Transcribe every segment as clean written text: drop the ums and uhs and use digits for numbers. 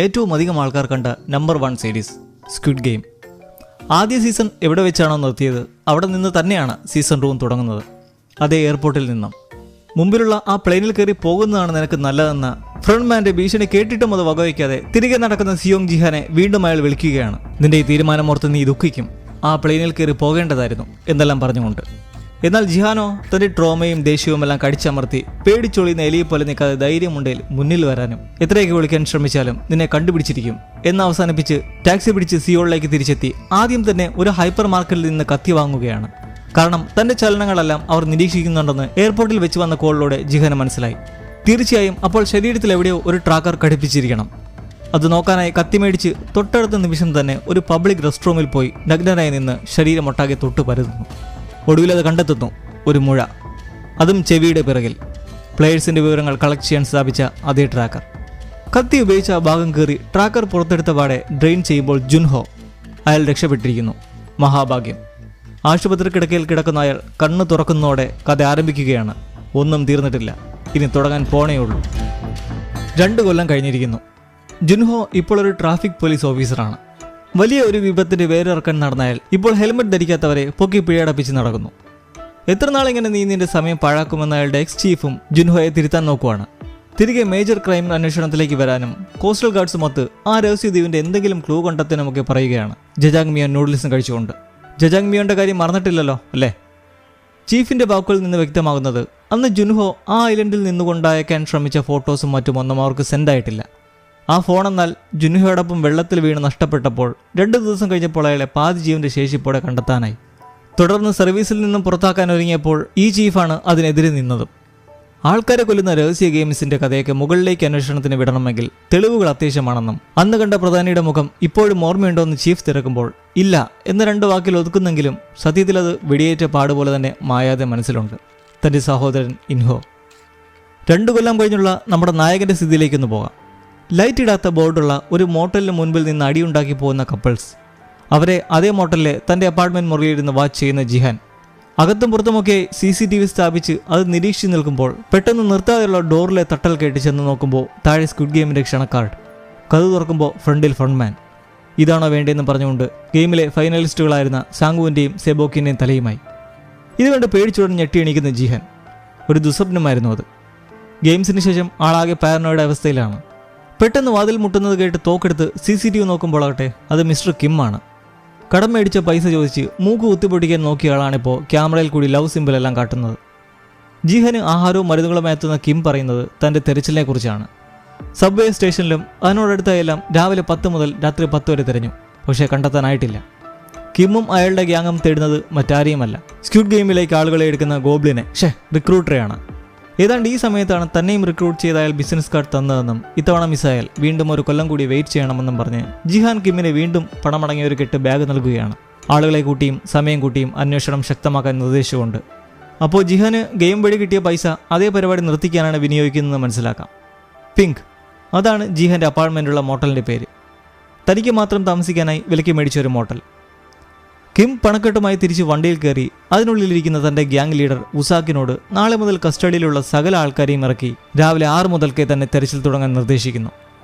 ഏറ്റവും അധികം ആൾക്കാർ കണ്ട നമ്പർ 1 സീരീസ് സ്ക്വിഡ് ഗെയിം. ആദ്യ സീസൺ എവിടെ വെച്ചാണോ നിർത്തിയത് അവിടെ നിന്ന് തന്നെയാണ് സീസൺ 2 തുടങ്ങുന്നത്. അതേ എയർപോർട്ടിൽ നിന്നും. മുമ്പിലുള്ള ആ പ്ലെയിനിൽ കയറി പോകുന്നതാണ് നിനക്ക് നല്ലതെന്ന ഫ്രണ്ട്മാന്റെ ഭീഷണി കേട്ടിട്ടും അത് വകവയ്ക്കാതെ തിരികെ നടക്കുന്ന സിയോങ് ജിഹാനെ വീണ്ടും അയാൾ വിളിക്കുകയാണ്. നിന്റെ ഈ തീരുമാനമോർത്ത് നീ ദുഃഖിക്കും, ആ പ്ലെയിനിൽ കയറി പോകേണ്ടതായിരുന്നു എന്നെല്ലാം പറഞ്ഞുകൊണ്ട്. എന്നാൽ ജിഹാനോ തന്റെ ട്രോമയും ദേഷ്യവും എല്ലാം കടിച്ചമർത്തി പേടിച്ചൊളിയുന്ന എലിയെ പോലെ നിൽക്കാതെ ധൈര്യമുണ്ടെങ്കിൽ മുന്നിൽ വരാനും എത്രയൊക്കെ വിളിക്കാൻ ശ്രമിച്ചാലും നിന്നെ കണ്ടുപിടിച്ചിരിക്കും എന്ന് അവസാനിപ്പിച്ച് ടാക്സി പിടിച്ച് സിയോളിലേക്ക് തിരിച്ചെത്തി ആദ്യം തന്നെ ഒരു ഹൈപ്പർ മാർക്കറ്റിൽ നിന്ന് കത്തി വാങ്ങുകയാണ്. കാരണം തന്റെ ചലനങ്ങളെല്ലാം അവർ നിരീക്ഷിക്കുന്നുണ്ടെന്ന് എയർപോർട്ടിൽ വെച്ച് വന്ന കോളിലൂടെ ജിഹാന് മനസ്സിലായി. തീർച്ചയായും അപ്പോൾ ശരീരത്തിൽ എവിടെയോ ഒരു ട്രാക്കർ ഘടിപ്പിച്ചിരിക്കണം. അത് നോക്കാനായി കത്തി മേടിച്ച് തൊട്ടടുത്ത നിമിഷം തന്നെ ഒരു പബ്ലിക് റെസ്റ്റ് റൂമിൽ പോയി നഗ്നനായി നിന്ന് ശരീരമൊട്ടാകെ തൊട്ടു പരതുന്നു. ഒടുവിൽ അത് കണ്ടെത്തുന്നു, ഒരു മുഴ, അതും ചെവിയുടെ പിറകിൽ. പ്ലേയേഴ്സിന്റെ വിവരങ്ങൾ കളക്ട് ചെയ്യാൻ സ്ഥാപിച്ച അതേ ട്രാക്കർ. കത്തി ഉപയോഗിച്ച ആ ഭാഗം കയറി ട്രാക്കർ പുറത്തെടുത്ത പാടെ ഡ്രെയിൻ ചെയ്യുമ്പോൾ ജുൻഹോ അയാൾ രക്ഷപ്പെട്ടിരിക്കുന്നു. മഹാഭാഗ്യം. ആശുപത്രി കിടക്കയിൽ കിടക്കുന്ന അയാൾ കണ്ണ് തുറക്കുന്നതോടെ കഥ ആരംഭിക്കുകയാണ്. ഒന്നും തീർന്നിട്ടില്ല, ഇനി തുടങ്ങാൻ പോണേയുള്ളൂ. 2 കൊല്ലം കഴിഞ്ഞിരിക്കുന്നു. ജുൻഹോ ഇപ്പോൾ ഒരു ട്രാഫിക് പോലീസ് ഓഫീസറാണ്. വലിയ ഒരു വിപത്തിന്റെ വേരിറക്കാൻ നടന്നയാൾ ഇപ്പോൾ ഹെൽമെറ്റ് ധരിക്കാത്തവരെ പൊക്കി പിഴയടപ്പിച്ച് നടക്കുന്നു. എത്ര നാളിങ്ങനെ നീ നിന്റെ സമയം പാഴാക്കുമെന്ന അയാളുടെ എക്സ് ചീഫും ജുൻഹോയെ തിരുത്താൻ നോക്കുവാണ്. തിരികെ മേജർ ക്രൈം അന്വേഷണത്തിലേക്ക് വരാനും കോസ്റ്റൽ ഗാർഡ്സുമൊത്ത് ആ രഹസ്യദ്വീപിന്റെ എന്തെങ്കിലും ക്ലൂ കണ്ടെത്താനുമൊക്കെ പറയുകയാണ് ജജാങ് മിയോൻ നൂഡിൽസും കഴിച്ചുകൊണ്ട്. ജജാങ് മിയോന്റെ കാര്യം മറന്നിട്ടില്ലല്ലോ അല്ലേ? ചീഫിന്റെ വാക്കുകളിൽ നിന്ന് വ്യക്തമാകുന്നത് അന്ന് ജുൻഹോ ആ ഐലൻഡിൽ നിന്നുകൊണ്ടയക്കാൻ ശ്രമിച്ച ഫോട്ടോസും മറ്റുമൊന്നും അവർക്ക് സെൻഡായിട്ടില്ല. ആ ഫോണെന്നാൽ ജുൻഹോയോടൊപ്പം വെള്ളത്തിൽ വീണ് നഷ്ടപ്പെട്ടപ്പോൾ 2 ദിവസം കഴിഞ്ഞപ്പോൾ അയാളെ പാതി ജീവന്റെ ശേഷിപ്പോടെ കണ്ടെത്താനായി. തുടർന്ന് സർവീസിൽ നിന്നും പുറത്താക്കാൻ ഒരുങ്ങിയപ്പോൾ ഈ ചീഫാണ് അതിനെതിരെ നിന്നതും. ആൾക്കാരെ കൊല്ലുന്ന രഹസ്യ ഗെയിംസിന്റെ കഥയൊക്കെ മുകളിലേക്ക് അന്വേഷണത്തിന് വിടണമെങ്കിൽ തെളിവുകൾ അത്യാവശ്യമാണെന്നും അന്ന് കണ്ട പ്രധാനിയുടെ മുഖം ഇപ്പോഴും ഓർമ്മയുണ്ടോ എന്ന് ചീഫ് തിരക്കുമ്പോൾ ഇല്ല എന്ന 2 വാക്കിൽ ഒതുക്കുന്നെങ്കിലും സത്യത്തിൽ അത് വെടിയേറ്റ പാടുപോലെ തന്നെ മായാതെ മനസ്സിലുണ്ട്. തന്റെ സഹോദരൻ ഇൻഹോ. 2 കൊല്ലം കഴിഞ്ഞുള്ള നമ്മുടെ നായകന്റെ സ്ഥിതിയിലേക്കൊന്ന് പോകാം. ലൈറ്റ് ഇടാത്ത ബോർഡുള്ള ഒരു മോട്ടലിന് മുൻപിൽ നിന്ന് അടിയുണ്ടാക്കി പോകുന്ന കപ്പിൾസ്. അവരെ അതേ മോട്ടലിലെ തന്റെ അപ്പാർട്ട്മെന്റ് മുറിയിലിരുന്ന് വാച്ച് ചെയ്യുന്ന ജിഹാൻ. അകത്തും പുറത്തുമൊക്കെ CCTV സ്ഥാപിച്ച് അത് നിരീക്ഷിച്ച് നിൽക്കുമ്പോൾ പെട്ടെന്ന് നിർത്താതെയുള്ള ഡോറിലെ തട്ടൽ കേട്ട് ചെന്ന് നോക്കുമ്പോൾ താഴെ സ്ക്വിഡ് ഗെയിമിന്റെ ക്ഷണക്കാർഡ്. കഥ തുറക്കുമ്പോൾ ഫ്രണ്ടിൽ ഫ്രണ്ട്മാൻ. ഇതാണോ വേണ്ടതെന്ന് പറഞ്ഞുകൊണ്ട് ഗെയിമിലെ ഫൈനലിസ്റ്റുകളായിരുന്ന സാങ്കുവിന്റെയും സെബോക്കിന്റെയും തലയുമായി. ഇതുകൊണ്ട് പേടിച്ചുടൻ ഞെട്ടി എണീക്കുന്ന ജിഹാൻ. ഒരു ദുസ്വപ്നമായിരുന്നു അത്. ഗെയിംസിന് ശേഷം ആളാകെ പാരനോയുടെ അവസ്ഥയിലാണ്. പെട്ടെന്ന് വാതിൽ മുട്ടുന്നത് കേട്ട് തോക്കെടുത്ത് CCTV നോക്കുമ്പോഴാകട്ടെ അത് മിസ്റ്റർ കിം ആണ്. കടം മേടിച്ച പൈസ ചോദിച്ച് മൂക്ക് കുത്തിപ്പൊട്ടിക്കാൻ നോക്കിയ ആളാണിപ്പോൾ ക്യാമറയിൽ കൂടി ലവ് സിമ്പിളെല്ലാം കാട്ടുന്നത്. ജിഹാന് ആഹാരവും മരുന്നുകളുമായി എത്തുന്ന കിം പറയുന്നത് തൻ്റെ തെരച്ചിലിനെ കുറിച്ചാണ്. സബ്വേ സ്റ്റേഷനിലും അതിനോടടുത്തായെല്ലാം രാവിലെ 10 മുതൽ രാത്രി 10 വരെ തിരഞ്ഞു, പക്ഷേ കണ്ടെത്താനായിട്ടില്ല. കിമ്മും അയാളുടെ ഗ്യാങ്ങും തേടുന്നത് മറ്റാരെയുമല്ല, സ്ക്വിഡ് ഗെയിമിലേക്ക് ആളുകളെ എടുക്കുന്ന ഗോബ്ലിനെ, റിക്രൂട്ടറെയാണ്. ഏതാണ്ട് ഈ സമയത്താണ് തന്നെയും റിക്രൂട്ട് ചെയ്ത അയാൾ ബിസിനസ് കാർഡ് തന്നതെന്നും ഇത്തവണ മിസ്സായാൽ വീണ്ടും 1 കൊല്ലം കൂടി വെയിറ്റ് ചെയ്യണമെന്നും പറഞ്ഞ് ജിഹാൻ കിമ്മിനെ വീണ്ടും പണമടങ്ങിയ ഒരു കെട്ട് ബാഗ് നൽകുകയാണ്. ആളുകളെ കൂട്ടിയും സമയം കൂട്ടിയും അന്വേഷണം ശക്തമാക്കാൻ നിർദ്ദേശിച്ചുകൊണ്ട്. അപ്പോൾ ജിഹാന് ഗെയിം വഴി കിട്ടിയ പൈസ അതേ പരിപാടി നിർത്തിക്കാനാണ് വിനിയോഗിക്കുന്നതെന്ന് മനസ്സിലാക്കാം. പിങ്ക്, അതാണ് ജിഹാന്റെ അപ്പാർട്ട്മെന്റുള്ള മോട്ടലിന്റെ പേര്. തനിക്ക് മാത്രം താമസിക്കാനായി വിലയ്ക്ക് മേടിച്ച ഒരു മോട്ടൽ. കിം പണക്കെട്ടുമായി തിരിച്ച് വണ്ടിയിൽ കയറി അതിനുള്ളിലിരിക്കുന്ന തന്റെ ഗ്യാങ് ലീഡർ ഉസാക്കിനോട് നാളെ മുതൽ കസ്റ്റഡിയിലുള്ള സകല ആൾക്കാരെയും ഇറക്കി രാവിലെ 6 മുതൽക്കേ തന്നെ തെരച്ചിൽ തുടങ്ങാൻ നിർദ്ദേശിക്കുന്നു.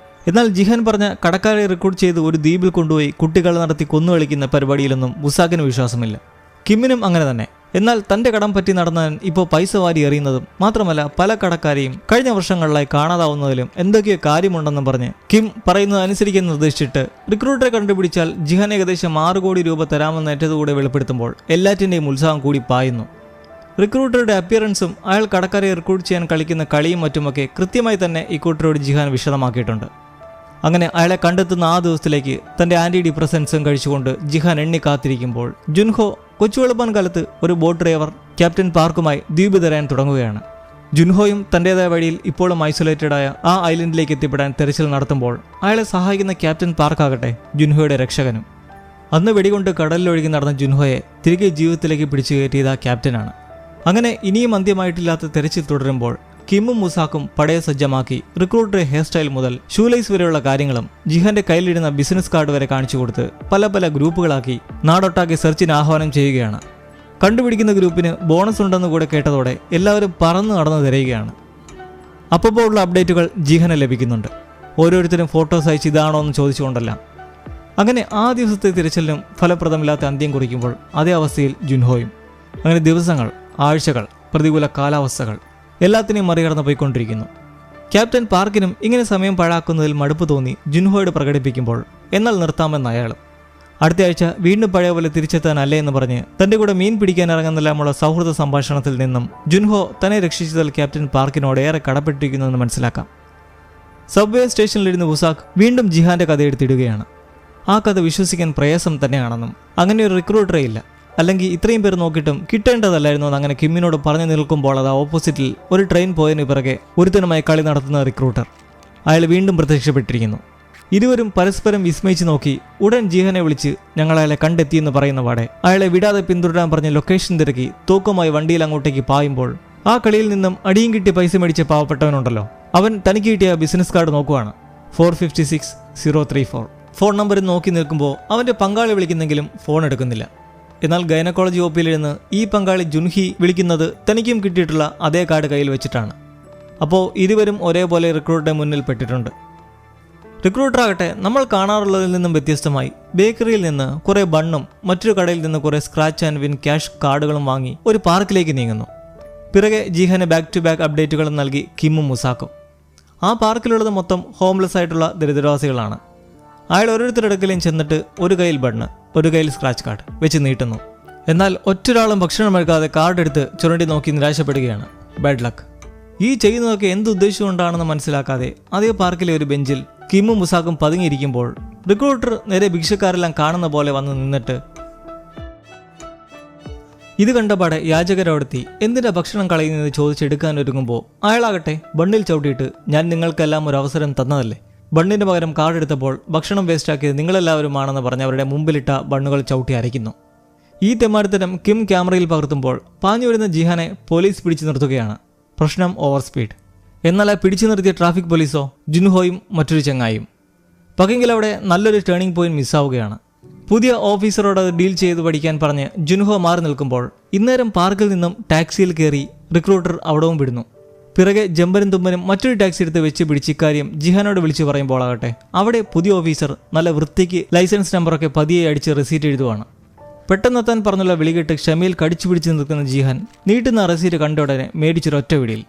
എന്നാൽ ജിഹാൻ പറഞ്ഞ കടക്കാരെ റിക്രൂട്ട് ചെയ്ത് ഒരു ദ്വീപിൽ കൊണ്ടുപോയി കുട്ടികൾ നടത്തി കൊന്നുകളിക്കുന്ന പരിപാടിയിലൊന്നും ഉസാക്കിന് വിശ്വാസമില്ല. കിമ്മിനും അങ്ങനെ തന്നെ. എന്നാൽ തന്റെ കടം പറ്റി നടന്നവൻ ഇപ്പോൾ പൈസ വാരി എറിയുന്നതും മാത്രമല്ല പല കടക്കാരെയും കഴിഞ്ഞ വർഷങ്ങളിലായി കാണാതാവുന്നതിലും എന്തൊക്കെയോ കാര്യമുണ്ടെന്നും പറഞ്ഞ് കിം പറയുന്നത് അനുസരിക്കാൻ നിർദ്ദേശിച്ചിട്ട് റിക്രൂട്ടറെ കണ്ടുപിടിച്ചാൽ ജിഹാൻ ഏകദേശം 6 കോടി രൂപ തരാമെന്ന് ഏറ്റതുകൂടെ വെളിപ്പെടുത്തുമ്പോൾ എല്ലാറ്റിൻ്റെയും ഉത്സാഹം കൂടി പായുന്നു. റിക്രൂട്ടറുടെ അപ്പിയറൻസും അയാൾ കടക്കാരെ റിക്രൂട്ട് ചെയ്യാൻ കളിക്കുന്ന കളിയും മറ്റുമൊക്കെ കൃത്യമായി തന്നെ ഇക്കൂട്ടരോട് ജിഹാൻ വിശദമാക്കിയിട്ടുണ്ട്. അങ്ങനെ അയാളെ കണ്ടെത്തുന്ന ആ ദിവസത്തിലേക്ക് തന്റെ ആന്റി ഡിപ്രസൻസും കഴിച്ചുകൊണ്ട് ജിഹാൻ എണ്ണി കാത്തിരിക്കുമ്പോൾ ജുൻഹോ കൊച്ചുവെളുപ്പാൻ കാലത്ത് ഒരു ബോട്ട് ഡ്രൈവർ ക്യാപ്റ്റൻ പാർക്കുമായി ദ്വീപ് തരാൻ തുടങ്ങുകയാണ്. ജുൻഹോയും തന്റേതായ വഴിയിൽ ഇപ്പോഴും ഐസൊലേറ്റഡായ ആ ഐലൻഡിലേക്ക് എത്തിപ്പെടാൻ തെരച്ചിൽ നടത്തുമ്പോൾ അയാളെ സഹായിക്കുന്ന ക്യാപ്റ്റൻ പാർക്കാകട്ടെ ജുൻഹോയുടെ രക്ഷകനും. അന്ന് വെടികൊണ്ട് കടലിലൊഴുകി നടന്ന ജുൻഹോയെ തിരികെ ജീവിതത്തിലേക്ക് പിടിച്ചു കയറ്റിയത് ആ ക്യാപ്റ്റനാണ്. അങ്ങനെ ഇനിയും അന്ത്യമായിട്ടില്ലാത്ത തെരച്ചിൽ തുടരുമ്പോൾ കിമ്മും മുസാക്കും പടയെ സജ്ജമാക്കി റിക്രൂട്ടറെ ഹെയർ സ്റ്റൈൽ മുതൽ ഷൂലൈസ് വരെയുള്ള കാര്യങ്ങളും ജിഹാന്റെ കയ്യിലിടുന്ന ബിസിനസ് കാർഡ് വരെ കാണിച്ചു കൊടുത്ത് പല ഗ്രൂപ്പുകളാക്കി നാടൊട്ടാക്കി സെർച്ചിന് ആഹ്വാനം ചെയ്യുകയാണ്. കണ്ടുപിടിക്കുന്ന ഗ്രൂപ്പിന് ബോണസ് ഉണ്ടെന്ന് കൂടെ കേട്ടതോടെ എല്ലാവരും പറന്നു നടന്നു തിരയുകയാണ്. അപ്പോൾ ഉള്ള അപ്ഡേറ്റുകൾ ജിഹാന് ലഭിക്കുന്നുണ്ട്. ഓരോരുത്തരും ഫോട്ടോസ് അയച്ച് ഇതാണോ എന്ന് ചോദിച്ചുകൊണ്ടല്ല. അങ്ങനെ ആ ദിവസത്തെ തിരച്ചിലിനും ഫലപ്രദമില്ലാത്ത അന്ത്യം കുറിക്കുമ്പോൾ അതേ അവസ്ഥയിൽ ജുൻഹോയും. അങ്ങനെ ദിവസങ്ങൾ, ആഴ്ചകൾ, പ്രതികൂല കാലാവസ്ഥകൾ എല്ലാത്തിനെയും മറികടന്ന് പോയിക്കൊണ്ടിരിക്കുന്നു. ക്യാപ്റ്റൻ പാർക്കിനും ഇങ്ങനെ സമയം പാഴാക്കുന്നതിൽ മടുപ്പ് തോന്നി ജുൻഹോയോട് പ്രകടിപ്പിക്കുമ്പോൾ എന്നാൽ നിർത്താമെന്ന് അയാൾ. അടുത്ത ആഴ്ച വീണ്ടും പഴയ പോലെ തിരിച്ചെത്താനല്ലേ എന്ന് പറഞ്ഞ് തന്റെ കൂടെ മീൻ പിടിക്കാൻ ഇറങ്ങുന്നില്ലാമുള്ള സൗഹൃദ സംഭാഷണത്തിൽ നിന്നും ജുൻഹോ തന്നെ രക്ഷിച്ചതിൽ ക്യാപ്റ്റൻ പാർക്കിനോട് ഏറെ കടപ്പെട്ടിരിക്കുന്നുവെന്ന് മനസ്സിലാക്കാം. സബ്വേ സ്റ്റേഷനിലിരുന്ന് വുസാഖ് വീണ്ടും ജിഹാന്റെ കഥയെടുത്തിടുകയാണ്. ആ കഥ വിശ്വസിക്കാൻ പ്രയാസം തന്നെയാണെന്നും അങ്ങനെ ഒരു റിക്രൂട്ടറേ ഇല്ല, അല്ലെങ്കിൽ ഇത്രയും പേർ നോക്കിയിട്ടും കിട്ടേണ്ടതല്ലായിരുന്നു എന്ന് അങ്ങനെ കിമ്മിനോട് പറഞ്ഞു നിൽക്കുമ്പോൾ അത് ഓപ്പോസിറ്റിൽ ഒരു ട്രെയിൻ പോയതിന് പിറകെ ഒരുത്തനുമായി കളി നടത്തുന്ന റിക്രൂട്ടർ അയാൾ വീണ്ടും പ്രത്യക്ഷപ്പെട്ടിരിക്കുന്നു. ഇരുവരും പരസ്പരം വിസ്മയിച്ച് നോക്കി ഉടൻ ജീഹനെ വിളിച്ച് ഞങ്ങൾ അയാളെ കണ്ടെത്തിയെന്ന് പറയുന്ന പാടെ അയാളെ വിടാതെ പിന്തുടരാൻ പറഞ്ഞ് ലൊക്കേഷൻ തിരക്കി തൂക്കമായി വണ്ടിയിൽ അങ്ങോട്ടേക്ക് പായുമ്പോൾ ആ കളിയിൽ നിന്നും അടിയും കിട്ടി പൈസ മേടിച്ച പാവപ്പെട്ടവനുണ്ടല്ലോ, അവൻ തനിക്ക് കിട്ടിയ ബിസിനസ് കാർഡ് നോക്കുവാണ്. 456034 ഫോൺ നമ്പറിൽ നോക്കി നിൽക്കുമ്പോൾ അവൻ്റെ പങ്കാളി വിളിക്കുന്നെങ്കിലും ഫോൺ എടുക്കുന്നില്ല. എന്നാൽ ഗൈനക്കോളജി ഒപ്പിയിലിരുന്ന് ഈ പങ്കാളി ജുൻഹി വിളിക്കുന്നത് തനിക്കും കിട്ടിയിട്ടുള്ള അതേ കാർഡ് കയ്യിൽ വെച്ചിട്ടാണ്. അപ്പോൾ ഇരുവരും ഒരേപോലെ റിക്രൂട്ടറുടെ മുന്നിൽ പെട്ടിട്ടുണ്ട്. റിക്രൂട്ടറാകട്ടെ നമ്മൾ കാണാറുള്ളതിൽ നിന്നും വ്യത്യസ്തമായി ബേക്കറിയിൽ നിന്ന് കുറേ ബണ്ണും മറ്റൊരു കടയിൽ നിന്ന് കുറേ സ്ക്രാച്ച് ആൻഡ് വിൻ ക്യാഷ് കാർഡുകളും വാങ്ങി ഒരു പാർക്കിലേക്ക് നീങ്ങുന്നു. പിറകെ ജീഹന് ബാക്ക് ടു ബാക്ക് അപ്ഡേറ്റുകളും നൽകി കിമ്മും മുസാക്കും. ആ പാർക്കിലുള്ളത് മൊത്തം ഹോംലെസ് ആയിട്ടുള്ള ദരിദ്രവാസികളാണ്. അയാൾ ഓരോരുത്തരുടെ ചെന്നിട്ട് ഒരു കയ്യിൽ ബണ്ണ്, ഒരു കയ്യിൽ സ്ക്രാച്ച് കാർഡ് വെച്ച് നീട്ടുന്നു. എന്നാൽ ഒറ്റൊരാളും ഭക്ഷണം എടുക്കാതെ കാർഡ് എടുത്ത് ചുരണ്ടി നോക്കി നിരാശപ്പെടുകയാണ്. Bad luck. ഈ ചെയ്യുന്നതൊക്കെ എന്ത് ഉദ്ദേശിച്ചുകൊണ്ടാണെന്ന് മനസ്സിലാക്കാതെ അതേ പാർക്കിലെ ഒരു ബെഞ്ചിൽ കിമ്മും മുസാക്കും പതുങ്ങിയിരിക്കുമ്പോൾ റിക്രൂട്ടർ നേരെ ഭിക്ഷക്കാരെല്ലാം കാണുന്ന പോലെ വന്ന് നിന്നിട്ട് ഇത് കണ്ടപാടെ യാചകരോടെത്തി എന്തിനാ ഭക്ഷണം കളയുന്നത് ചോദിച്ചെടുക്കാൻ ഒരുങ്ങുമ്പോൾ അയാളാകട്ടെ ബണ്ണിൽ ചവിട്ടിയിട്ട് ഞാൻ നിങ്ങൾക്കെല്ലാം ഒരു അവസരം തന്നതല്ലേ, ബണ്ണിന് പകരം കാർഡ് എടുത്തപ്പോൾ ഭക്ഷണം വേസ്റ്റാക്കിയത് നിങ്ങളെല്ലാവരുമാണെന്ന് പറഞ്ഞ് അവരുടെ മുമ്പിലിട്ട ബണ്ണുകൾ ചവിട്ടി അരയ്ക്കുന്നു. ഈ തെമ്മാടിത്തരം കിം ക്യാമറയിൽ പകർത്തുമ്പോൾ പാഞ്ഞു വരുന്ന ജിഹാനെ പോലീസ് പിടിച്ചു നിർത്തുകയാണ്. പ്രശ്നം ഓവർ സ്പീഡ്. എന്നാൽ ആ പിടിച്ചു നിർത്തിയ ട്രാഫിക് പോലീസോ ജുൻഹോയും മറ്റൊരു ചങ്ങായും. പകെങ്കിൽ അവിടെ നല്ലൊരു ടേണിംഗ് പോയിന്റ് മിസ്സാവുകയാണ്. പുതിയ ഓഫീസറോട് അത് ഡീൽ ചെയ്ത് പഠിക്കാൻ പറഞ്ഞ് ജുൻഹോ മാറി നിൽക്കുമ്പോൾ ഇന്നേരം പാർക്കിൽ നിന്നും ടാക്സിയിൽ കയറി റിക്രൂട്ടർ അവിടവും വിടുന്നു. പിറകെ ജമ്പനും തുമ്പനും മറ്റൊരു ടാക്സി എടുത്ത് വെച്ച് പിടിച്ച് ഇക്കാര്യം ജിഹാനോട് വിളിച്ചു പറയുമ്പോൾ ആകട്ടെ അവിടെ പുതിയ ഓഫീസർ നല്ല വൃത്തിക്ക് ലൈസൻസ് നമ്പറൊക്കെ പതിയെ അടിച്ച് റെസീറ്റ് എഴുതുവാണ്. പെട്ടെന്നെത്താൻ പറഞ്ഞുള്ള വിളികെട്ട് ക്ഷമയിൽ കടിച്ചു പിടിച്ച് നിൽക്കുന്ന ജിഹാൻ നീട്ടുന്ന റെസീറ്റ് കണ്ട ഉടനെ മേടിച്ചൊരൊറ്റ വിടിയിൽ.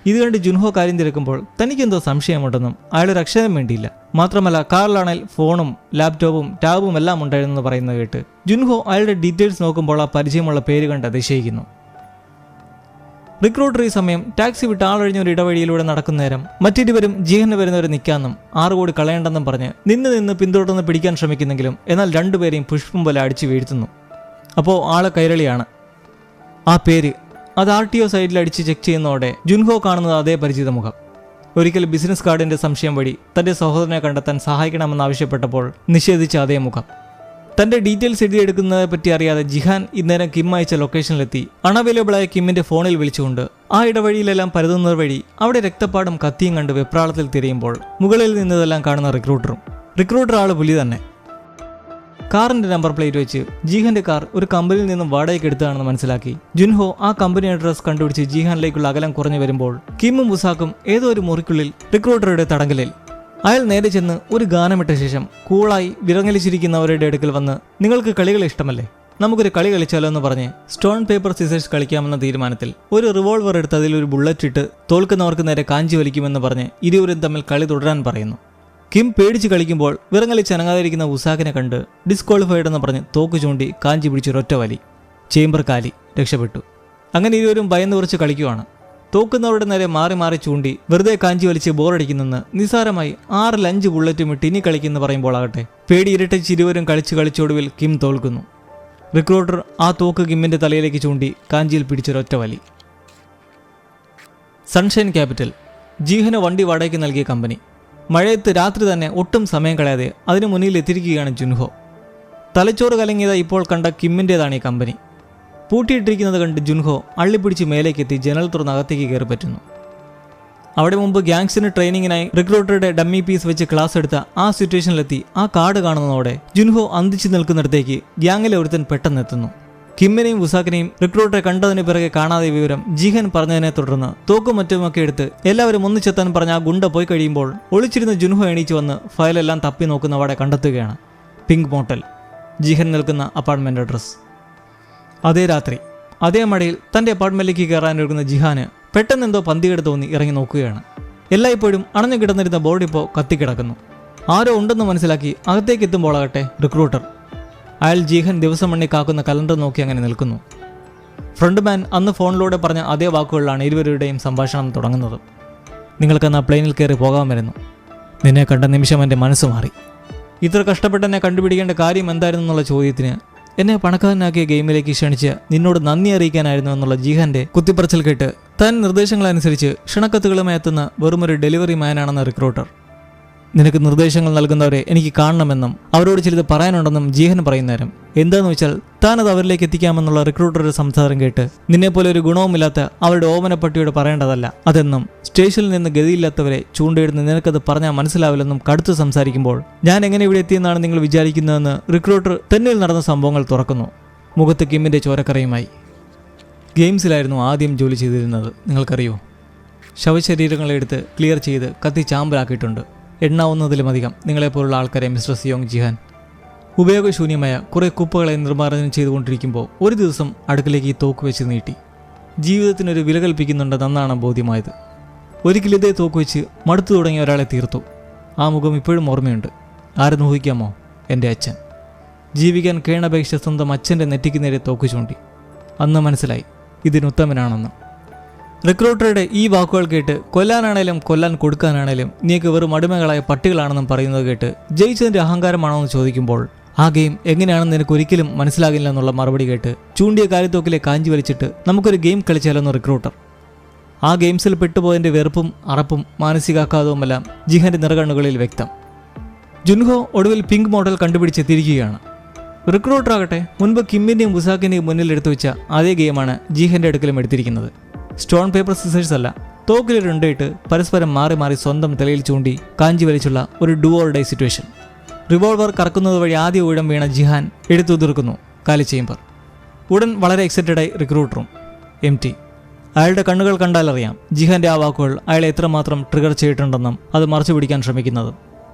ഇത് കണ്ട് ജുൻഹോ കാര്യം തിരക്കുമ്പോൾ തനിക്കെന്തോ സംശയമുണ്ടെന്നും അയാളൊരു അക്ഷരം വേണ്ടിയില്ല. മാത്രമല്ല കാറിലാണെങ്കിൽ ഫോണും ലാപ്ടോപ്പും ടാബും എല്ലാം ഉണ്ടായിരുന്നെന്ന് പറയുന്നത് കേട്ട് ജുൻഹോ അയാളുടെ ഡീറ്റെയിൽസ് നോക്കുമ്പോൾ ആ പരിചയമുള്ള പേര് കണ്ട് അതിശയിക്കുന്നു. റിക്രൂട്ടർ ഈ സമയം ടാക്സി വിട്ട് ആളൊഴിഞ്ഞ ഒരു ഇടവഴിയിലൂടെ നടക്കുന്ന നേരം മറ്റിരുവരും ജീവന് വരുന്നവരെ നിൽക്കാമെന്നും 6 കോടി കളയേണ്ടെന്നും പറഞ്ഞ് നിന്ന് പിന്തുടർന്ന് പിടിക്കാൻ ശ്രമിക്കുന്നെങ്കിലും എന്നാൽ രണ്ടുപേരെയും പുഷ്പം പോലെ അടിച്ചു വീഴ്ത്തുന്നു. അപ്പോൾ ആളെ കൈരളിയാണ്. ആ പേര് അത് RTO സൈഡിൽ അടിച്ച് ചെക്ക് ചെയ്യുന്നതോടെ ജുൻഹോ കാണുന്നത് അതേ പരിചിത മുഖം. ഒരിക്കൽ ബിസിനസ് കാർഡിന്റെ സംശയം വഴി തന്റെ സഹോദരനെ കണ്ടെത്താൻ സഹായിക്കണമെന്നാവശ്യപ്പെട്ടപ്പോൾ നിഷേധിച്ച അതേ മുഖം. തന്റെ ഡീറ്റെയിൽസ് എഴുതിയെടുക്കുന്നതിനെ പറ്റി അറിയാതെ ജിഹാൻ ഇന്നേരം കിം അയച്ച ലൊക്കേഷനിലെത്തി അൺഅവൈലബിളായ കിമ്മിന്റെ ഫോണിൽ വിളിച്ചുകൊണ്ട് ആ ഇടവഴിയിലെല്ലാം പരതുന്നത് വഴി അവിടെ രക്തപ്പാടും കത്തിയും കണ്ട് വെപ്രാളത്തിൽ തിരയുമ്പോൾ മുകളിൽ നിന്നതെല്ലാം കാണുന്ന റിക്രൂട്ടർ ആള് പുലി തന്നെ. കാറിന്റെ നമ്പർ പ്ലേറ്റ് വെച്ച് ജീഹാന്റെ കാർ ഒരു കമ്പനിയിൽ നിന്നും വാടകയ്ക്ക് എടുത്തതാണെന്ന് മനസ്സിലാക്കി ജുൻഹോ ആ കമ്പനി അഡ്രസ് കണ്ടുപിടിച്ച് ജീഹാനിലേക്കുള്ള അകലം കുറഞ്ഞു വരുമ്പോൾ കിമ്മും മുസാക്കും ഏതോ ഒരു മുറിക്കുള്ളിൽ റിക്രൂട്ടറുടെ തടങ്കലിൽ. അയാൾ നേരെ ചെന്ന് ഒരു ഗാനമിട്ട ശേഷം കൂളായി വിറങ്ങലിച്ചിരിക്കുന്നവരുടെ അടുക്കൽ വന്ന് നിങ്ങൾക്ക് കളികൾ ഇഷ്ടമല്ലേ, നമുക്കൊരു കളി കളിച്ചാലോ എന്ന് പറഞ്ഞ് സ്റ്റോൺ പേപ്പർ സിസേഴ്സ് കളിക്കാമെന്ന തീരുമാനത്തിൽ ഒരു റിവോൾവർ എടുത്ത് അതിൽ ഒരു ബുള്ളറ്റ് ഇട്ട് തോൽക്കുന്നവർക്ക് നേരെ കാഞ്ചി വലിക്കുമെന്ന് പറഞ്ഞ് ഇരുവരും തമ്മിൽ കളി തുടരാൻ പറയുന്നു. കിം പേടിച്ച് കളിക്കുമ്പോൾ വിറങ്ങലിച്ച് അനങ്ങാതിരിക്കുന്ന ഉസാക്കിനെ കണ്ട് ഡിസ്ക്വാളിഫൈഡ് എന്ന് പറഞ്ഞ് തോക്ക് ചൂണ്ടി കാഞ്ചി പിടിച്ചൊരൊറ്റ വലി. ചേംബർ കാലി രക്ഷപ്പെട്ടു. അങ്ങനെ ഇരുവരും ഭയന്ന് കുറച്ച് കളിക്കുവാണ്. തോക്കുന്നവരുടെ നേരെ മാറി മാറി ചൂണ്ടി വെറുതെ കാഞ്ചി വലിച്ച് ബോറടിക്കുന്നെന്ന് നിസാരമായി 6-5 ബുള്ളറ്റും ഇട്ട് ഇനി കളിക്കുന്നു പറയുമ്പോൾ ആകട്ടെ പേടി ഇരട്ടിച്ച് ഇരുവരും കളിച്ചൊടുവിൽ കിം തോൽക്കുന്നു. റിക്രൂട്ടർ ആ തോക്ക് കിമ്മിന്റെ തലയിലേക്ക് ചൂണ്ടി കാഞ്ചിയിൽ പിടിച്ചൊരൊറ്റ വലി. സൺഷൈൻ ക്യാപിറ്റൽ ജീഹന് വണ്ടി വാടകയ്ക്ക് നൽകിയ കമ്പനി. മഴയത്ത് രാത്രി തന്നെ ഒട്ടും സമയം കളയാതെ അതിനു മുന്നിൽ എത്തിയിരിക്കുകയാണ് ജുൻഹോ. തലച്ചോറ് കലങ്ങിയത് ഇപ്പോൾ കണ്ട കിമ്മിൻ്റെതാണ് ഈ കമ്പനി. പൂട്ടിയിട്ടിരിക്കുന്നത് കണ്ട് ജുൻഹോ അള്ളിപ്പിടിച്ച് മേലേക്കെത്തി ജനൽ തുറന്ന് അകത്തേക്ക് കയറി പറ്റുന്നു. അവിടെ മുമ്പ് ഗ്യാങ്സിന് ട്രെയിനിങ്ങിനായി റിക്രൂട്ടറുടെ ഡമ്മി പീസ് വെച്ച് ക്ലാസ് എടുത്ത ആ സിറ്റുവേഷനിലെത്തി ആ കാർഡ് കാണുന്നതോടെ ജുൻഹോ അന്തിച്ചു നിൽക്കുന്നിടത്തേക്ക് ഗ്യാങ്ങിലെ ഒരുത്തൻ പെട്ടെന്നെത്തുന്നു. കിമ്മിനെയും ഉസാക്കിനെയും റിക്രൂട്ടറെ കണ്ടതിന് പിറകെ കാണാതെ വിവരം ജീഹൻ പറഞ്ഞതിനെ തുടർന്ന് തോക്കും മറ്റുമൊക്കെ എടുത്ത് എല്ലാവരും ഒന്നിച്ചെത്താൻ പറഞ്ഞ ആ ഗുണ്ട പോയി കഴിയുമ്പോൾ ഒളിച്ചിരുന്ന ജുൻഹോ എണീച്ചു വന്ന് ഫയലെല്ലാം തപ്പി നോക്കുന്നവടെ കണ്ടെത്തുകയാണ്. പിങ്ക് മോട്ടൽ, ജീഹൻ നിൽക്കുന്ന അപ്പാർട്ട്മെന്റ് അഡ്രസ്. അതേ രാത്രി അതേ മഴയിൽ തന്റെ അപ്പാർട്ട്മെന്റിലേക്ക് കയറാനൊരുങ്ങുന്ന ജിഹാന് പെട്ടെന്ന് എന്തോ പന്തികേട് തോന്നി ഇറങ്ങി നോക്കുകയാണ്. എല്ലായ്പ്പോഴും അണഞ്ഞു കിടന്നിരുന്ന ബോർഡ് ഇപ്പോൾ കത്തിക്കിടക്കുന്നു. ആരോ ഉണ്ടെന്ന് മനസ്സിലാക്കി അകത്തേക്ക് എത്തുമ്പോളാകട്ടെ റിക്രൂട്ടർ. അയാൾ ജീഹൻ ദിവസം എണ്ണി കാക്കുന്ന കലണ്ടർ നോക്കി അങ്ങനെ നിൽക്കുന്നു. ഫ്രണ്ട് മാൻ അന്ന് ഫോണിലൂടെ പറഞ്ഞ അതേ വാക്കുകളിലാണ് ഇരുവരുടെയും സംഭാഷണം തുടങ്ങുന്നത്. നിങ്ങൾക്കെന്നാ പ്ലെയിനിൽ കയറി പോകാമായിരുന്നു. നിന്നെ കണ്ട നിമിഷം എൻ്റെ മനസ്സ് മാറി. ഇത്ര കഷ്ടപ്പെട്ട് എന്നെ കണ്ടുപിടിക്കേണ്ട കാര്യം എന്തായിരുന്നു എന്നുള്ള ചോദ്യത്തിന് എന്നെ പണക്കാരനാക്കിയ ഗെയിമിലേക്ക് ക്ഷണിച്ച് നിന്നോട് നന്ദി അറിയിക്കാനായിരുന്നു എന്നുള്ള ജീഹന്റെ കുത്തിപ്പറച്ചിൽ കേട്ട് താൻ നിർദ്ദേശങ്ങളനുസരിച്ച് ക്ഷണക്കത്തുകളുമായി എത്തുന്ന വെറുമൊരു ഡെലിവറി മാനാണെന്ന റിക്രൂട്ടർ. നിനക്ക് നിർദ്ദേശങ്ങൾ നൽകുന്നവരെ എനിക്ക് കാണണമെന്നും അവരോട് ചിലത് പറയാനുണ്ടെന്നും ജീഹൻ പറയുന്നേരം എന്താണെന്ന് വെച്ചാൽ താനത് അവരിലേക്ക് എത്തിക്കാമെന്നുള്ള റിക്രൂട്ടറുടെ സംസാരം കേട്ട് നിന്നെപ്പോലെ ഒരു ഗുണവുമില്ലാത്ത അവരുടെ ഓമനപ്പട്ടിയോട് പറയേണ്ടതല്ല അതെന്നും സ്റ്റേഷനിൽ നിന്ന് ഗതിയില്ലാത്തവരെ ചൂണ്ടയിടുന്ന നിനക്കത് പറഞ്ഞാൽ മനസ്സിലാവില്ലെന്നും കടുത്ത് സംസാരിക്കുമ്പോൾ ഞാൻ എങ്ങനെ ഇവിടെ എത്തിയെന്നാണ് നിങ്ങൾ വിചാരിക്കുന്നതെന്ന് റിക്രൂട്ടർ തന്നിൽ നടന്ന സംഭവങ്ങൾ തുറക്കുന്നു. മുഖത്ത് കിമ്മിന്റെ ചോരക്കറയുമായി. ഗെയിംസിലായിരുന്നു ആദ്യം ജോലി ചെയ്തിരുന്നത്. നിങ്ങൾക്കറിയോ? ശവശരീരങ്ങളെ എടുത്ത് ക്ലിയർ ചെയ്ത് കത്തി ചാമ്പലാക്കിയിട്ടുണ്ട്. എണ്ണാവുന്നതിലുമധികം നിങ്ങളെപ്പോലുള്ള ആൾക്കാരെ മിസ്റ്റർ സിയോങ് ജിഹാൻ. ഉപയോഗശൂന്യമായ കുറേ കുപ്പകളെ നിർമ്മാർജ്ജനം ചെയ്തുകൊണ്ടിരിക്കുമ്പോൾ ഒരു ദിവസം അടുക്കളേക്ക് ഈ തോക്ക് വെച്ച് നീട്ടി. ജീവിതത്തിനൊരു വില കൽപ്പിക്കുന്നുണ്ടെന്നാണ് ബോധ്യമായത്. ഒരിക്കൽ ഇതേ തോക്ക് വെച്ച് മടുത്തു തുടങ്ങിയ ഒരാളെ തീർത്തു. ആ മുഖം ഇപ്പോഴും ഓർമ്മയുണ്ട്. ആരെന്ന് ഊഹിക്കാമോ? എൻ്റെ അച്ഛൻ. ജീവിക്കാൻ കേണപേക്ഷ സ്വന്തം അച്ഛൻ്റെ നെറ്റിക്ക് നേരെ തോക്ക് ചൂണ്ടി. അന്ന് മനസ്സിലായി ഇതിനുത്തമനാണെന്ന്. റിക്രൂട്ടറുടെ ഈ വാക്കുകൾ കേട്ട് കൊല്ലാനാണേലും കൊല്ലാൻ കൊടുക്കാനാണേലും നീക്ക് വെറും അടിമകളായ പട്ടികളാണെന്നും പറയുന്നത് കേട്ട് ജയിച്ചതിൻ്റെ അഹങ്കാരമാണോ എന്ന് ചോദിക്കുമ്പോൾ ആ ഗെയിം എങ്ങനെയാണെന്ന് എനിക്ക് ഒരിക്കലും മനസ്സിലാകില്ല എന്നുള്ള മറുപടി കേട്ട് ചൂണ്ടിയ കാര്യത്തോക്കിലെ കാഞ്ചി വലിച്ചിട്ട് നമുക്കൊരു ഗെയിം കളിച്ചാലെന്ന് റിക്രൂട്ടർ. ആ ഗെയിംസിൽ പെട്ടുപോയതിൻ്റെ വെറുപ്പും അറപ്പും മാനസികാഘാതവുമെല്ലാം ജിഹാന്റെ നിറകണ്ണുകളിൽ വ്യക്തം. ജുൻഹോ ഒടുവിൽ പിങ്ക് മോഡൽ കണ്ടുപിടിച്ചെത്തിയിരിക്കുകയാണ്. റിക്രൂട്ടറാകട്ടെ മുൻപ് കിമ്മിൻ്റെയും ഉസാക്കിൻ്റെയും മുന്നിൽ എടുത്തു വെച്ച അതേ ഗെയിമാണ് ജീഹന്റെ അടുക്കലും എടുത്തിരിക്കുന്നത്. സ്റ്റോൺ പേപ്പർ സിസേഴ്സ് അല്ല, തോക്കിൽ രണ്ടിട്ട് പരസ്പരം മാറി മാറി സ്വന്തം തലയിൽ ചൂണ്ടി കാഞ്ചി വലിച്ചുള്ള ഒരു do or die situation. Revolver കറക്കുന്നത് വഴി ആദ്യ ഊഴം വീണ ജിഹാൻ എടുത്തുതിർക്കുന്നു കാലി ചേംബർ. ഉടൻ വളരെ എക്സൈറ്റഡായി റിക്രൂട്ടറും. MT. അയാളുടെ കണ്ണുകൾ കണ്ടാലറിയാം ജിഹാന്റെ ആ വാക്കുകൾ അയാളെ എത്രമാത്രം ട്രിഗർ ചെയ്തിട്ടുണ്ടെന്നും അത് മറച്ചു പിടിക്കാൻ ശ്രമിക്കുന്നതും.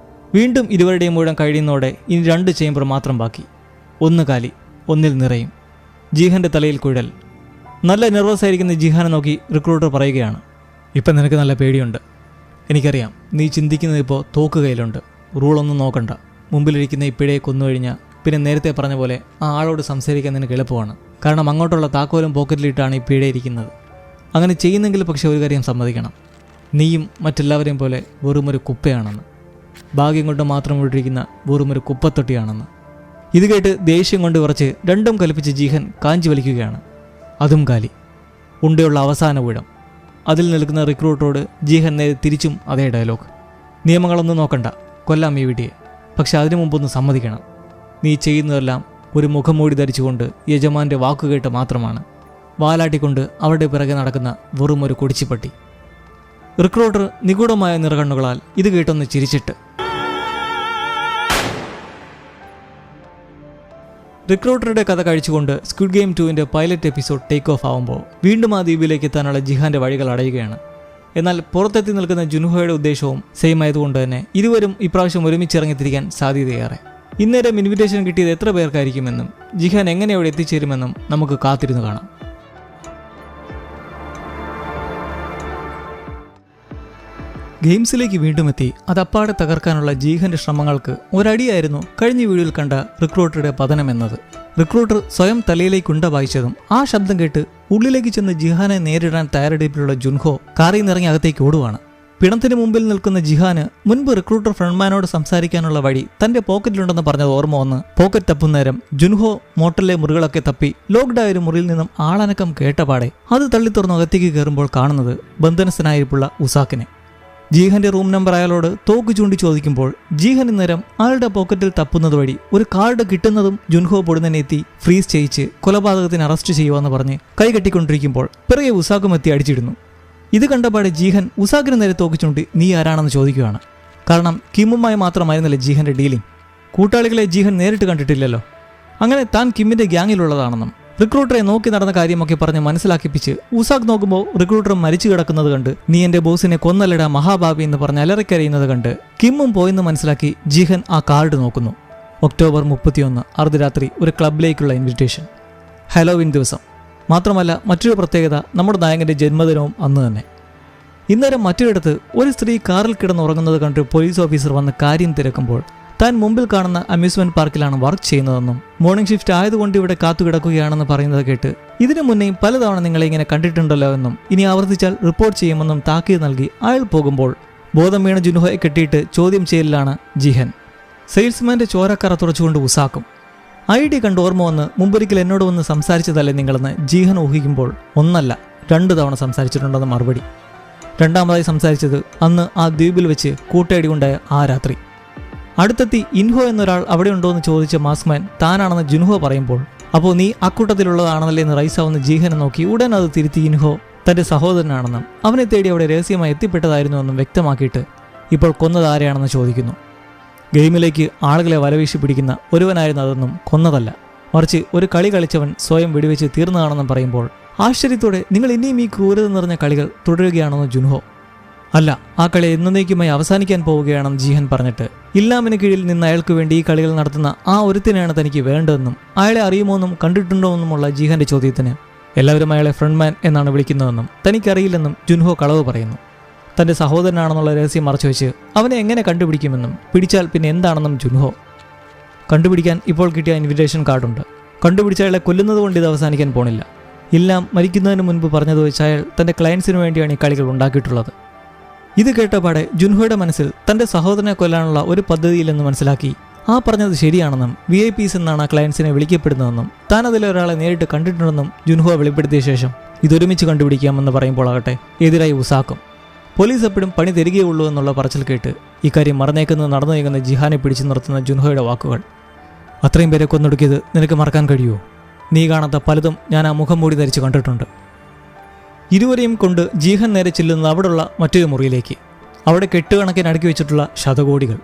വീണ്ടും ഇരുവരുടെയും ഊഴം കഴിയുന്നതോടെ ഇനി 2 ചേംബർ മാത്രം ബാക്കി. ഒന്ന് കാലി, ഒന്നിൽ നിറയും. ജിഹാന്റെ തലയിൽ കുഴൽ. നല്ല നെർവസ് ആയിരിക്കുന്ന ജിഹാനെ നോക്കി റിക്രൂട്ടർ പറയുകയാണ്, ഇപ്പം നിനക്ക് നല്ല പേടിയുണ്ട്. എനിക്കറിയാം നീ ചിന്തിക്കുന്നത് ഇപ്പോൾ തോക്ക് കയ്യിലുണ്ട്. റൂളൊന്നും നോക്കണ്ട. മുമ്പിലിരിക്കുന്ന ഈ പിഴയെ കൊന്നുകഴിഞ്ഞാൽ പിന്നെ നേരത്തെ പറഞ്ഞ പോലെ ആ ആളോട് സംസാരിക്കാൻ നിനക്ക് എളുപ്പമാണ്. കാരണം അങ്ങോട്ടുള്ള താക്കോലും പോക്കറ്റിലിട്ടാണ് ഈ പിഴയിരിക്കുന്നത്. അങ്ങനെ ചെയ്യുന്നെങ്കിൽ പക്ഷേ ഒരു കാര്യം സമ്മതിക്കണം, നീയും മറ്റെല്ലാവരെയും പോലെ വെറുമൊരു കുപ്പയാണെന്ന്. ഭാഗ്യം കൊണ്ട് മാത്രം വിട്ടിരിക്കുന്ന വെറുമൊരു കുപ്പത്തൊട്ടിയാണെന്ന്. ഇത് കേട്ട് ദേഷ്യം കൊണ്ട് വിറച്ച് രണ്ടും കൽപ്പിച്ച് ജീഹൻ കാഞ്ചി വലിക്കുകയാണ്. അതും കാലി. ഉണ്ടയുള്ള അവസാന ഊഴം. അതിൽ നിൽക്കുന്ന റിക്രൂട്ടറോട് ജീഹൻ നേരെ തിരിച്ചും അതേ ഡയലോഗ്. നിയമങ്ങളൊന്നും നോക്കണ്ട, കൊല്ലാം ഈ വിടിയെ. പക്ഷെ അതിനു മുമ്പൊന്ന് സമ്മതിക്കണം, നീ ചെയ്യുന്നതെല്ലാം ഒരു മുഖംമൂടി ധരിച്ചുകൊണ്ട് യജമാൻ്റെ വാക്കുകേട്ട് മാത്രമാണ്. വാലാട്ടിക്കൊണ്ട് അവരുടെ പിറകെ നടക്കുന്ന വെറും ഒരു കുടിച്ചിപ്പട്ടി. റിക്രൂട്ടർ നിഗൂഢമായ നിറകണ്ണുകളാൽ ഇത് കേട്ടൊന്ന് ചിരിച്ചിട്ട്. റിക്രൂട്ടറുടെ കഥ കഴിച്ചുകൊണ്ട് സ്ക്വിഡ് ഗെയിം 2ന്റെ പൈലറ്റ് എപ്പിസോഡ് ടേക്ക് ഓഫ് ആവുമ്പോൾ വീണ്ടും ആ ദ്വീപിലേക്ക് എത്താനുള്ള ജിഹാന്റെ വഴികൾ അടയുകയാണ്. എന്നാൽ പുറത്തെത്തി നിൽക്കുന്ന ജുൻഹോയുടെ ഉദ്ദേശവും സെയിം ആയതുകൊണ്ട് തന്നെ ഇരുവരും ഇപ്രാവശ്യം ഒരുമിച്ചിറങ്ങിത്തിരിക്കാൻ സാധ്യതയേറെ. ഇന്നേരം ഇൻവിറ്റേഷൻ കിട്ടിയത് എത്ര പേർക്കായിരിക്കുമെന്നും ജിഹാൻ എങ്ങനെ അവിടെ എത്തിച്ചേരുമെന്നും നമുക്ക് കാത്തിരുന്ന് കാണാം. ഗെയിംസിലേക്ക് വീണ്ടും എത്തി അതപ്പാടെ തകർക്കാനുള്ള ജീഹന്റെ ശ്രമങ്ങൾക്ക് ഒരടിയായിരുന്നു കഴിഞ്ഞ വീഡിയോയിൽ കണ്ട റിക്രൂട്ടറുടെ പതനമെന്നത്. റിക്രൂട്ടർ സ്വയം തലയിലേക്ക് ഉണ്ട വായിച്ചതും ആ ശബ്ദം കേട്ട് ഉള്ളിലേക്ക് ചെന്ന് ജിഹാനെ നേരിടാൻ തയ്യാറെടുപ്പിലുള്ള ജുൻഹോ കാറിൽ നിന്നിറങ്ങി അകത്തേക്ക് ഓടുവാണ്. പിണത്തിന് മുമ്പിൽ നിൽക്കുന്ന ജിഹാന് മുൻപ് റിക്രൂട്ടർ ഫ്രണ്ട്മാനോട് സംസാരിക്കാനുള്ള വഴി തന്റെ പോക്കറ്റിലുണ്ടെന്ന് പറഞ്ഞത് ഓർമ്മ വന്ന് പോക്കറ്റ് തപ്പുന്നേരം ജുൻഹോ മോട്ടലിലെ മുറികളൊക്കെ തപ്പി ലോക്ക്ഡായ ഒരു മുറിയിൽ നിന്നും ആളനക്കം കേട്ടപാടെ അത് തള്ളിത്തുറന്ന് അകത്തേക്ക് കയറുമ്പോൾ കാണുന്നത് ബന്ധനസ്ഥനായിരിപ്പുള്ള ഉസാക്കിനെ. ജീഹന്റെ റൂം നമ്പർ അയാളോട് തോക്ക് ചൂണ്ടി ചോദിക്കുമ്പോൾ ജീഹൻ ഇന്നേരം അയാളുടെ പോക്കറ്റിൽ തപ്പുന്നത് വഴി ഒരു കാർഡ് കിട്ടുന്നതും ജുൻഹോ പൊടുന്നനെ എത്തി ഫ്രീസ് ചെയ്യിച്ച് കൊലപാതകത്തിന് അറസ്റ്റ് ചെയ്യുവാന്ന് പറഞ്ഞ് കൈ കെട്ടിക്കൊണ്ടിരിക്കുമ്പോൾ പിറകെ ഉസാക്കും എത്തി അടിച്ചിടുന്നു. ഇത് കണ്ടപാടെ ജീഹൻ ഉസാക്കിന് നേരെ തോക്ക് ചൂണ്ടി നീ ആരാണെന്ന് ചോദിക്കുകയാണ്. കാരണം കിമ്മുമായി മാത്രമായിരുന്നില്ല ജീഹന്റെ ഡീലിംഗ്. കൂട്ടാളികളെ ജീഹൻ നേരിട്ട് കണ്ടിട്ടില്ലല്ലോ. അങ്ങനെ താൻ കിമ്മിന്റെ ഗ്യാങ്ങിലുള്ളതാണെന്നും റിക്രൂട്ടറെ നോക്കി നടന്ന കാര്യമൊക്കെ പറഞ്ഞ് മനസ്സിലാക്കിപ്പിച്ച് ഉസാക് നോക്കുമ്പോൾ റിക്രൂട്ടർ മരിച്ചു കിടക്കുന്നത് കണ്ട് നീ എന്റെ ബോസിനെ കൊന്നല്ലടാ മഹാഭാവി എന്ന് പറഞ്ഞ് അലറിക്കരയുന്നത് കണ്ട് കിമ്മും പോയെന്ന് മനസ്സിലാക്കി ജീഹൻ ആ കാർഡ് നോക്കുന്നു. ഒക്ടോബർ 31 അർദ്ധരാത്രി ഒരു ക്ലബിലേക്കുള്ള ഇൻവിറ്റേഷൻ. ഹലോവിൻ ദിവസം. മാത്രമല്ല മറ്റൊരു പ്രത്യേകത, നമ്മുടെ നായകന്റെ ജന്മദിനവും അന്ന് തന്നെ. ഇന്നേരം മറ്റൊരിടത്ത് ഒരു സ്ത്രീ കാറിൽ കിടന്നുറങ്ങുന്നത് കണ്ട് പോലീസ് ഓഫീസർ വന്ന് കാര്യം തിരക്കുമ്പോൾ താൻ മുമ്പിൽ കാണുന്ന അമ്യൂസ്മെന്റ് പാർക്കിലാണ് വർക്ക് ചെയ്യുന്നതെന്നും മോർണിംഗ് ഷിഫ്റ്റ് ആയതുകൊണ്ട് ഇവിടെ കാത്തുകിടക്കുകയാണെന്ന് പറയുന്നത് കേട്ട് ഇതിനു മുന്നേയും പലതവണ നിങ്ങളെ ഇങ്ങനെ കണ്ടിട്ടുണ്ടല്ലോ എന്നും ഇനി ആവർത്തിച്ചാൽ റിപ്പോർട്ട് ചെയ്യുമെന്നും താക്കീത് നൽകി അയാൾ പോകുമ്പോൾ ബോധം വീണ ജുൻഹോയെ കെട്ടിയിട്ട് ചോദ്യം ചെയ്യലിലാണ് ജീഹൻ. സെയിൽസ്മാന്റെ ചോരക്കറ തുറച്ചുകൊണ്ട് ഉസാക്കും. ID കണ്ട് ഓർമ്മ വന്ന് മുമ്പൊരിക്കൽ എന്നോട് വന്ന് സംസാരിച്ചതല്ലേ നിങ്ങളെന്ന് ജീഹൻ ഊഹിക്കുമ്പോൾ 1 അല്ല 2 തവണ സംസാരിച്ചിട്ടുണ്ടെന്ന് മറുപടി. രണ്ടാമതായി സംസാരിച്ചത് അന്ന് ആ ദ്വീപിൽ വെച്ച് കൂട്ടയടി കൊണ്ടായ ആ രാത്രി. അടുത്തെത്തി ഇൻഹോ എന്നൊരാൾ അവിടെ ഉണ്ടോ എന്ന് ചോദിച്ച മാസ്ക്മാൻ താനാണെന്ന് ജുൻഹോ പറയുമ്പോൾ അപ്പോൾ നീ അക്കൂട്ടത്തിലുള്ളതാണെന്നല്ലേ എന്ന് റൈസാവുന്ന ജീഹനെ നോക്കി ഉടൻ അത് തിരുത്തി ഇൻഹോ തന്റെ സഹോദരനാണെന്നും അവനെ തേടി അവിടെ രഹസ്യമായി എത്തിപ്പെട്ടതായിരുന്നുവെന്നും വ്യക്തമാക്കിയിട്ട് ഇപ്പോൾ കൊന്നത് ആരെയാണെന്ന് ചോദിക്കുന്നു. ഗെയിമിലേക്ക് ആളുകളെ വലവീശി പിടിക്കുന്ന ഒരുവനായിരുന്നു അതെന്നും കൊന്നതല്ല, മറിച്ച് ഒരു കളി കളിച്ചവൻ സ്വയം വെടിവെച്ച് തീർന്നതാണെന്നും പറയുമ്പോൾ ആശ്ചര്യത്തോടെ നിങ്ങൾ ഇനിയും ഈ ക്രൂരത നിറഞ്ഞ കളികൾ തുടരുകയാണെന്ന് ജുൻഹോ. അല്ല, ആ കളി എന്നേക്കുമായി അവസാനിക്കാൻ പോവുകയാണെന്ന് ജീഹൻ പറഞ്ഞിട്ട് ഇല്ലാമിന് കീഴിൽ നിന്ന് അയാൾക്ക് വേണ്ടി ഈ കളികൾ നടത്തുന്ന ആ ഒരുത്തിനെയാണ് തനിക്ക് വേണ്ടതെന്നും അയാളെ അറിയുമോന്നും കണ്ടിട്ടുണ്ടോ എന്നുമുള്ള ജീഹന്റെ ചോദ്യത്തിന് എല്ലാവരും അയാളെ ഫ്രണ്ട്മാൻ എന്നാണ് വിളിക്കുന്നതെന്നും തനിക്കറിയില്ലെന്നും ജുൻഹോ കളവ് പറയുന്നു. തന്റെ സഹോദരനാണെന്നുള്ള രഹസ്യം മറച്ചുവെച്ച് അവനെ എങ്ങനെ കണ്ടുപിടിക്കുമെന്നും പിടിച്ചാൽ പിന്നെ എന്താണെന്നും ജുൻഹോ. കണ്ടുപിടിക്കാൻ ഇപ്പോൾ കിട്ടിയ ഇൻവിറ്റേഷൻ കാർഡുണ്ട്. കണ്ടുപിടിച്ച അയാളെ കൊല്ലുന്നത് കൊണ്ട് ഇത് അവസാനിക്കാൻ പോണില്ല. ഇല്ലാം മരിക്കുന്നതിന് മുൻപ് പറഞ്ഞത് വെച്ച് അയാൾ തന്റെ ക്ലയൻസിന് വേണ്ടിയാണ് ഈ കളികൾ ഉണ്ടാക്കിയിട്ടുള്ളത്. ഇത് കേട്ടപാടെ ജുൻഹോയുടെ മനസ്സിൽ തന്റെ സഹോദരനെ കൊല്ലാനുള്ള ഒരു പദ്ധതിയില്ലെന്ന് മനസ്സിലാക്കി ആ പറഞ്ഞത് ശരിയാണെന്നും VIPs എന്നാണ് ആ ക്ലയൻസിനെ വിളിക്കപ്പെടുന്നതെന്നും താൻ അതിലൊരാളെ നേരിട്ട് കണ്ടിട്ടുണ്ടെന്നും ജുൻഹോ വെളിപ്പെടുത്തിയ ശേഷം ഇതൊരുമിച്ച് കണ്ടുപിടിക്കാമെന്ന് പറയുമ്പോൾ ആകട്ടെ എതിരായി ഉസാക്കും. പോലീസ് എപ്പോഴും പണി തരികയുള്ളൂ എന്നുള്ള പറച്ചിൽ കേട്ട് ഇക്കാര്യം മറന്നേക്കുന്നത് നടന്നു നീങ്ങുന്ന ജിഹാനെ പിടിച്ചു നിർത്തുന്ന ജുൻഹോയുടെ വാക്കുകൾ. അത്രയും പേരെ കൊന്നൊടുക്കിയത് നിനക്ക് മറക്കാൻ കഴിയുമോ? നീ കാണാത്ത പലതും ഞാൻ ആ മുഖം മൂടി ധരിച്ച് കണ്ടിട്ടുണ്ട്. ഇരുവരെയും കൊണ്ട് ജീഹൻ നേരെ ചെല്ലുന്നത് അവിടെയുള്ള മറ്റൊരു മുറിയിലേക്ക്. അവിടെ കെട്ടുകണക്കിന് അടുക്കി വെച്ചിട്ടുള്ള ശതകോടികൾ.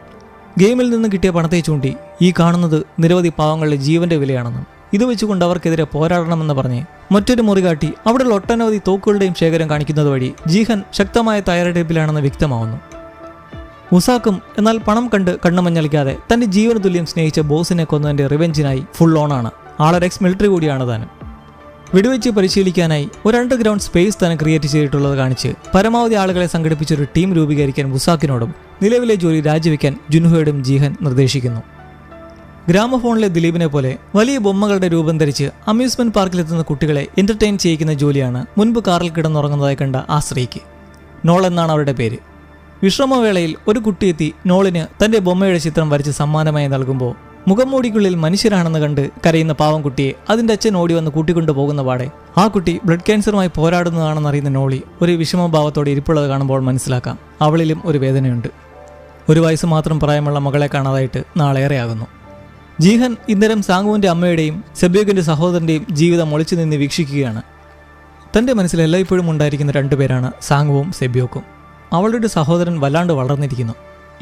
ഗെയിമിൽ നിന്ന് കിട്ടിയ പണത്തെ ചൂണ്ടി ഈ കാണുന്നത് നിരവധി പാവങ്ങളുടെ ജീവന്റെ വിലയാണെന്നും ഇത് വെച്ചുകൊണ്ട് അവർക്കെതിരെ പോരാടണമെന്ന് പറഞ്ഞ് മറ്റൊരു മുറി കാട്ടി അവിടെയുള്ള ഒട്ടനവധി തോക്കുകളുടെയും ശേഖരം കാണിക്കുന്നത് വഴി ജീഹൻ ശക്തമായ തയ്യാറെടുപ്പിലാണെന്ന് വ്യക്തമാവുന്നു. ഉസാക്കും എന്നാൽ പണം കണ്ട് കണ്ണുമഞ്ഞളിക്കാതെ തന്റെ ജീവന തുല്യം സ്നേഹിച്ച ബോസിനെ കൊന്നതിന്റെ റിവെഞ്ചിനായി ഫുൾ ഓണാണ്. ആളൊരു എക്സ് മിലിറ്ററി കൂടിയാണ് താനും. വെടിവെച്ച് പരിശീലിക്കാനായി ഒരു അണ്ടർഗ്രൗണ്ട് സ്പേസ് തന്നെ ക്രിയേറ്റ് ചെയ്തിട്ടുള്ളത് കാണിച്ച് പരമാവധി ആളുകളെ സംഘടിപ്പിച്ചൊരു ടീം രൂപീകരിക്കാൻ ഉസാക്കിനോടും നിലവിലെ ജോലി രാജിവെക്കാൻ ജുൻഹോയോടും ജീഹൻ നിർദ്ദേശിക്കുന്നു. ഗ്രാമഫോണിലെ ദിലീപിനെ പോലെ വലിയ ബൊമ്മകളുടെ രൂപം ധരിച്ച് അമ്യൂസ്മെന്റ് പാർക്കിലെത്തുന്ന കുട്ടികളെ എന്റർടൈൻ ചെയ്യിക്കുന്ന ജോലിയാണ് മുൻപ് കാറിൽ കിടന്നുറങ്ങുന്നതായി കണ്ട ആ സ്ത്രീക്ക്. നോൾ എന്നാണ് അവരുടെ പേര്. വിശ്രമവേളയിൽ ഒരു കുട്ടിയെത്തി നോളിന് തന്റെ ബൊമ്മയുടെ ചിത്രം വരച്ച് സമ്മാനമായി നൽകുമ്പോൾ മുഖംമൂടിക്കുള്ളിൽ മനുഷ്യരാണെന്ന് കണ്ട് കരയുന്ന പാവം കുട്ടിയെ അതിന്റെ അച്ഛൻ ഓടി വന്ന് കൂട്ടിക്കൊണ്ടു പോകുന്ന പാടെ ആ കുട്ടി ബ്ലഡ് ക്യാൻസറുമായി പോരാടുന്നതാണെന്നറിയുന്ന നോളി ഒരു വിഷമഭാവത്തോടെ ഇരിപ്പുള്ളത് കാണുമ്പോൾ മനസ്സിലാക്കാം അവളിലും ഒരു വേദനയുണ്ട്. 1 വയസ്സ് മാത്രം പ്രായമുള്ള മകളെ കാണാതായിട്ട് നാളേറെയാകുന്നു. ജീഹൻ ഇന്നരം സാങ്കുവിന്റെ അമ്മയുടെയും സെബ്യോക്കിന്റെ സഹോദരന്റെയും ജീവിതം ഒളിച്ചു നിന്ന് വീക്ഷിക്കുകയാണ്. തന്റെ മനസ്സിൽ എല്ലായ്പ്പോഴും ഉണ്ടായിരിക്കുന്ന 2 പേരാണ് സാങ്കുവും സെബ്യോക്കും. അവളുടെ സഹോദരൻ വല്ലാണ്ട് വളർന്നിരിക്കുന്നു.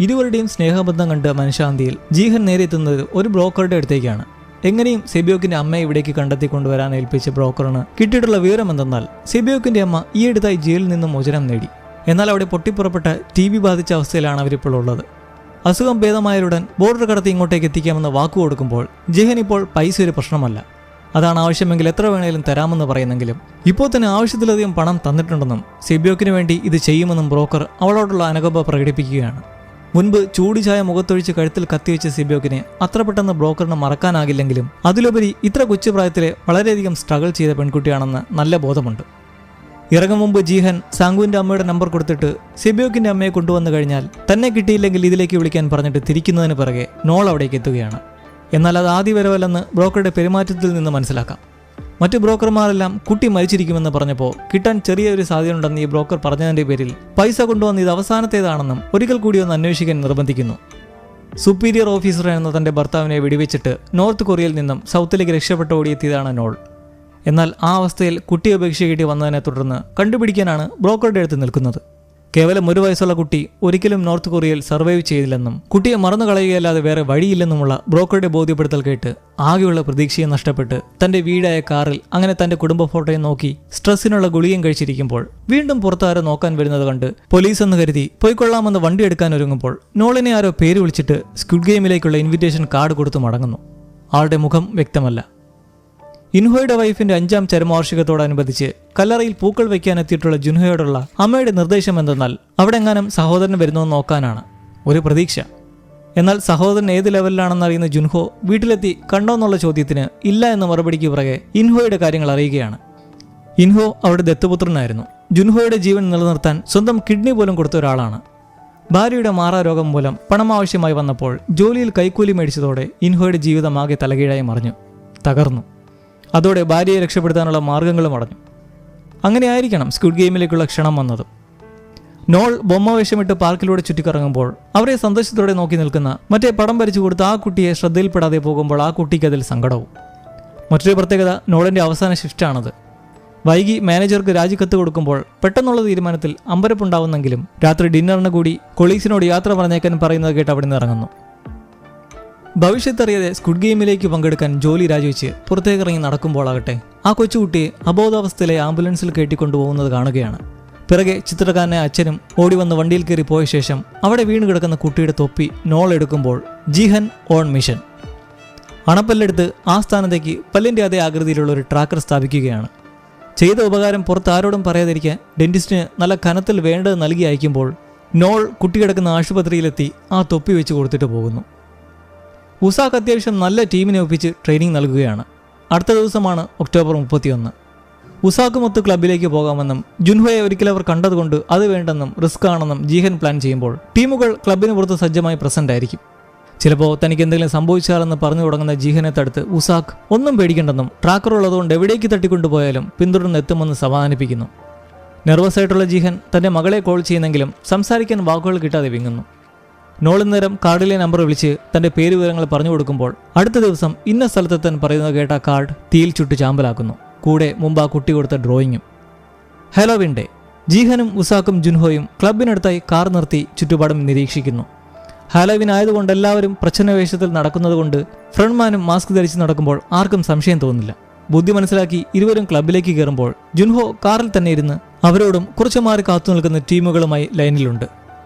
ഇരുവരുടെയും സ്നേഹബന്ധം കണ്ട് മനഃശാന്തിയിൽ ജീഹൻ നേരെ എത്തുന്നത് ഒരു ബ്രോക്കറുടെ അടുത്തേക്കാണ്. എങ്ങനെയും സെബ്യോക്കിന്റെ അമ്മയെ ഇവിടേക്ക് കണ്ടെത്തിക്കൊണ്ടുവരാൻ ഏൽപ്പിച്ച ബ്രോക്കറിന് കിട്ടിയിട്ടുള്ള വിവരം എന്തെന്നാൽ സെബ്യോക്കിന്റെ അമ്മ ഈയടുത്തായി ജയിലിൽ നിന്നും മോചനം നേടി. എന്നാൽ അവിടെ പൊട്ടിപ്പുറപ്പെട്ട TB ബാധിച്ച അവസ്ഥയിലാണ് അവരിപ്പോൾ ഉള്ളത്. അസുഖം ഭേദമായാലുടൻ ബോർഡർ കടത്തി ഇങ്ങോട്ടേക്ക് എത്തിക്കാമെന്ന് വാക്കു കൊടുക്കുമ്പോൾ ജീഹൻ ഇപ്പോൾ പൈസ ഒരു പ്രശ്നമല്ല, അതാണ് ആവശ്യമെങ്കിൽ എത്ര വേണേലും തരാമെന്ന് പറയുന്നെങ്കിലും ഇപ്പോൾ തന്നെ ആവശ്യത്തിലധികം പണം തന്നിട്ടുണ്ടെന്നും സെബ്യോക്കിന് വേണ്ടി ഇത് ചെയ്യുമെന്നും ബ്രോക്കർ അവളോടുള്ള അനുകമ്പ പ്രകടിപ്പിക്കുകയാണ്. മുൻപ് ചൂടിചായ മുഖത്തൊഴിച്ച് കഴുത്തിൽ കത്തിവെച്ച സെബ്യോക്കിനെ അത്ര പെട്ടെന്ന് ബ്രോക്കറിന് മറക്കാനാകില്ലെങ്കിലും അതിലുപരി ഇത്ര കൊച്ചുപ്രായത്തിലെ വളരെയധികം സ്ട്രഗിൾ ചെയ്ത പെൺകുട്ടിയാണെന്ന് നല്ല ബോധമുണ്ട്. ഇറങ്ങും മുമ്പ് ജീഹൻ സാങ്കുവിന്റെ അമ്മയുടെ നമ്പർ കൊടുത്തിട്ട് സെബ്യോക്കിന്റെ അമ്മയെ കൊണ്ടുവന്നു കഴിഞ്ഞാൽ തന്നെ കിട്ടിയില്ലെങ്കിൽ ഇതിലേക്ക് വിളിക്കാൻ പറഞ്ഞിട്ട് തിരിക്കുന്നതിന് പിറകെ നോൾ അവിടേക്ക് എത്തുകയാണ്. എന്നാൽ അത് ആദ്യ വരവല്ലെന്ന് ബ്രോക്കറുടെ പെരുമാറ്റത്തിൽ നിന്ന് മനസ്സിലാക്കാം. മറ്റു ബ്രോക്കർമാരെല്ലാം കുട്ടി മരിച്ചിരിക്കുമെന്ന് പറഞ്ഞപ്പോൾ കിട്ടാൻ ചെറിയൊരു സാധ്യതയുണ്ടെന്ന് ഈ ബ്രോക്കർ പറഞ്ഞതിന്റെ പേരിൽ പൈസ കൊണ്ടുവന്ന് ഇത് അവസാനത്തേതാണെന്നും ഒരിക്കൽ കൂടി ഒന്ന് അന്വേഷിക്കാൻ നിർബന്ധിക്കുന്നു. സുപ്പീരിയർ ഓഫീസർ എന്ന തന്റെ ഭർത്താവിനെ വെടിവെച്ചിട്ട് നോർത്ത് കൊറിയയിൽ നിന്നും സൗത്തിലേക്ക് രക്ഷപ്പെട്ട് ഓടിയെത്തിയതാണ് നോൾ. എന്നാൽ ആ അവസ്ഥയിൽ കുട്ടിയെ ഉപേക്ഷിക്കേണ്ടി വന്നതിനെ തുടർന്ന് കണ്ടുപിടിക്കാനാണ് ബ്രോക്കറുടെ അടുത്ത് നിൽക്കുന്നത്. കേവലം 1 വയസ്സുള്ള കുട്ടി ഒരിക്കലും നോർത്ത് കൊറിയയിൽ സർവൈവ് ചെയ്തില്ലെന്നും കുട്ടിയെ മറന്നു കളയുകയല്ലാതെ വേറെ വഴിയില്ലെന്നുമുള്ള ബ്രോക്കറുടെ ബോധ്യപ്പെടുത്തൽ കേട്ട് ആകെയുള്ള പ്രതീക്ഷയെ നഷ്ടപ്പെട്ട് തന്റെ വീടായ കാറിൽ അങ്ങനെ തന്റെ കുടുംബ ഫോട്ടോയെ നോക്കി സ്ട്രെസ്സിനുള്ള ഗുളികയും കഴിച്ചിരിക്കുമ്പോൾ വീണ്ടും പുറത്താരോ നോക്കാൻ വരുന്നത് കണ്ട് പോലീസ് എന്ന് കരുതി പോയിക്കൊള്ളാമെന്ന് വണ്ടി എടുക്കാൻ ഒരുങ്ങുമ്പോൾ നോളിനെ ആരോ പേര് വിളിച്ചിട്ട് സ്ക്വിഡ് ഗെയിമിലേക്കുള്ള ഇൻവിറ്റേഷൻ കാർഡ് കൊടുത്തു മടങ്ങുന്നു. ആളുടെ മുഖം വ്യക്തമല്ല. ഇൻഹോയുടെ വൈഫിന്റെ 5ാം ചരമവാർഷികത്തോടനുബന്ധിച്ച് കല്ലറയിൽ പൂക്കൾ വയ്ക്കാനെത്തിയിട്ടുള്ള ജുൻഹോയോടുള്ള അമ്മയുടെ നിർദ്ദേശം എന്തെന്നാൽ അവിടെ എങ്ങാനും സഹോദരൻ വരുന്നതെന്ന് നോക്കാനാണ്. ഒരു പ്രതീക്ഷ. എന്നാൽ സഹോദരൻ ഏത് ലെവലിലാണെന്നറിയുന്ന ജുൻഹോ വീട്ടിലെത്തി കണ്ടോന്നുള്ള ചോദ്യത്തിന് ഇല്ല എന്ന മറുപടിക്ക് പുറകെ ഇൻഹോയുടെ കാര്യങ്ങൾ അറിയുകയാണ്. ഇൻഹോ അവരുടെ ദത്തുപുത്രനായിരുന്നു. ജുൻഹോയുടെ ജീവൻ നിലനിർത്താൻ സ്വന്തം കിഡ്നി പോലും കൊടുത്ത ഒരാളാണ്. ഭാര്യയുടെ മാറാരോഗം മൂലം പണം ആവശ്യമായി വന്നപ്പോൾ ജോലിയിൽ കൈക്കൂലി മേടിച്ചതോടെ ഇൻഹോയുടെ ജീവിതം ആകെ തലകീഴായി മറിഞ്ഞു, തകർന്നു. അതോടെ ഭാര്യയെ രക്ഷപ്പെടുത്താനുള്ള മാർഗങ്ങളും അടഞ്ഞു. അങ്ങനെയായിരിക്കണം സ്ക്വിഡ് ഗെയിമിലേക്കുള്ള ക്ഷണം വന്നത്. നോൾ ബൊമ്മ വേഷമിട്ട് പാർക്കിലൂടെ ചുറ്റിക്കറങ്ങുമ്പോൾ അവരെ സന്തോഷത്തോടെ നോക്കി നിൽക്കുന്ന മറ്റേ പടം വരച്ചു കൊടുത്ത് ആ കുട്ടിയെ ശ്രദ്ധയിൽപ്പെടാതെ പോകുമ്പോൾ ആ കുട്ടിക്ക് അതിൽ സങ്കടവും. മറ്റൊരു പ്രത്യേകത നോളിൻ്റെ അവസാന ഷിഫ്റ്റാണത്. വൈകി മാനേജർക്ക് രാജിക്കത്ത് കൊടുക്കുമ്പോൾ പെട്ടെന്നുള്ള തീരുമാനത്തിൽ അമ്പരപ്പുണ്ടാവുന്നെങ്കിലും രാത്രി ഡിന്നറിന് കൂടി കൊളീഗ്സിനോട് യാത്ര പറഞ്ഞേക്കാൻ പറയുന്നത് കേട്ട് അവിടെ നിന്ന് ഇറങ്ങുന്നു. ഭവിഷ്യത്തറിയാതെ സ്ക്വിഡ് ഗെയിമിലേക്ക് പങ്കെടുക്കാൻ ജോലി രാജിവെച്ച് പുറത്തേക്കിറങ്ങി നടക്കുമ്പോളാകട്ടെ ആ കൊച്ചുകുട്ടിയെ അബോധാവസ്ഥയിലെ ആംബുലൻസിൽ കയറ്റിക്കൊണ്ടുപോകുന്നത് കാണുകയാണ്. പിറകെ ചിത്രകാരനെ അച്ഛനും ഓടി വന്ന് വണ്ടിയിൽ കയറി പോയ ശേഷം അവിടെ വീണ് കിടക്കുന്ന കുട്ടിയുടെ തൊപ്പി നോൾ എടുക്കുമ്പോൾ ജീഹൻ ഓൺ മിഷൻ. അണപ്പല്ലെടുത്ത് ആ സ്ഥാനത്തേക്ക് പല്ലിൻ്റെ അതേ ആകൃതിയിലുള്ള ഒരു ട്രാക്കർ സ്ഥാപിക്കുകയാണ്. ചെയ്ത ഉപകാരം പുറത്ത് ആരോടും പറയാതിരിക്കാൻ ഡെന്റിസ്റ്റിന് നല്ല കനത്തിൽ വേണ്ടത് നൽകി അയക്കുമ്പോൾ നോൾ കുട്ടി കിടക്കുന്ന ആശുപത്രിയിലെത്തി ആ തൊപ്പി വെച്ച് കൊടുത്തിട്ട് പോകുന്നു. ഉസാക്ക് അത്യാവശ്യം നല്ല ടീമിനെ ഒപ്പിച്ച് ട്രെയിനിങ് നൽകുകയാണ്. അടുത്ത ദിവസമാണ് ഒക്ടോബർ 31. ഉസാക്കുമൊത്ത് ക്ലബിലേക്ക് പോകാമെന്നും ജുൻഹോയെ ഒരിക്കൽ അവർ കണ്ടതുകൊണ്ട് അത് വേണ്ടെന്നും റിസ്ക് ആണെന്നും ജീഹൻ പ്ലാൻ ചെയ്യുമ്പോൾ ടീമുകൾ ക്ലബിന് പുറത്ത് സജ്ജമായി പ്രസന്റ് ആയിരിക്കും. ചിലപ്പോൾ തനിക്ക് എന്തെങ്കിലും സംഭവിച്ചാലെന്ന് പറഞ്ഞു തുടങ്ങുന്ന ജീഹനെ തടുത്ത് ഉസാക്ക് ഒന്നും പേടിക്കേണ്ടെന്നും ട്രാക്കർ ഉള്ളതുകൊണ്ട് എവിടേക്ക് തട്ടിക്കൊണ്ടുപോയാലും പിന്തുടർന്ന് എത്തുമെന്ന് സമാധാനിപ്പിക്കുന്നു. നെർവസ് ആയിട്ടുള്ള ജീഹൻ തന്റെ മകളെ കോൾ ചെയ്യുന്നെങ്കിലും സംസാരിക്കാൻ വാക്കുകൾ കിട്ടാതെ വിങ്ങുന്നു. നോളിന്നേരം കാർഡിലെ നമ്പർ വിളിച്ച് തന്റെ പേര് വിവരങ്ങൾ പറഞ്ഞു കൊടുക്കുമ്പോൾ അടുത്ത ദിവസം ഇന്ന സ്ഥലത്തെത്താൻ പറയുന്നത് കേട്ട കാർഡ് തീയിൽ ചുട്ട് ചാമ്പലാക്കുന്നു. കൂടെ മുമ്പ് ആ കുട്ടി കൊടുത്ത ഡ്രോയിങ്ങും. Halloween day. ജീഹനും ഉസാക്കും ജുൻഹോയും ക്ലബിനടുത്തായി കാർ നിർത്തി ചുറ്റുപാടും നിരീക്ഷിക്കുന്നു. ഹാലോവിൻ ആയതുകൊണ്ട് എല്ലാവരും പ്രച്ഛന്ന വേഷത്തിൽ നടക്കുന്നതുകൊണ്ട് ഫ്രണ്ട്മാനും മാസ്ക് ധരിച്ച് നടക്കുമ്പോൾ ആർക്കും സംശയം തോന്നില്ല. ബുദ്ധി മനസ്സിലാക്കി ഇരുവരും ക്ലബിലേക്ക് കയറുമ്പോൾ ജുൻഹോ കാറിൽ തന്നെ ഇരുന്ന് അവരോടും കുറച്ചു മാറി കാത്തു നിൽക്കുന്ന ടീമുകളുമായി ലൈനിലുണ്ട്.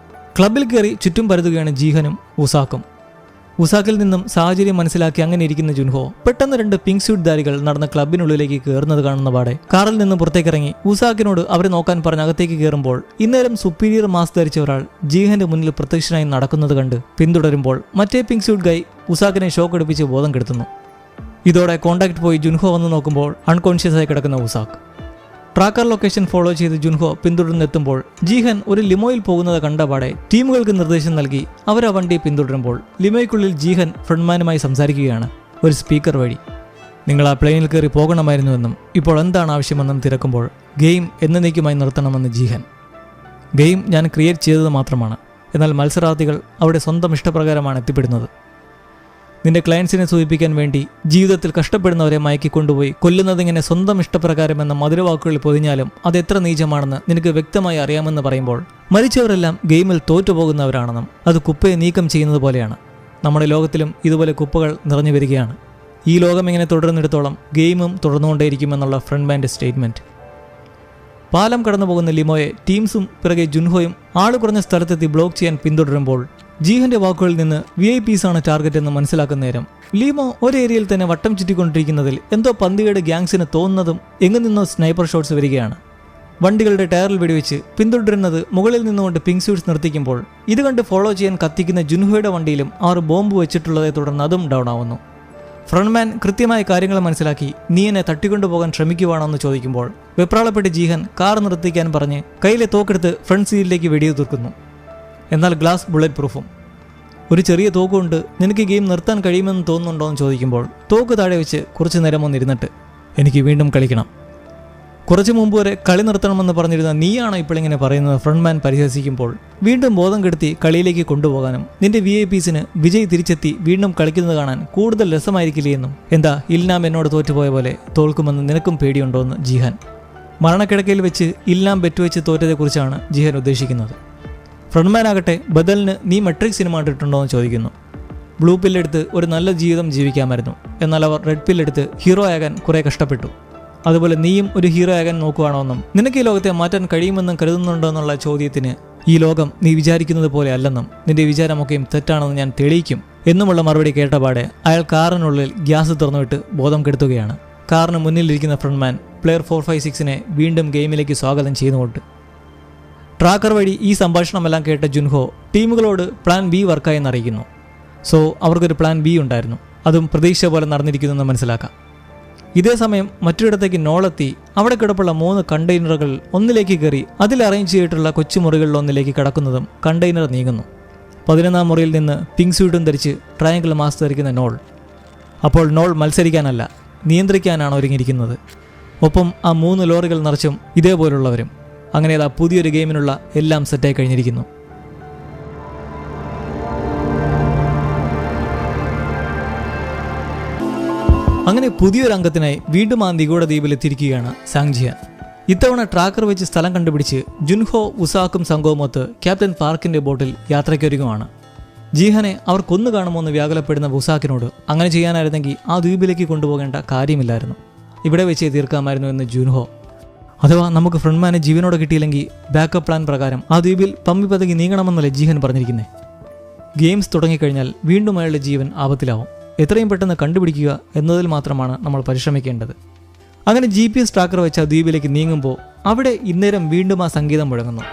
ക്ലബിൽ കയറി ചുറ്റും പരതുകയാണ് ജീഹനും ഉസാക്കും. ഉസാക്കിൽ നിന്നും സാഹചര്യം മനസ്സിലാക്കി അങ്ങനെ ഇരിക്കുന്ന ജുൻഹോ പെട്ടെന്ന് 2 പിങ്ക് സ്യൂട്ട് ധാരികൾ നടന്ന ക്ലബിനുള്ളിലേക്ക് കയറുന്നത് കാണുന്ന പാടെ കാറിൽ നിന്ന് പുറത്തേക്കിറങ്ങി ഉസാക്കിനോട് അവരെ നോക്കാൻ പറഞ്ഞ് അകത്തേക്ക് കയറുമ്പോൾ ഇന്നേരം സുപ്പീരിയർ മാസ്ക് ധരിച്ച ഒരാൾ ജീഹന്റെ മുന്നിൽ പ്രത്യക്ഷനായി നടക്കുന്നത് കണ്ട് പിന്തുടരുമ്പോൾ മറ്റേ പിങ്ക് സ്യൂട്ട് ഗൈ ഉസാക്കിനെ ഷോക്ക് എടുപ്പിച്ച് ബോധം കെടുത്തുന്നു. ഇതോടെ കോണ്ടാക്ട് പോയി ജുൻഹോ വന്ന് നോക്കുമ്പോൾ അൺകോൺഷ്യസ് ആയി കിടക്കുന്ന ഉസാക്ക്. ട്രാക്കർ ലൊക്കേഷൻ ഫോളോ ചെയ്ത് ജുൻഹോ പിന്തുടർന്നെത്തുമ്പോൾ ജീഹൻ ഒരു ലിമോയിൽ പോകുന്നത് കണ്ടപാടെ ടീമുകൾക്ക് നിർദ്ദേശം നൽകി അവർ ആ വണ്ടിയെ പിന്തുടരുമ്പോൾ ലിമോയ്ക്കുള്ളിൽ ജീഹൻ ഫ്രണ്ട്മാനുമായി സംസാരിക്കുകയാണ് ഒരു സ്പീക്കർ വഴി. നിങ്ങൾ ആ പ്ലെയിനിൽ കയറി പോകണമായിരുന്നുവെന്നും ഇപ്പോൾ എന്താണ് ആവശ്യമെന്നും തിരക്കുമ്പോൾ ഗെയിം എന്നേക്കുമായി നിർത്തണമെന്ന് ജീഹൻ. ഗെയിം ഞാൻ ക്രിയേറ്റ് ചെയ്തത് മാത്രമാണ്, എന്നാൽ മത്സരാർത്ഥികൾ അവരുടെ സ്വന്തം ഇഷ്ടപ്രകാരമാണ് എത്തിപ്പെടുന്നത്. നിന്റെ ക്ലയൻസിനെ സൂചിപ്പിക്കാൻ വേണ്ടി ജീവിതത്തിൽ കഷ്ടപ്പെടുന്നവരെ മയക്കിക്കൊണ്ടുപോയി കൊല്ലുന്നതിങ്ങനെ സ്വന്തം ഇഷ്ടപ്രകാരം എന്ന മധുരവാക്കുകളിൽ പൊതിഞ്ഞാലും അതെത്ര നീചമാണെന്ന് നിനക്ക് വ്യക്തമായി അറിയാമെന്ന് പറയുമ്പോൾ മരിച്ചവരെല്ലാം ഗെയിമിൽ തോറ്റുപോകുന്നവരാണെന്നും അത് കുപ്പയെ നീക്കം ചെയ്യുന്നത് പോലെയാണ്. നമ്മുടെ ലോകത്തിലും ഇതുപോലെ കുപ്പകൾ നിറഞ്ഞു വരികയാണ്. ഈ ലോകം ഇങ്ങനെ തുടരുന്നിടത്തോളം ഗെയിമും തുടർന്നുകൊണ്ടേയിരിക്കുമെന്നുള്ള ഫ്രണ്ട്മാൻ്റെ സ്റ്റേറ്റ്മെൻറ്റ്. പാലം കടന്നു പോകുന്ന ലിമോയെ ടീംസും പിറകെ ജുൻഹോയും ആള് കുറഞ്ഞ സ്ഥലത്തെത്തി ബ്ലോക്ക് ചെയ്യാൻ പിന്തുടരുമ്പോൾ ജീഹന്റെ വാക്കുകളിൽ നിന്ന് VIP ആണ് ടാർഗറ്റ് എന്ന് മനസ്സിലാക്കുന്ന നേരം ലീമോ ഒരു ഏരിയയിൽ തന്നെ വട്ടം ചുറ്റിക്കൊണ്ടിരിക്കുന്നതിൽ എന്തോ പന്തികയുടെ ഗ്യാങ്സിന് തോന്നുന്നതും എങ്ങു നിന്നോ സ്നൈപ്പർ ഷോട്ട്സ് വരികയാണ്. വണ്ടികളുടെ ടയറിൽ വെടിവെച്ച് പിന്തുടരുന്നത് മുകളിൽ നിന്നുകൊണ്ട് പിങ്ക് സ്യൂട്ട്സ് നിർത്തിക്കുമ്പോൾ ഇത് കണ്ട് ഫോളോ ചെയ്യാൻ കത്തിക്കുന്ന ജുൻഹോയുടെ വണ്ടിയിലും 6 ബോംബ് വെച്ചിട്ടുള്ളതെ തുടർന്ന് അതും ഡൗൺ ആവുന്നു. ഫ്രണ്ട്മാൻ കൃത്യമായ കാര്യങ്ങൾ മനസ്സിലാക്കി നീ എന്നെ തട്ടിക്കൊണ്ടുപോകാൻ ശ്രമിക്കുവാണെന്ന് ചോദിക്കുമ്പോൾ വെപ്രാളപ്പെട്ട് ജീഹൻ കാർ നിർത്തിക്കാൻ പറഞ്ഞ് കയ്യിലെ തോക്കെടുത്ത് ഫ്രണ്ട് സീറ്റിലേക്ക് വെടിയുതിർക്കുന്നു. എന്നാൽ ഗ്ലാസ് ബുള്ളറ്റ് പ്രൂഫും. ഒരു ചെറിയ തോക്കുകൊണ്ട് നിനക്ക് ഗെയിം നിർത്താൻ കഴിയുമെന്ന് തോന്നുന്നുണ്ടോ എന്ന് ചോദിക്കുമ്പോൾ തോക്ക് താഴെ വെച്ച് കുറച്ചു നേരം ഒന്നിരുന്നിട്ട് എനിക്ക് വീണ്ടും കളിക്കണം. കുറച്ചു മുമ്പ് വരെ കളി നിർത്തണമെന്ന് പറഞ്ഞിരുന്ന നീയാണോ ഇപ്പോഴിങ്ങനെ പറയുന്നത് ഫ്രണ്ട്മാൻ പരിഹസിക്കുമ്പോൾ വീണ്ടും ബോധം കെടുത്തി കളിയിലേക്ക് കൊണ്ടുപോകാനും നിന്റെ VIPസിന് വിജയ് തിരിച്ചെത്തി വീണ്ടും കളിക്കുന്നത് കാണാൻ കൂടുതൽ രസമായിരിക്കില്ലേ എന്നും എന്താ ഇൽനാം എന്നോട് തോറ്റുപോയ പോലെ തോൽക്കുമെന്ന് നിനക്കും പേടിയുണ്ടോ എന്ന് ജീഹൻ. മരണക്കിടക്കയിൽ വെച്ച് ഇല്ലാം ബെറ്റുവെച്ച് തോറ്റതെക്കുറിച്ചാണ് ജിഹാൻ ഉദ്ദേശിക്കുന്നത്. ഫ്രണ്ട്മാൻ ആകട്ടെ ബദലിന് നീ മെട്രിക് സിനിമ കണ്ടിട്ടുണ്ടോ എന്ന് ചോദിക്കുന്നു. ബ്ലൂ പില്ലെടുത്ത് ഒരു നല്ല ജീവിതം ജീവിക്കാമായിരുന്നു, എന്നാൽ അവർ റെഡ് പില്ലെടുത്ത് ഹീറോ ആകാൻ കുറേ കഷ്ടപ്പെട്ടു. അതുപോലെ നീയും ഒരു ഹീറോ ആകാൻ നോക്കുകയാണോ എന്നും നിനക്ക് ഈ ലോകത്തെ മാറ്റാൻ കഴിയുമെന്നും കരുതുന്നുണ്ടോ എന്നുള്ള ചോദ്യത്തിന് ഈ ലോകം നീ വിചാരിക്കുന്നത് പോലെ അല്ലെന്നും നിന്റെ വിചാരമൊക്കെയും തെറ്റാണെന്ന് ഞാൻ തെളിയിക്കും എന്നുമുള്ള മറുപടി കേട്ടപാടെ അയാൾ കാറിനുള്ളിൽ ഗ്യാസ് തുറന്നുവിട്ട് ബോധം കെടുത്തുകയാണ്. കാറിന് മുന്നിലിരിക്കുന്ന ഫ്രണ്ട്മാൻ പ്ലെയർ 456നെ വീണ്ടും ഗെയിമിലേക്ക് സ്വാഗതം ചെയ്യുന്നുകൊണ്ട്. ട്രാക്കർ വഴി ഈ സംഭാഷണമെല്ലാം കേട്ട ജുൻഹോ ടീമുകളോട് പ്ലാൻ ബി വർക്കായെന്ന് അറിയിക്കുന്നു. സോ അവർക്കൊരു പ്ലാൻ ബി ഉണ്ടായിരുന്നു, അതും പ്രതീക്ഷ പോലെ നടന്നിരിക്കുന്നെന്ന് മനസ്സിലാക്കാം. ഇതേസമയം മറ്റൊരിടത്തേക്ക് നോളെത്തി അവിടെ കിടപ്പുള്ള 3 കണ്ടെയ്നറുകൾ ഒന്നിലേക്ക് കയറി അതിൽ അറേഞ്ച് ചെയ്തിട്ടുള്ള കൊച്ചുമുറികളിൽ ഒന്നിലേക്ക് കടക്കുന്നതും കണ്ടെയ്നർ നീങ്ങുന്നു. 11ാം മുറിയിൽ നിന്ന് പിങ്ക് സ്യൂട്ടും ധരിച്ച് ട്രയാങ്കിൾ മാസ്ക് ധരിക്കുന്ന നോൾ. അപ്പോൾ നോൾ മത്സരിക്കാനല്ല, നിയന്ത്രിക്കാനാണ് ഒരുങ്ങിയിരിക്കുന്നത്. ഒപ്പം ആ 3 ലോറികൾ നിറച്ചും ഇതേപോലുള്ളവരും. അങ്ങനെ അതാ പുതിയൊരു ഗെയിമിനുള്ള എല്ലാം സെറ്റായി കഴിഞ്ഞിരിക്കുന്നു. അങ്ങനെ പുതിയൊരു അംഗത്തിനായി വീണ്ടും ആ നിഗൂഢ ദ്വീപിൽ എത്തിയിരിക്കുകയാണ് സാങ്ജിയാൻ. ഇത്തവണ ട്രാക്കർ വെച്ച് സ്ഥലം കണ്ടുപിടിച്ച് ജുൻഹോ, ഉസാക്കും സംഘവുമൊത്ത് ക്യാപ്റ്റൻ പാർക്കിന്റെ ബോട്ടിൽ യാത്രയ്ക്കൊരുങ്ങുമാണ്. ജീഹനെ അവർ കൊന്നു കാണുമോ എന്ന് വ്യാകുലപ്പെടുന്ന ഉസാക്കിനോട് അങ്ങനെ ചെയ്യാനായിരുന്നെങ്കിൽ ആ ദ്വീപിലേക്ക് കൊണ്ടുപോകേണ്ട കാര്യമില്ലായിരുന്നു, ഇവിടെ വെച്ചേ തീർക്കാമായിരുന്നു എന്ന് ജുൻഹോ. അഥവാ നമുക്ക് ഫ്രണ്ട്മാനെ ജീവനോടെ കിട്ടിയില്ലെങ്കിൽ ബാക്കപ്പ് പ്ലാൻ പ്രകാരം ആ ദ്വീപിൽ പമ്മി പതുങ്ങി നീങ്ങണമെന്നല്ലേ ജീഹൻ പറഞ്ഞിരിക്കുന്നത്. ഗെയിംസ് തുടങ്ങിക്കഴിഞ്ഞാൽ വീണ്ടും അയാളുടെ ജീവൻ ആപത്തിലാവും. എത്രയും പെട്ടെന്ന് കണ്ടുപിടിക്കുക എന്നതിൽ മാത്രമാണ് നമ്മൾ പരിശ്രമിക്കേണ്ടത്. അങ്ങനെ GPS ട്രാക്കർ വെച്ച ദ്വീപിലേക്ക് നീങ്ങുമ്പോൾ അവിടെ ഇന്നേരം വീണ്ടും ആ സംഗീതം മുഴങ്ങുന്നു.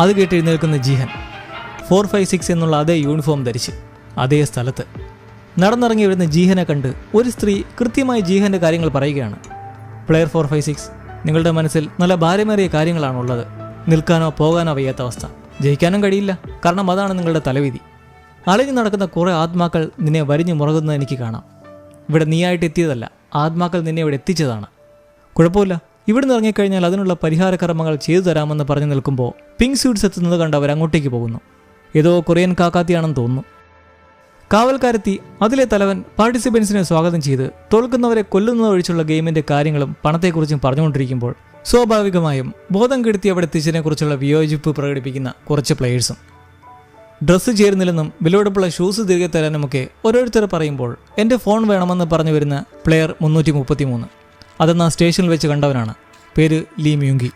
അത് കേട്ട് എഴുന്നേൽക്കുന്ന ജീഹൻ 456 എന്നുള്ള അതേ യൂണിഫോം ധരിച്ച് അതേ സ്ഥലത്ത് നടന്നിറങ്ങി വരുന്ന ജീഹനെ കണ്ട് ഒരു സ്ത്രീ കൃത്യമായി ജീഹന്റെ കാര്യങ്ങൾ പറയുകയാണ്. പ്ലെയർ 456, നിങ്ങളുടെ മനസ്സിൽ നല്ല ഭാരമേറിയ കാര്യങ്ങളാണുള്ളത്. നിൽക്കാനോ പോകാനോ വയ്യാത്ത അവസ്ഥ. ജയിക്കാനും കഴിയില്ല, കാരണം അതാണ് നിങ്ങളുടെ തലവിധി. അലഞ്ഞു നടക്കുന്ന കുറേ ആത്മാക്കൾ നിന്നെ വരിഞ്ഞു മുറകുന്നത് എനിക്ക് കാണാം. ഇവിടെ നീയായിട്ട് എത്തിയതല്ല, ആത്മാക്കൾ നിന്നെ ഇവിടെ എത്തിച്ചതാണ്. കുഴപ്പമില്ല, ഇവിടെ നിന്ന് ഇറങ്ങിക്കഴിഞ്ഞാൽ അതിനുള്ള പരിഹാര കർമ്മങ്ങൾ ചെയ്തു തരാമെന്ന് പറഞ്ഞു നിൽക്കുമ്പോൾ പിങ്ക് സ്യൂട്ട്സ് എത്തുന്നത് കണ്ട് അവർ അങ്ങോട്ടേക്ക് പോകുന്നു. ഏതോ കൊറിയൻ കാക്കാത്തിയാണെന്ന് തോന്നുന്നു. കാവൽക്കാരെത്തി അതിലെ തലവൻ പാർട്ടിസിപ്പൻസിനെ സ്വാഗതം ചെയ്ത് തോൽക്കുന്നവരെ കൊല്ലുന്നതൊഴിച്ചുള്ള ഗെയിമിന്റെ കാര്യങ്ങളും പണത്തെക്കുറിച്ചും പറഞ്ഞുകൊണ്ടിരിക്കുമ്പോൾ സ്വാഭാവികമായും ബോധം കെടുത്തി അവിടെ എത്തിച്ചതിനെക്കുറിച്ചുള്ള വിയോജിപ്പ് പ്രകടിപ്പിക്കുന്ന കുറച്ച് പ്ലെയേഴ്സും. ഡ്രസ്സ് ചേരുന്നില്ലെന്നും വിലപിടിപ്പുള്ള ഷൂസ് തിരികെ തരാനുമൊക്കെ ഓരോരുത്തർ പറയുമ്പോൾ എൻ്റെ ഫോൺ വേണമെന്ന് പറഞ്ഞു വരുന്ന പ്ലെയർ 333. അതെന്നാ സ്റ്റേഷനിൽ വെച്ച് കണ്ടവനാണ്. പേര് ലീ മ്യൂങ്കി.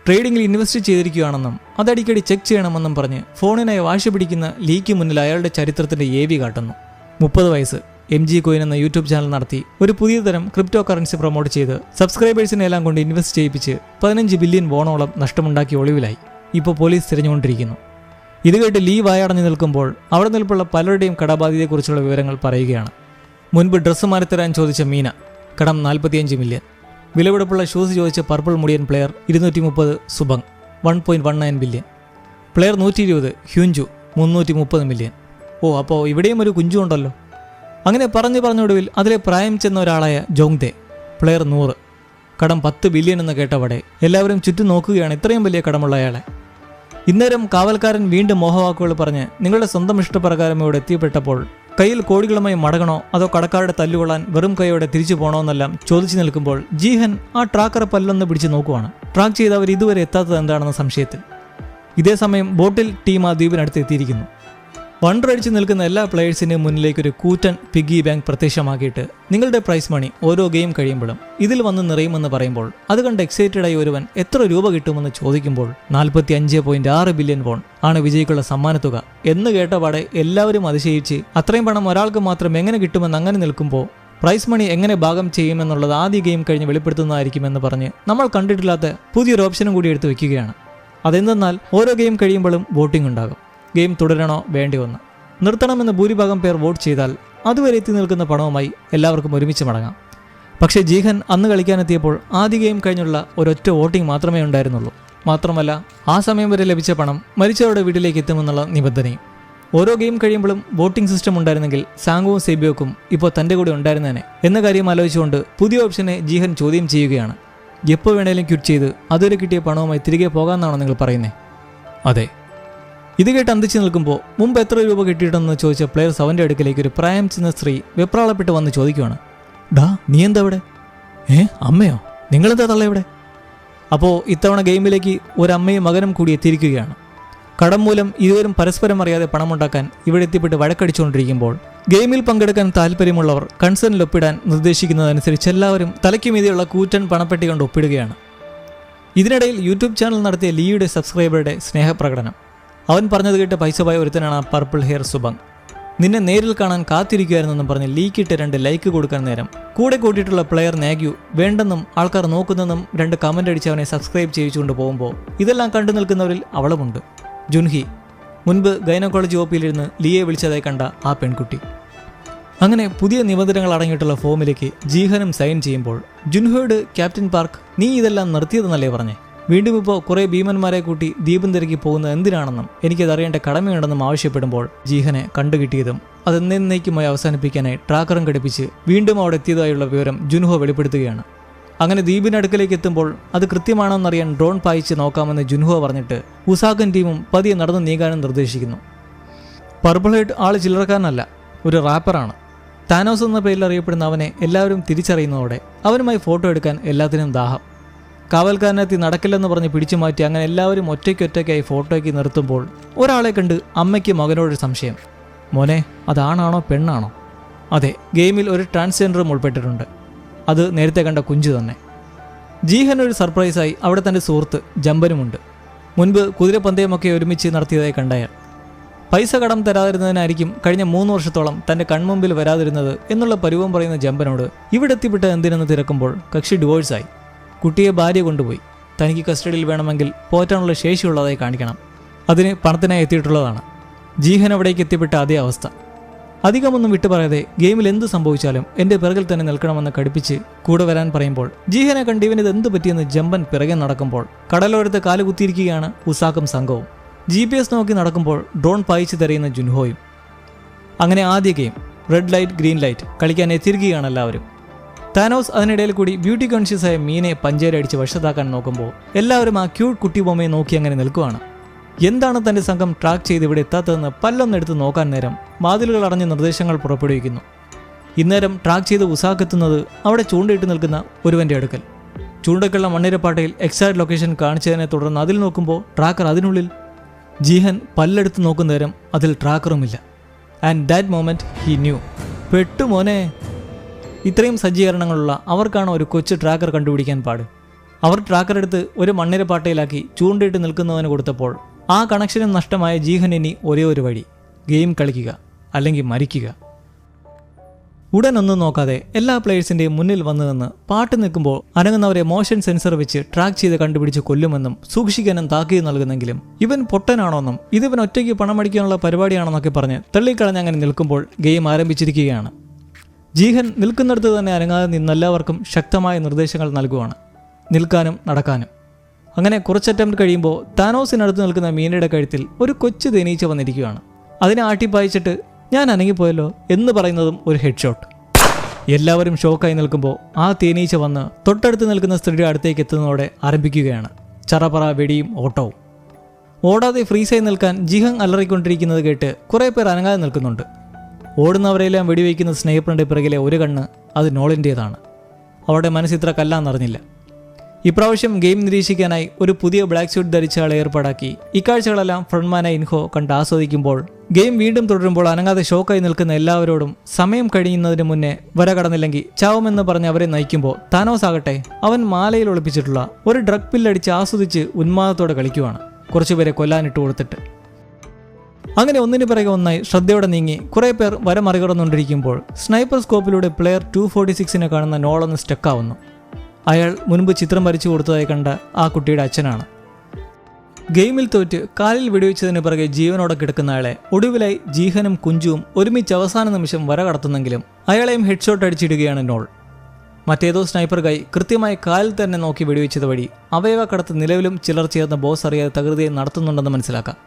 ട്രേഡിങ്ങിൽ ഇൻവെസ്റ്റ് ചെയ്തിരിക്കുകയാണെന്നും അതടിക്കടി ചെക്ക് ചെയ്യണമെന്നും പറഞ്ഞ് ഫോണിനായി വാശി പിടിക്കുന്ന ലീക്ക് മുന്നിൽ അയാളുടെ ചരിത്രത്തിൻ്റെ AV കാട്ടുന്നു. 30 വയസ്സ്, MG കോയിൻ എന്ന യൂട്യൂബ് ചാനൽ നടത്തി ഒരു പുതിയ തരം ക്രിപ്റ്റോ കറൻസി പ്രൊമോട്ട് ചെയ്ത് സബ്സ്ക്രൈബേഴ്സിനെ എല്ലാം കൊണ്ട് ഇൻവെസ്റ്റ് ചെയ്യിപ്പിച്ച് 15 ബില്യൺ വോണോളം നഷ്ടമുണ്ടാക്കി ഒളിവിലായി. ഇപ്പോൾ പോലീസ് തിരഞ്ഞുകൊണ്ടിരിക്കുന്നു. ഇത് കേട്ട് ലീ വായടഞ്ഞു നിൽക്കുമ്പോൾ അവിടെ നിൽപ്പുള്ള പലരുടെയും കടബാധ്യതയെക്കുറിച്ചുള്ള വിവരങ്ങൾ പറയുകയാണ്. മുൻപ് ഡ്രസ്സ് മാറിത്തരാൻ ചോദിച്ച മീന, കടം 45 മില്യൺ. വിലപിടിപ്പുള്ള ഷൂസ് ചോദിച്ച പർപ്പിൾ മുടിയൻ പ്ലെയർ 230 സുബങ് 1.19 ബില്യൺ. Player 120 Hyunju 330 million. ഓ, അപ്പോൾ ഇവിടെയും ഒരു കുഞ്ചു ഉണ്ടല്ലോ. അങ്ങനെ പറഞ്ഞൊടുവിൽ അതിലെ പ്രായം ചെന്ന ഒരാളായ ജോങ്തെ, പ്ലെയർ 100, കടം 10 ബില്യൺ എന്ന് കേട്ടവിടെ എല്ലാവരും ചുറ്റും നോക്കുകയാണ് ഇത്രയും വലിയ കടമുള്ള അയാളെ. ഇന്നേരം കാവൽക്കാരൻ വീണ്ടും മോഹവാക്കുകൾ പറഞ്ഞ് നിങ്ങളുടെ സ്വന്തം ഇഷ്ടപ്രകാരം ഇവിടെ എത്തിപ്പെട്ടപ്പോൾ കയ്യിൽ കോടികളുമായി മടങ്ങണോ അതോ കടക്കാരുടെ തല്ലുകൊള്ളാൻ വെറും കൈയോടെ തിരിച്ചു പോകണോ എന്നെല്ലാം ചോദിച്ചു നിൽക്കുമ്പോൾ ജീഹൻ ആ ട്രാക്കറെ പല്ലൊന്ന് പിടിച്ച് നോക്കുവാണ്. ട്രാക്ക് ചെയ്തവർ ഇതുവരെ എത്താത്തത് എന്താണെന്ന സംശയത്തിൽ. ഇതേസമയം ബോട്ടിൽ ടീം ആ ദ്വീപിനടുത്ത് എത്തിയിരിക്കുന്നു. വണ്ടറടിച്ച് നിൽക്കുന്ന എല്ലാ പ്ലെയേഴ്സിൻ്റെയും മുന്നിലേക്ക് ഒരു കൂറ്റൻ പിഗ്ഗി ബാങ്ക് പ്രത്യക്ഷമാക്കിയിട്ട് നിങ്ങളുടെ പ്രൈസ് മണി ഓരോ ഗെയിം കഴിയുമ്പോഴും ഇതിൽ വന്ന് നിറയുമെന്ന് പറയുമ്പോൾ അത് കണ്ട് എക്സൈറ്റഡായി ഒരുവൻ എത്ര രൂപ കിട്ടുമെന്ന് ചോദിക്കുമ്പോൾ 45.6 ബില്യൺ വോൺ ആണ് വിജയിക്കുള്ള സമ്മാനത്തുക എന്ന് കേട്ടപാടെ എല്ലാവരും അതിശയിച്ച് അത്രയും പണം ഒരാൾക്ക് മാത്രം എങ്ങനെ കിട്ടുമെന്ന് അങ്ങനെ നിൽക്കുമ്പോൾ പ്രൈസ് മണി എങ്ങനെ ഭാഗം ചെയ്യുമെന്നുള്ളത് ആദ്യ ഗെയിം കഴിഞ്ഞ് വെളിപ്പെടുത്തുന്നതായിരിക്കുമെന്ന് പറഞ്ഞ് നമ്മൾ കണ്ടിട്ടില്ലാത്ത പുതിയൊരു ഓപ്ഷനും കൂടി എടുത്ത് വെക്കുകയാണ്. അതെന്തെന്നാൽ ഓരോ ഗെയിം കഴിയുമ്പോഴും വോട്ടിംഗ് ഉണ്ടാകും. ഗെയിം തുടരണോ വേണ്ടി വന്ന് നിർത്തണമെന്ന് ഭൂരിഭാഗം പേർ വോട്ട് ചെയ്താൽ അതുവരെ എത്തി നിൽക്കുന്ന പണവുമായി എല്ലാവർക്കും ഒരുമിച്ച് മടങ്ങാം. പക്ഷേ ജീഹൻ അന്ന് കളിക്കാനെത്തിയപ്പോൾ ആദ്യ ഗെയിം കഴിഞ്ഞുള്ള ഒരൊറ്റ വോട്ടിംഗ് മാത്രമേ ഉണ്ടായിരുന്നുള്ളൂ. മാത്രമല്ല ആ സമയം വരെ ലഭിച്ച പണം മരിച്ചവരുടെ വീട്ടിലേക്ക് എത്തുമെന്നുള്ള നിബന്ധനയും. ഓരോ ഗെയിം കഴിയുമ്പോഴും വോട്ടിംഗ് സിസ്റ്റം ഉണ്ടായിരുന്നെങ്കിൽ സാങ്കുവും സെബിയോക്കും ഇപ്പോൾ തൻ്റെ കൂടെ ഉണ്ടായിരുന്നേനെ എന്ന കാര്യം ആലോചിച്ചുകൊണ്ട് പുതിയ ഓപ്ഷനെ ജീഹൻ ചോദ്യം ചെയ്യുകയാണ്. എപ്പോൾ വേണേലും ക്വിറ്റ് ചെയ്ത് അതുവരെ കിട്ടിയ പണവുമായി തിരികെ പോകാമെന്നാണോ നിങ്ങൾ പറയുന്നത്? അതെ. ഇത് കേട്ട് അന്തിച്ച് നിൽക്കുമ്പോൾ മുമ്പ് എത്ര രൂപ കിട്ടിയിട്ടുണ്ടെന്ന് ചോദിച്ച പ്ലെയർ 7ന്റെ അടുക്കിലേക്ക് ഒരു പ്രായം ചെന്ന സ്ത്രീ വെപ്രാളപ്പെട്ട് വന്ന് ചോദിക്കുവാണ്. ഡാ, നീ എന്താ ഇവിടെ? അമ്മയോ? നിങ്ങളെന്താ തള്ള ഇവിടെ? അപ്പോൾ ഇത്തവണ ഗെയിമിലേക്ക് ഒരമ്മയും മകനും കൂടി എത്തിയിരിക്കുകയാണ്. കടം മൂലം ഇരുവരും പരസ്പരം അറിയാതെ പണമുണ്ടാക്കാൻ ഇവിടെ എത്തിപ്പെട്ട് വഴക്കടിച്ചുകൊണ്ടിരിക്കുമ്പോൾ ഗെയിമിൽ പങ്കെടുക്കാൻ താല്പര്യമുള്ളവർ കൺസേണിൽ ഒപ്പിടാൻ നിർദ്ദേശിക്കുന്നതനുസരിച്ച് എല്ലാവരും തലയ്ക്കുമീതിയുള്ള കൂറ്റൻ പണപ്പെട്ടി കൊണ്ട് ഒപ്പിടുകയാണ്. ഇതിനിടയിൽ യൂട്യൂബ് ചാനൽ നടത്തിയ ലീയുടെ സബ്സ്ക്രൈബറുടെ സ്നേഹപ്രകടനം. അവൻ പറഞ്ഞത് കേട്ട് പൈസ പോയ ഒരുത്തനാണ് പർപ്പിൾ ഹെയർ സുബങ്. നിന്നെ നേരിൽ കാണാൻ കാത്തിരിക്കുകയായിരുന്നെന്നും പറഞ്ഞ് ലീക്കിട്ട് 2 ലൈക്ക് കൊടുക്കാൻ നേരം കൂടെ കൂട്ടിയിട്ടുള്ള പ്ലെയർ നാഗ്യു വേണ്ടെന്നും ആൾക്കാർ നോക്കുന്നെന്നും 2 കമൻ്റ് അടിച്ച് അവനെ സബ്സ്ക്രൈബ് ചെയ്യിച്ചുകൊണ്ട് പോകുമ്പോൾ ഇതെല്ലാം കണ്ടു നിൽക്കുന്നവരിൽ അവളുമുണ്ട്. ജുൻഹി, മുൻപ് ഗൈനക്കോളജി ഒപ്പിയിലിരുന്ന് ലീയെ വിളിച്ചതായി കണ്ട ആ പെൺകുട്ടി. അങ്ങനെ പുതിയ നിബന്ധനകൾ അടങ്ങിയിട്ടുള്ള ഫോമിലേക്ക് ജീഹനും സൈൻ ചെയ്യുമ്പോൾ ജുൻഹോയോട് ക്യാപ്റ്റൻ പാർക്ക് നീ ഇതെല്ലാം നിർത്തിയതെന്നല്ലേ പറഞ്ഞേ? വീണ്ടും ഇപ്പോൾ കുറേ ഭീമന്മാരെ കൂട്ടി ദ്വീപം തിരക്കി പോകുന്നത് എന്തിനാണെന്നും എനിക്കത് അറിയേണ്ട കടമയുണ്ടെന്നും ആവശ്യപ്പെടുമ്പോൾ ജീഹനെ കണ്ടുകിട്ടിയതും അതെന്നേക്കുമായി അവസാനിപ്പിക്കാനായി ട്രാക്കറും ഘടിപ്പിച്ച് വീണ്ടും അവിടെ എത്തിയതായുള്ള വിവരം ജുൻഹോ വെളിപ്പെടുത്തുകയാണ്. അങ്ങനെ ദ്വീപിനടുക്കലേക്ക് എത്തുമ്പോൾ അത് കൃത്യമാണോന്നറിയാൻ ഡ്രോൺ പായിച്ച് നോക്കാമെന്ന് ജുൻഹോ പറഞ്ഞിട്ട് ഉസാക്കൻ ടീമും പതിയെ നടന്നു നീങ്ങാനും നിർദ്ദേശിക്കുന്നു. പർപ്പിൾ ഹെഡ് ആള് ചില്ലറക്കാരനല്ല, ഒരു റാപ്പറാണ്. താനോസ് എന്ന പേരിൽ അറിയപ്പെടുന്ന അവനെ എല്ലാവരും തിരിച്ചറിയുന്നതോടെ അവനുമായി ഫോട്ടോ എടുക്കാൻ എല്ലാത്തിനും ദാഹം. കാവൽക്കാരനെത്തി നടക്കില്ലെന്ന് പറഞ്ഞ് പിടിച്ചു മാറ്റി അങ്ങനെ എല്ലാവരും ഒറ്റയ്ക്കൊറ്റയ്ക്കായി ഫോട്ടോയ്ക്ക് നിർത്തുമ്പോൾ ഒരാളെ കണ്ട് അമ്മയ്ക്ക് മകനോടൊരു സംശയം. മോനെ, അതാണാണോ പെണ്ണാണോ? അതെ, ഗെയിമിൽ ഒരു ട്രാൻസ്ജെൻഡറും ഉൾപ്പെട്ടിട്ടുണ്ട്. അത് നേരത്തെ കണ്ട കുഞ്ചു തന്നെ. ജീഹൻ ഒരു സർപ്രൈസായി അവിടെ തൻ്റെ സുഹൃത്ത് ജമ്പനുമുണ്ട്. മുൻപ് കുതിരപ്പന്തയമൊക്കെ ഒരുമിച്ച് നടത്തിയതായി കണ്ടയാൾ. പൈസ കടം തരാതിരുന്നതിനായിരിക്കും കഴിഞ്ഞ 3 വർഷത്തോളം തൻ്റെ കൺമുമ്പിൽ വരാതിരുന്നത് എന്നുള്ള പരുവം പറയുന്ന ജമ്പനോട് ഇവിടെ എത്തിപ്പെട്ട എന്തിനെന്ന് തിരക്കുമ്പോൾ കക്ഷി ഡിവോഴ്സായി. കുട്ടിയെ ഭാര്യ കൊണ്ടുപോയി. തനിക്ക് കസ്റ്റഡിയിൽ വേണമെങ്കിൽ പോറ്റാനുള്ള ശേഷിയുള്ളതായി കാണിക്കണം. അതിന് പണത്തിനായി എത്തിയിട്ടുള്ളതാണ്. ജീഹൻ അവിടേക്ക് എത്തിപ്പെട്ട അതേ അവസ്ഥ. അധികമൊന്നും വിട്ടു പറയാതെ ഗെയിമിൽ എന്ത് സംഭവിച്ചാലും എൻ്റെ പിറകിൽ തന്നെ നിൽക്കണമെന്ന് കടുപ്പിച്ച് കൂടെ വരാൻ പറയുമ്പോൾ ജീഹനെ കണ്ട് ഇവനിത് എന്ത് പറ്റിയെന്ന് ജമ്പൻ പിറകെ നടക്കുമ്പോൾ കടലോരത്ത് കാലുകുത്തിയിരിക്കുകയാണ് ഉസാക്കും സംഘവും. GPS നോക്കി നടക്കുമ്പോൾ ഡ്രോൺ പായിച്ച് തെരയുന്ന ജുൻഹോയും. അങ്ങനെ ആദ്യ game red light green light കളിക്കാൻ എത്തിയിരിക്കുകയാണ് എല്ലാവരും. താനോസ് അതിനിടയിൽ കൂടി ബ്യൂട്ടി കോൺഷ്യസായ മീനെ പഞ്ചേരടിച്ച് വശത്താക്കാൻ നോക്കുമ്പോൾ എല്ലാവരും ആ ക്യൂട്ട് കുട്ടി ബൊമ്മയെ നോക്കി അങ്ങനെ നിൽക്കുവാണ്. എന്താണ് തൻ്റെ സംഘം ട്രാക്ക് ചെയ്ത് ഇവിടെ എത്താത്തതെന്ന് പല്ലൊന്നെടുത്ത് നോക്കാൻ നേരം വാതിലുകൾ അടഞ്ഞ നിർദ്ദേശങ്ങൾ പുറപ്പെടുവിക്കുന്നു. ഇന്നേരം ട്രാക്ക് ചെയ്ത് ഉസാക്കെത്തുന്നത് അവിടെ ചൂണ്ടയിട്ട് നിൽക്കുന്ന ഒരുവൻ്റെ അടുക്കൽ. ചൂണ്ടക്കുള്ള മണ്ണിരപ്പാട്ടയിൽ എക്സാക്ട് ലൊക്കേഷൻ കാണിച്ചതിനെ തുടർന്ന് അതിൽ നോക്കുമ്പോൾ ട്രാക്കർ അതിനുള്ളിൽ. ജീഹൻ പല്ലെടുത്ത് നോക്കുന്ന നേരം അതിൽ ട്രാക്കറുമില്ല. And that moment he knew. പെട്ടുമോനെ. ഇത്രയും സജ്ജീകരണങ്ങളുള്ള അവർക്കാണ് ഒരു കൊച്ചു ട്രാക്കർ കണ്ടുപിടിക്കാൻ പാട്. അവർ ട്രാക്കർ എടുത്ത് ഒരു മണ്ണിരപ്പാട്ടയിലാക്കി ചൂണ്ടയിട്ട് നിൽക്കുന്നവന് കൊടുത്തപ്പോൾ ആ കണക്ഷനും നഷ്ടമായ ജീഹൻ ഇനി ഒരേ ഒരു വഴി, ഗെയിം കളിക്കുക അല്ലെങ്കിൽ മരിക്കുക. ഉടനൊന്നും നോക്കാതെ എല്ലാ പ്ലേയേഴ്സിൻ്റെയും മുന്നിൽ വന്നു നിന്ന് പാട്ട് നിൽക്കുമ്പോൾ അനങ്ങുന്നവരെ മോഷൻ സെൻസർ വെച്ച് ട്രാക്ക് ചെയ്ത് കണ്ടുപിടിച്ച് കൊല്ലുമെന്നും സൂക്ഷിക്കാനും താക്കീത് നൽകുന്നെങ്കിലും ഇവൻ പൊട്ടനാണോന്നും ഇതിവൻ ഒറ്റയ്ക്ക് പണമടിക്കാനുള്ള പരിപാടിയാണെന്നൊക്കെ പറഞ്ഞ് തള്ളിക്കളഞ്ഞ് അങ്ങനെ നിൽക്കുമ്പോൾ ഗെയിം ആരംഭിച്ചിരിക്കുകയാണ്. ജീഹൻ നിൽക്കുന്നിടത്ത് തന്നെ അനങ്ങാതെ നിന്നെല്ലാവർക്കും ശക്തമായ നിർദ്ദേശങ്ങൾ നൽകുവാണ്, നിൽക്കാനും നടക്കാനും. അങ്ങനെ കുറച്ച് അറ്റംപ്റ്റ് കഴിയുമ്പോൾ താനോസിനടുത്ത് നിൽക്കുന്ന മീനയുടെ കഴുത്തിൽ ഒരു കൊച്ചു തേനീച്ച വന്നിരിക്കുകയാണ്. അതിനെ ആട്ടിപ്പായിച്ചിട്ട് ഞാൻ അനങ്ങിപ്പോയല്ലോ എന്ന് പറയുന്നതും ഒരു ഹെഡ് ഷോട്ട്. എല്ലാവരും ഷോക്കായി നിൽക്കുമ്പോൾ ആ തേനീച്ച വന്ന് തൊട്ടടുത്ത് നിൽക്കുന്ന സ്ത്രീയുടെ അടുത്തേക്ക് എത്തുന്നതോടെ ആരംഭിക്കുകയാണ് ചറപറ വെടിയും ഓട്ടവും. ഓടാതെ ഫ്രീസായി നിൽക്കാൻ ജീഹൻ അലറിക്കൊണ്ടിരിക്കുന്നത് കേട്ട് കുറേ പേർ അനങ്ങാതെ നിൽക്കുന്നുണ്ട്. ഓടുന്നവരെല്ലാം വെടിവെക്കുന്ന സ്നേഹിപ്പറിൻ്റെ പിറകിലെ ഒരു കണ്ണ് അത് നോളിൻ്റേതാണ്. അവരുടെ മനസ്സിത്ര കല്ലാന്നറിഞ്ഞില്ല. ഇപ്രാവശ്യം ഗെയിം നിരീക്ഷിക്കാനായി ഒരു പുതിയ ബ്ലാക്ക് സ്യൂട്ട് ധരിച്ച ആളെ ഏർപ്പാടാക്കി ഇക്കാഴ്ചകളെല്ലാം ഫ്രണ്ട്മാനായ ഇൻഹോ കണ്ട് ആസ്വദിക്കുമ്പോൾ ഗെയിം വീണ്ടും തുടരുമ്പോൾ അനങ്ങാതെ ഷോക്കായി നിൽക്കുന്ന എല്ലാവരോടും സമയം കഴിയുന്നതിന് മുന്നേ വര കടന്നില്ലെങ്കിൽ ചാവുമെന്ന് പറഞ്ഞ് അവരെ നയിക്കുമ്പോൾ താനോസ് ആകട്ടെ അവൻ മാലയിൽ ഒളിപ്പിച്ചിട്ടുള്ള ഒരു ഡ്രഗ് പില്ലടിച്ച് ആസ്വദിച്ച് ഉന്മാദത്തോടെ കളിക്കുവാണ്, കുറച്ചുപേരെ കൊല്ലാനിട്ട് കൊടുത്തിട്ട്. അങ്ങനെ ഒന്നിനു പിറകെ ഒന്നായി ശ്രദ്ധയോടെ നീങ്ങി കുറേ പേർ വര മറികടന്നുകൊണ്ടിരിക്കുമ്പോൾ സ്നൈപ്പർ സ്കോപ്പിലൂടെ പ്ലെയർ 246 കാണുന്ന നോളൊന്ന് സ്റ്റക്കാവുന്നു. അയാൾ മുൻപ് ചിത്രം വരച്ചു കൊടുത്തതായി കണ്ട ആ കുട്ടിയുടെ അച്ഛനാണ്. ഗെയിമിൽ തോറ്റ് കാലിൽ വെടിവെച്ചതിന് പിറകെ ജീവനോടെ കിടക്കുന്ന അയാളെ ഒടുവിലായി ജീഹനും കുഞ്ചുവും ഒരുമിച്ച് അവസാന നിമിഷം വര കടത്തുന്നെങ്കിലും അയാളെയും ഹെഡ്ഷോട്ട് അടിച്ചിടുകയാണ് നോൾ. മറ്റേതോ സ്നൈപ്പർ ഗൈ കൃത്യമായി കാലിൽ തന്നെ നോക്കി വെടിവെച്ചത് വഴി അവയവക്കടത്ത് നിലവിലും ചിലർ ചേർന്ന ബോസ് അറിയാതെ തകൃതിയെ നടത്തുന്നുണ്ടെന്ന് മനസ്സിലാക്കാം.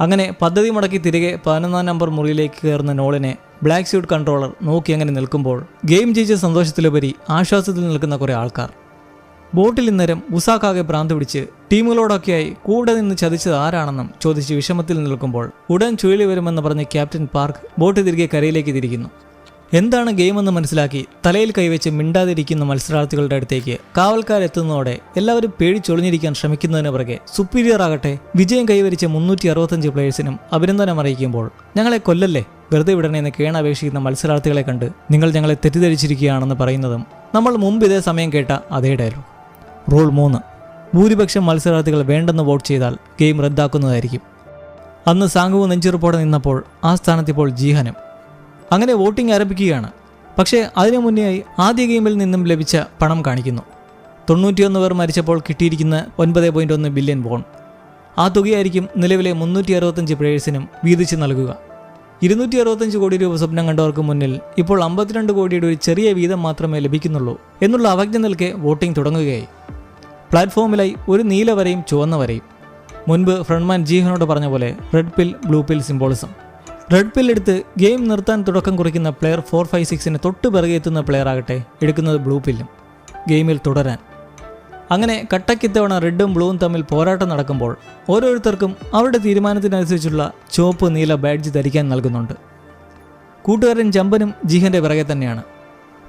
അങ്ങനെ പദ്ധതി മുടക്കി തിരികെ 11 നമ്പർ മുറിയിലേക്ക് കയറുന്ന നോളിനെ ബ്ലാക്ക് സ്യൂട്ട് കൺട്രോളർ നോക്കി അങ്ങനെ നിൽക്കുമ്പോൾ ഗെയിം ജയിച്ച സന്തോഷത്തിലുപരി ആശ്വാസത്തിൽ നിൽക്കുന്ന കുറേ ആൾക്കാർ. ബോട്ടിൽ ഇന്നേരം ഉസാക്കാകെ ഭ്രാന്ത് പിടിച്ച് ടീമുകളോടൊക്കെയായി കൂടെ നിന്ന് ചതിച്ചത് ആരാണെന്നും ചോദിച്ച് വിഷമത്തിൽ നിൽക്കുമ്പോൾ ഉടൻ ചുഴലി വരുമെന്ന് പറഞ്ഞ് ക്യാപ്റ്റൻ പാർക്ക് ബോട്ട് തിരികെ കരയിലേക്ക് തിരിക്കുന്നു. എന്താണ് ഗെയിമെന്ന് മനസ്സിലാക്കി തലയിൽ കൈവച്ച് മിണ്ടാതിരിക്കുന്ന മത്സരാർത്ഥികളുടെ അടുത്തേക്ക് കാവൽക്കാരെത്തുന്നതോടെ എല്ലാവരും പേടിച്ചൊളിഞ്ഞിരിക്കാൻ ശ്രമിക്കുന്നതിന് പുറകെ സുപ്പീരിയർ ആകട്ടെ വിജയം കൈവരിച്ച 365 പ്ലേയേഴ്സിനും അഭിനന്ദനം അറിയിക്കുമ്പോൾ ഞങ്ങളെ കൊല്ലല്ലേ വെറുതെ വിടണേന്ന് കേണപേക്ഷിക്കുന്ന മത്സരാർത്ഥികളെ കണ്ട് നിങ്ങൾ ഞങ്ങളെ തെറ്റിദ്ധരിച്ചിരിക്കുകയാണെന്ന് പറയുന്നതും നമ്മൾ മുമ്പ് ഇതേ സമയം കേട്ട അതേ ഡയലോഗ്. റൂൾ 3: ഭൂരിപക്ഷം മത്സരാർത്ഥികൾ വേണ്ടെന്ന് വോട്ട് ചെയ്താൽ ഗെയിം റദ്ദാക്കുന്നതായിരിക്കും. അന്ന് സാംഗുവും നെഞ്ചുറപ്പോടെ നിന്നപ്പോൾ ആ സ്ഥാനത്തിപ്പോൾ ജീഹനും. അങ്ങനെ വോട്ടിംഗ് ആരംഭിക്കുകയാണ്. പക്ഷേ അതിനു മുന്നേയായി ആദ്യ ഗെയിമിൽ നിന്നും ലഭിച്ച പണം കാണിക്കുന്നു. 91 പേർ മരിച്ചപ്പോൾ കിട്ടിയിരിക്കുന്ന 9.1 ബില്യൺ ബോൺ. ആ തുകയായിരിക്കും നിലവിലെ 365 പ്ലേയേഴ്സിനും വീതിച്ച് നൽകുക. 265 കോടി രൂപ സ്വപ്നം കണ്ടവർക്ക് മുന്നിൽ ഇപ്പോൾ 52 കോടിയുടെ ഒരു ചെറിയ വീതം മാത്രമേ ലഭിക്കുന്നുള്ളൂ എന്നുള്ള അവജ്ഞ നിൽക്കെ വോട്ടിംഗ് തുടങ്ങുകയായി. പ്ലാറ്റ്ഫോമിലായി ഒരു നീല വരയും ചുവന്ന വരയും. മുൻപ് ഫ്രണ്ട്മാൻ ജീഹനോട് പറഞ്ഞ പോലെ റെഡ് പിൽ ബ്ലൂ പിൽ സിംബോളിസം. റെഡ് പിൽ എടുത്ത് ഗെയിം നിർത്താൻ തുടക്കം കുറിക്കുന്ന പ്ലെയർ 456-ന് തൊട്ട് പിറകെ എത്തുന്ന പ്ലെയർ ആകട്ടെ എടുക്കുന്നത് ബ്ലൂ പില്ലും ഗെയിമിൽ തുടരാൻ. അങ്ങനെ കട്ടക്കിത്തവണ റെഡും ബ്ലൂവും തമ്മിൽ പോരാട്ടം നടക്കുമ്പോൾ ഓരോരുത്തർക്കും അവരുടെ തീരുമാനത്തിനനുസരിച്ചുള്ള ചുവപ്പ് നീല ബാഡ്ജ് ധരിക്കാൻ നൽകുന്നുണ്ട്. കൂട്ടുകാരൻ ജമ്പനും ജീഹന്റെ പിറകെ തന്നെയാണ്.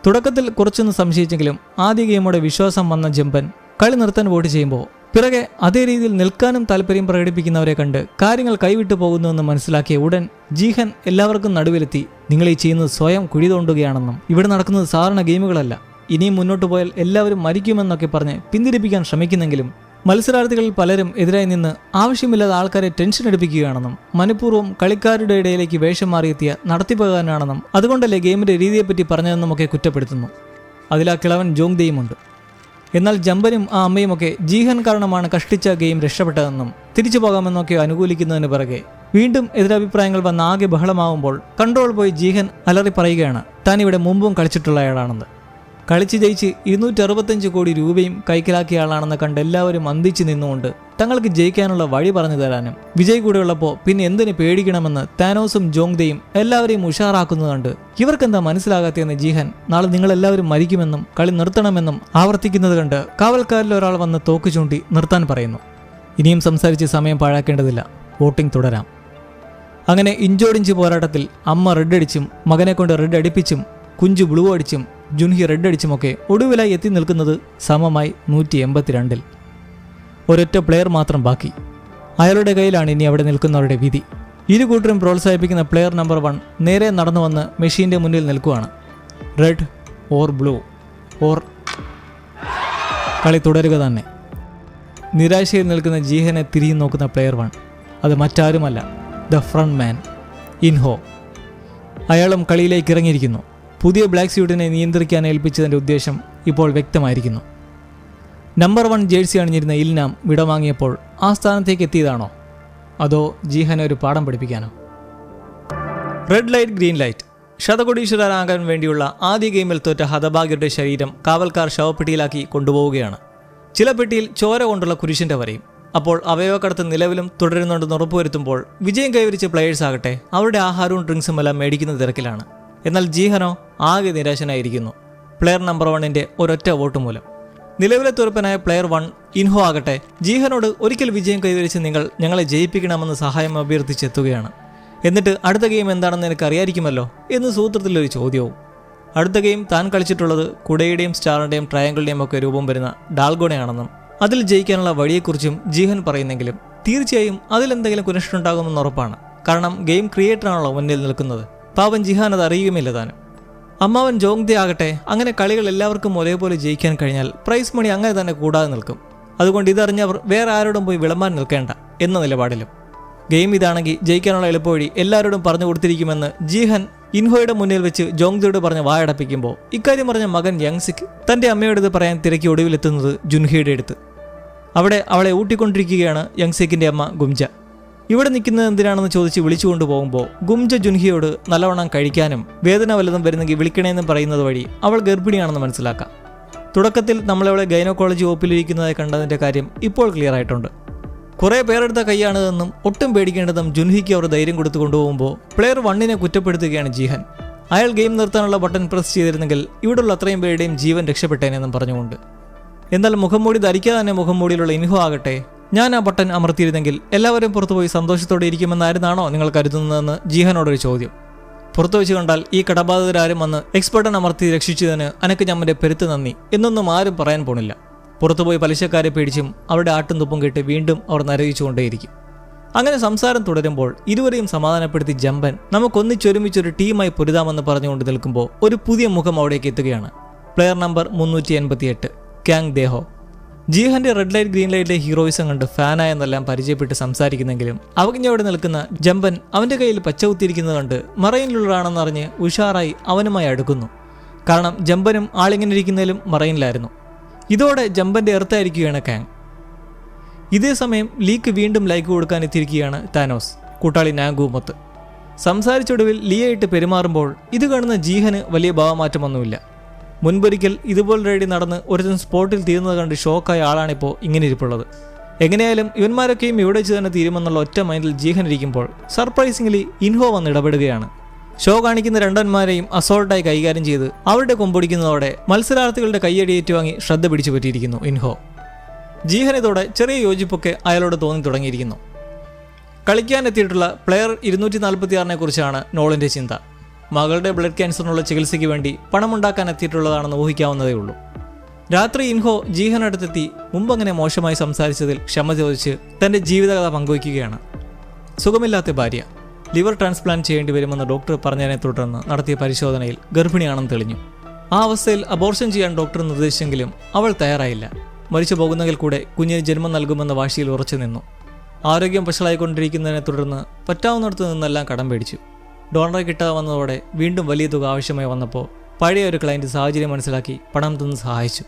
തുടക്കത്തിൽ കുറച്ചൊന്ന് സംശയിച്ചെങ്കിലും ആദ്യ ഗെയിമോടെ വിശ്വാസം വന്ന ജമ്പൻ കളി നിർത്താൻ വോട്ട് ചെയ്യുമ്പോൾ പിറകെ അതേ രീതിയിൽ നിൽക്കാനും താല്പര്യം പ്രകടിപ്പിക്കുന്നവരെ കണ്ട് കാര്യങ്ങൾ കൈവിട്ടു പോകുന്നുവെന്ന് മനസ്സിലാക്കിയ ഉടൻ ജീഹൻ എല്ലാവർക്കും നടുവിലെത്തി നിങ്ങൾ ഈ ചെയ്യുന്നത് സ്വയം കുഴി തോണ്ടുകയാണെന്നും ഇവിടെ നടക്കുന്നത് സാധാരണ ഗെയിമുകളല്ല, ഇനിയും മുന്നോട്ട് പോയാൽ എല്ലാവരും മരിക്കുമെന്നൊക്കെ പറഞ്ഞ് പിന്തിരിപ്പിക്കാൻ ശ്രമിക്കുന്നെങ്കിലും മത്സരാർത്ഥികളിൽ പലരും എതിരായി നിന്ന് ആവശ്യമില്ലാതെ ആൾക്കാരെ ടെൻഷൻ എടുപ്പിക്കുകയാണെന്നും മനഃപൂർവ്വം കളിക്കാരുടെ ഇടയിലേക്ക് വേഷം മാറിയെത്തിയ നടത്തിപ്പുകാരനാണെന്നും അതുകൊണ്ടല്ലേ ഗെയിമിന്റെ രീതിയെപ്പറ്റി പറഞ്ഞതെന്നുമൊക്കെ കുറ്റപ്പെടുത്തുന്നു. അതിൽ ആ കിളവൻ ജോങ്ദേയുമുണ്ട്. എന്നാൽ ജമ്പനും ആ അമ്മയുമൊക്കെ ജീഹൻ കാരണമാണ് കഷ്ടിച്ച ഗെയിം രക്ഷപ്പെട്ടതെന്നും തിരിച്ചു പോകാമെന്നൊക്കെ അനുകൂലിക്കുന്നതിന് പിറകെ വീണ്ടും എതിരഭിപ്രായങ്ങൾ വന്ന് ആകെ ബഹളമാവുമ്പോൾ കൺട്രോൾ പോയി ജീഹൻ അലറി പറയുകയാണ് താൻ ഇവിടെ മുമ്പും കളിച്ചിട്ടുള്ളയാളാണെന്ന്. കളിച്ച് ജയിച്ച് 265 കോടി രൂപയും കൈക്കലാക്കിയ ആളാണെന്ന് കണ്ട് എല്ലാവരും അന്തിച്ചു നിന്നുകൊണ്ട് തങ്ങൾക്ക് ജയിക്കാനുള്ള വഴി പറഞ്ഞു തരാനും വിജയ് കൂടെയുള്ളപ്പോൾ പിന്നെ എന്തിനു പേടിക്കണമെന്ന് താനോസും ജോങ്ദേയും എല്ലാവരെയും ഉഷാറാക്കുന്നത് കണ്ട് ഇവർക്കെന്താ മനസ്സിലാകാത്തതെന്ന് ജീഹൻ നാളെ നിങ്ങളെല്ലാവരും മരിക്കുമെന്നും കളി നിർത്തണമെന്നും ആവർത്തിക്കുന്നത് കണ്ട് കാവൽക്കാരിൽ ഒരാൾ വന്ന് തോക്ക് ചൂണ്ടി നിർത്താൻ പറയുന്നു. ഇനിയും സംസാരിച്ച് സമയം പാഴാക്കേണ്ടതില്ല, വോട്ടിംഗ് തുടരാം. അങ്ങനെ ഇഞ്ചോടിഞ്ച് പോരാട്ടത്തിൽ അമ്മ റെഡ് അടിച്ചും മകനെ കൊണ്ട് റെഡ് അടിപ്പിച്ചും കുഞ്ചു ബ്ലൂ അടിച്ചും ജുൻഹി റെഡ് അടിച്ചുമൊക്കെ ഒടുവിലായി എത്തി നിൽക്കുന്നത് സമമായി 182-ൽ. ഒരൊറ്റ പ്ലെയർ മാത്രം ബാക്കി. അയാളുടെ കയ്യിലാണ് ഇനി അവിടെ നിൽക്കുന്നവരുടെ വിധി. ഇരു കൂട്ടരും പ്രോത്സാഹിപ്പിക്കുന്ന പ്ലെയർ നമ്പർ 1 നേരെ നടന്നു വന്ന് മെഷീൻ്റെ മുന്നിൽ നിൽക്കുകയാണ്. റെഡ് ഓർ ബ്ലൂ ഓർ കളി തുടരുക തന്നെ. നിരാശയിൽ നിൽക്കുന്ന ജീഹനെ തിരിഞ്ഞു നോക്കുന്ന പ്ലെയർ 1 അത് മറ്റാരുമല്ല, ദ ഫ്രണ്ട് മാൻ ഇൻഹോ. അയാളും കളിയിലേക്ക് ഇറങ്ങിയിരിക്കുന്നു. പുതിയ ബ്ലാക്ക് സ്യൂട്ടിനെ നിയന്ത്രിക്കാൻ ഏൽപ്പിച്ചതിൻ്റെ ഉദ്ദേശം ഇപ്പോൾ വ്യക്തമായിരിക്കുന്നു. നമ്പർ 1 ജേഴ്സി അണിഞ്ഞിരുന്ന ഇൽനാം വിടവാങ്ങിയപ്പോൾ ആ സ്ഥാനത്തേക്ക് എത്തിയതാണോ, അതോ ജീഹനെ ഒരു പാഠം പഠിപ്പിക്കാനോ? Red light green light. ശതകോടീശ്വരനാകാൻ വേണ്ടിയുള്ള ആദ്യ ഗെയിമിൽ തോറ്റ ഹതഭാഗ്യരുടെ ശരീരം കാവൽക്കാർ ശവപ്പെട്ടിയിലാക്കി കൊണ്ടുപോവുകയാണ്. ചില പെട്ടിയിൽ ചോര കൊണ്ടുള്ള കുരിശിൻ്റെ വരയും. അപ്പോൾ അവയവക്കടത്ത് നിലവിലും തുടരുന്നുണ്ടെന്ന് ഉറപ്പുവരുത്തുമ്പോൾ വിജയം കൈവരിച്ച പ്ലെയേഴ്സ് ആകട്ടെ അവരുടെ ആഹാരവും ഡ്രിങ്ക്സും എല്ലാം മേടിക്കുന്ന തിരക്കിലാണ്. എന്നാൽ ജീഹനോ ആകെ നിരാശനായിരിക്കുന്നു, പ്ലെയർ നമ്പർ 1ന്റെ ഒരൊറ്റ വോട്ട് മൂലം. നിലവിലെ തുറപ്പനായ പ്ലെയർ 1 ഇൻഹോ ആകട്ടെ ജീഹനോട് ഒരിക്കൽ വിജയം കൈവരിച്ച് നിങ്ങൾ ഞങ്ങളെ ജയിപ്പിക്കണമെന്ന് സഹായം അഭ്യർത്ഥിച്ചെത്തുകയാണ്. എന്നിട്ട് അടുത്ത ഗെയിം എന്താണെന്ന് എനിക്ക് അറിയായിരിക്കുമല്ലോ എന്ന് സൂത്രത്തിലൊരു ചോദ്യവും. അടുത്ത ഗെയിം താൻ കളിച്ചിട്ടുള്ളത് കുടയുടെയും സ്റ്റാറിൻ്റെയും ട്രയാങ്കിളിൻ്റെയും ഒക്കെ രൂപം വരുന്ന ഡാൽഗോണയാണെന്നും അതിൽ ജയിക്കാനുള്ള വഴിയെക്കുറിച്ചും ജീഹൻ പറയുന്നെങ്കിലും തീർച്ചയായും അതിലെന്തെങ്കിലും കുനിഷ്ടുണ്ടാകുമെന്ന് ഉറപ്പാണ്. കാരണം ഗെയിം ക്രിയേറ്ററാണല്ലോ മുന്നിൽ നിൽക്കുന്നത്. പാവൻ ജിഹാൻ അത് അറിയുകയുമില്ല താനും. അമ്മാവൻ ജോങ്ദെ ആകട്ടെ അങ്ങനെ കളികൾ എല്ലാവർക്കും ഒരേപോലെ ജയിക്കാൻ കഴിഞ്ഞാൽ പ്രൈസ് മണി അങ്ങനെ തന്നെ കൂടാതെ നിൽക്കും. അതുകൊണ്ട് ഇതറിഞ്ഞവർ വേറെ ആരോടും പോയി വിളമ്പാൻ നിൽക്കേണ്ട എന്ന നിലപാടിലും. ഗെയിം ഇതാണെങ്കിൽ ജയിക്കാനുള്ള എളുപ്പവഴി എല്ലാവരോടും പറഞ്ഞു കൊടുത്തിരിക്കുമെന്ന് ജീഹൻ ഇൻഹോയുടെ മുന്നിൽ വെച്ച് ജോങ്ദയോട് പറഞ്ഞ് വായടപ്പിക്കുമ്പോൾ ഇക്കാര്യം പറഞ്ഞ മകൻ യങ്സിക് തൻ്റെ അമ്മയോട് ഇത് പറയാൻ തിരക്കി ഒടുവിലെത്തുന്നത് ജുൻഹിയുടെ അടുത്ത്. അവിടെ അവളെ ഊട്ടിക്കൊണ്ടിരിക്കുകയാണ് യങ്സിക്കിൻ്റെ അമ്മ ഗുംജ. ഇവിടെ നിൽക്കുന്നത് എന്തിനാണെന്ന് ചോദിച്ച് വിളിച്ചുകൊണ്ടു പോകുമ്പോൾ ഗുംജ ജുൻഹിയോട് നല്ലവണ്ണം കഴിക്കാനും വേദന വല്ലതും വരുന്നെങ്കിൽ വിളിക്കണേന്നും പറയുന്നത് വഴി അവൾ ഗർഭിണിയാണെന്ന് മനസ്സിലാക്കാം. തുടക്കത്തിൽ നമ്മളവളെ ഗൈനക്കോളജി ഓപ്പിലിരിക്കുന്നതായി കണ്ടതിൻ്റെ കാര്യം ഇപ്പോൾ ക്ലിയർ ആയിട്ടുണ്ട്. കുറേ പേരെടുത്ത കൈയാണിതെന്നും ഒട്ടും പേടിക്കേണ്ടതും ജുൻഹിക്ക് അവർ ധൈര്യം കൊടുത്തു കൊണ്ടുപോകുമ്പോൾ പ്ലെയർ 1നെ കുറ്റപ്പെടുത്തുകയാണ് ജീഹൻ. അയാൾ ഗെയിം നിർത്താനുള്ള ബട്ടൺ പ്രസ് ചെയ്തിരുന്നെങ്കിൽ ഇവിടെയുള്ള അത്രയും പേരുടെയും ജീവൻ രക്ഷപ്പെട്ടേനെന്നും പറഞ്ഞുകൊണ്ട്. എന്നാൽ മുഖംമൂടി ധരിക്കാതെ തന്നെ മുഖംമൂടിയിലുള്ള ഇൻഹോ ആകട്ടെ ഞാൻ ആ ബട്ടൺ അമർത്തിയിരുന്നെങ്കിൽ എല്ലാവരും പുറത്തുപോയി സന്തോഷത്തോടെ ഇരിക്കുമെന്നായിരുന്നാണോ നിങ്ങൾ കരുതുന്നതെന്ന് ജീഹനോടൊരു ചോദ്യം. പുറത്തു വെച്ച് കണ്ടാൽ ഈ കടബാധിതരാരും വന്ന് എക്സ്പെർട്ടൻ അമർത്തി രക്ഷിച്ചതിന് അനക്ക് ഞമ്മന്റെ പെരുത്ത് നന്ദി എന്നൊന്നും ആരും പറയാൻ പോണില്ല. പുറത്തുപോയി പലിശക്കാരെ പേടിച്ചും അവരുടെ ആട്ടും തുപ്പും കേട്ട് വീണ്ടും അവർ നരകിച്ചുകൊണ്ടേയിരിക്കും. അങ്ങനെ സംസാരം തുടരുമ്പോൾ ഇരുവരെയും സമാധാനപ്പെടുത്തി ജമ്പൻ നമുക്കൊന്നിച്ചൊരുമിച്ചൊരു ടീമായി പൊരുതാമെന്ന് പറഞ്ഞുകൊണ്ട് നിൽക്കുമ്പോൾ ഒരു പുതിയ മുഖം അവിടേക്ക് എത്തുകയാണ്. Player number 388 Kang Daeho. ജീഹന്റെ റെഡ് ലൈറ്റ് ഗ്രീൻ ലൈറ്റിലെ ഹീറോയിസം കണ്ട് ഫാനായെന്നെല്ലാം പരിചയപ്പെട്ട് സംസാരിക്കുന്നെങ്കിലും അവജ്ഞയോടെ നിൽക്കുന്ന ജമ്പൻ അവന്റെ കയ്യിൽ പച്ച കുത്തിയിരിക്കുന്നത് കണ്ട് മറൈനിലുള്ളതാണെന്നറിഞ്ഞ് ഉഷാറായി അവനുമായി അടുക്കുന്നു. കാരണം ജമ്പനും ആളിങ്ങനെ ഇരിക്കുന്നതിലും മറൈനിലായിരുന്നു. ഇതോടെ ജമ്പന്റെ എർത്തായിരിക്കുകയാണ് കാങ്. ഇതേ സമയം ലീക്ക് വീണ്ടും ലൈക്ക് കൊടുക്കാൻ എത്തിയിരിക്കുകയാണ് താനോസ് കൂട്ടാളി നാങ്കുമൊത്ത്. സംസാരിച്ചൊടുവിൽ ലിയയിട്ട് പെരുമാറുമ്പോൾ ഇത് കാണുന്ന ജീഹന് വലിയ ഭാവമാറ്റമൊന്നുമില്ല. മുൻപൊരിക്കൽ ഇതുപോലെ റെഡി നടന്ന് ഒരുത്തൻ സ്പോട്ടിൽ തീരുന്നത് കണ്ട് ഷോക്കായ ആളാണിപ്പോൾ ഇങ്ങനെ ഇരിപ്പുള്ളത്. എങ്ങനെയായാലും ഇവന്മാരൊക്കെയും ഇവിടെ വെച്ച് തന്നെ തീരുമെന്നുള്ള ഒറ്റ മൈൻഡിൽ ജീഹൻ ഇരിക്കുമ്പോൾ സർപ്രൈസിംഗ്ലി ഇൻഹോ വന്ന് ഇടപെടുകയാണ്. ഷോ കാണിക്കുന്ന രണ്ടന്മാരെയും അസോൾട്ടായി കൈകാര്യം ചെയ്ത് അവരുടെ കൊമ്പൊടിക്കുന്നതോടെ മത്സരാർത്ഥികളുടെ കയ്യടി ഏറ്റുവാങ്ങി ശ്രദ്ധ പിടിച്ചു പറ്റിയിരിക്കുന്നു ഇൻഹോ. ജീഹൻ ഇതോടെ ചെറിയ യോജിപ്പൊക്കെ അയാളോട് തോന്നി തുടങ്ങിയിരിക്കുന്നു. കളിക്കാനെത്തിയിട്ടുള്ള പ്ലെയർ 246 കുറിച്ചാണ് നോളിന്റെ ചിന്ത. മകളുടെ ബ്ലഡ് ക്യാൻസറിനുള്ള ചികിത്സയ്ക്ക് വേണ്ടി പണമുണ്ടാക്കാൻ എത്തിയിട്ടുള്ളതാണെന്ന് ഊഹിക്കാവുന്നതേ ഉള്ളൂ. രാത്രി ഇൻഹോ ജീഹനടുത്തെത്തി മുമ്പങ്ങനെ മോശമായി സംസാരിച്ചതിൽ ക്ഷമ ചോദിച്ച് തന്റെ ജീവിതകഥ പങ്കുവയ്ക്കുകയാണ്. സുഖമില്ലാത്ത ഭാര്യ ലിവർ ട്രാൻസ്പ്ലാന്റ് ചെയ്യേണ്ടി വരുമെന്ന് ഡോക്ടർ പറഞ്ഞതിനെ തുടർന്ന് നടത്തിയ പരിശോധനയിൽ ഗർഭിണിയാണെന്ന് തെളിഞ്ഞു. ആ അവസ്ഥയിൽ അബോർഷൻ ചെയ്യാൻ ഡോക്ടർ നിർദ്ദേശിച്ചെങ്കിലും അവൾ തയ്യാറായില്ല. മരിച്ചു പോകുന്നെങ്കിൽ കൂടെ കുഞ്ഞിന് ജന്മം നൽകുമെന്ന വാശിയിൽ ഉറച്ചു നിന്നു. ആരോഗ്യം വഷളായിക്കൊണ്ടിരിക്കുന്നതിനെ തുടർന്ന് പറ്റാവുന്നിടത്തു നിന്നെല്ലാം കടം പേടിച്ചു. ഡോണറെ കിട്ടാതെ വന്നതോടെ വീണ്ടും വലിയ തുക ആവശ്യമായി വന്നപ്പോൾ പഴയ ഒരു ക്ലയൻറ്റ് സാഹചര്യം മനസ്സിലാക്കി പണം തന്ന് സഹായിച്ചു.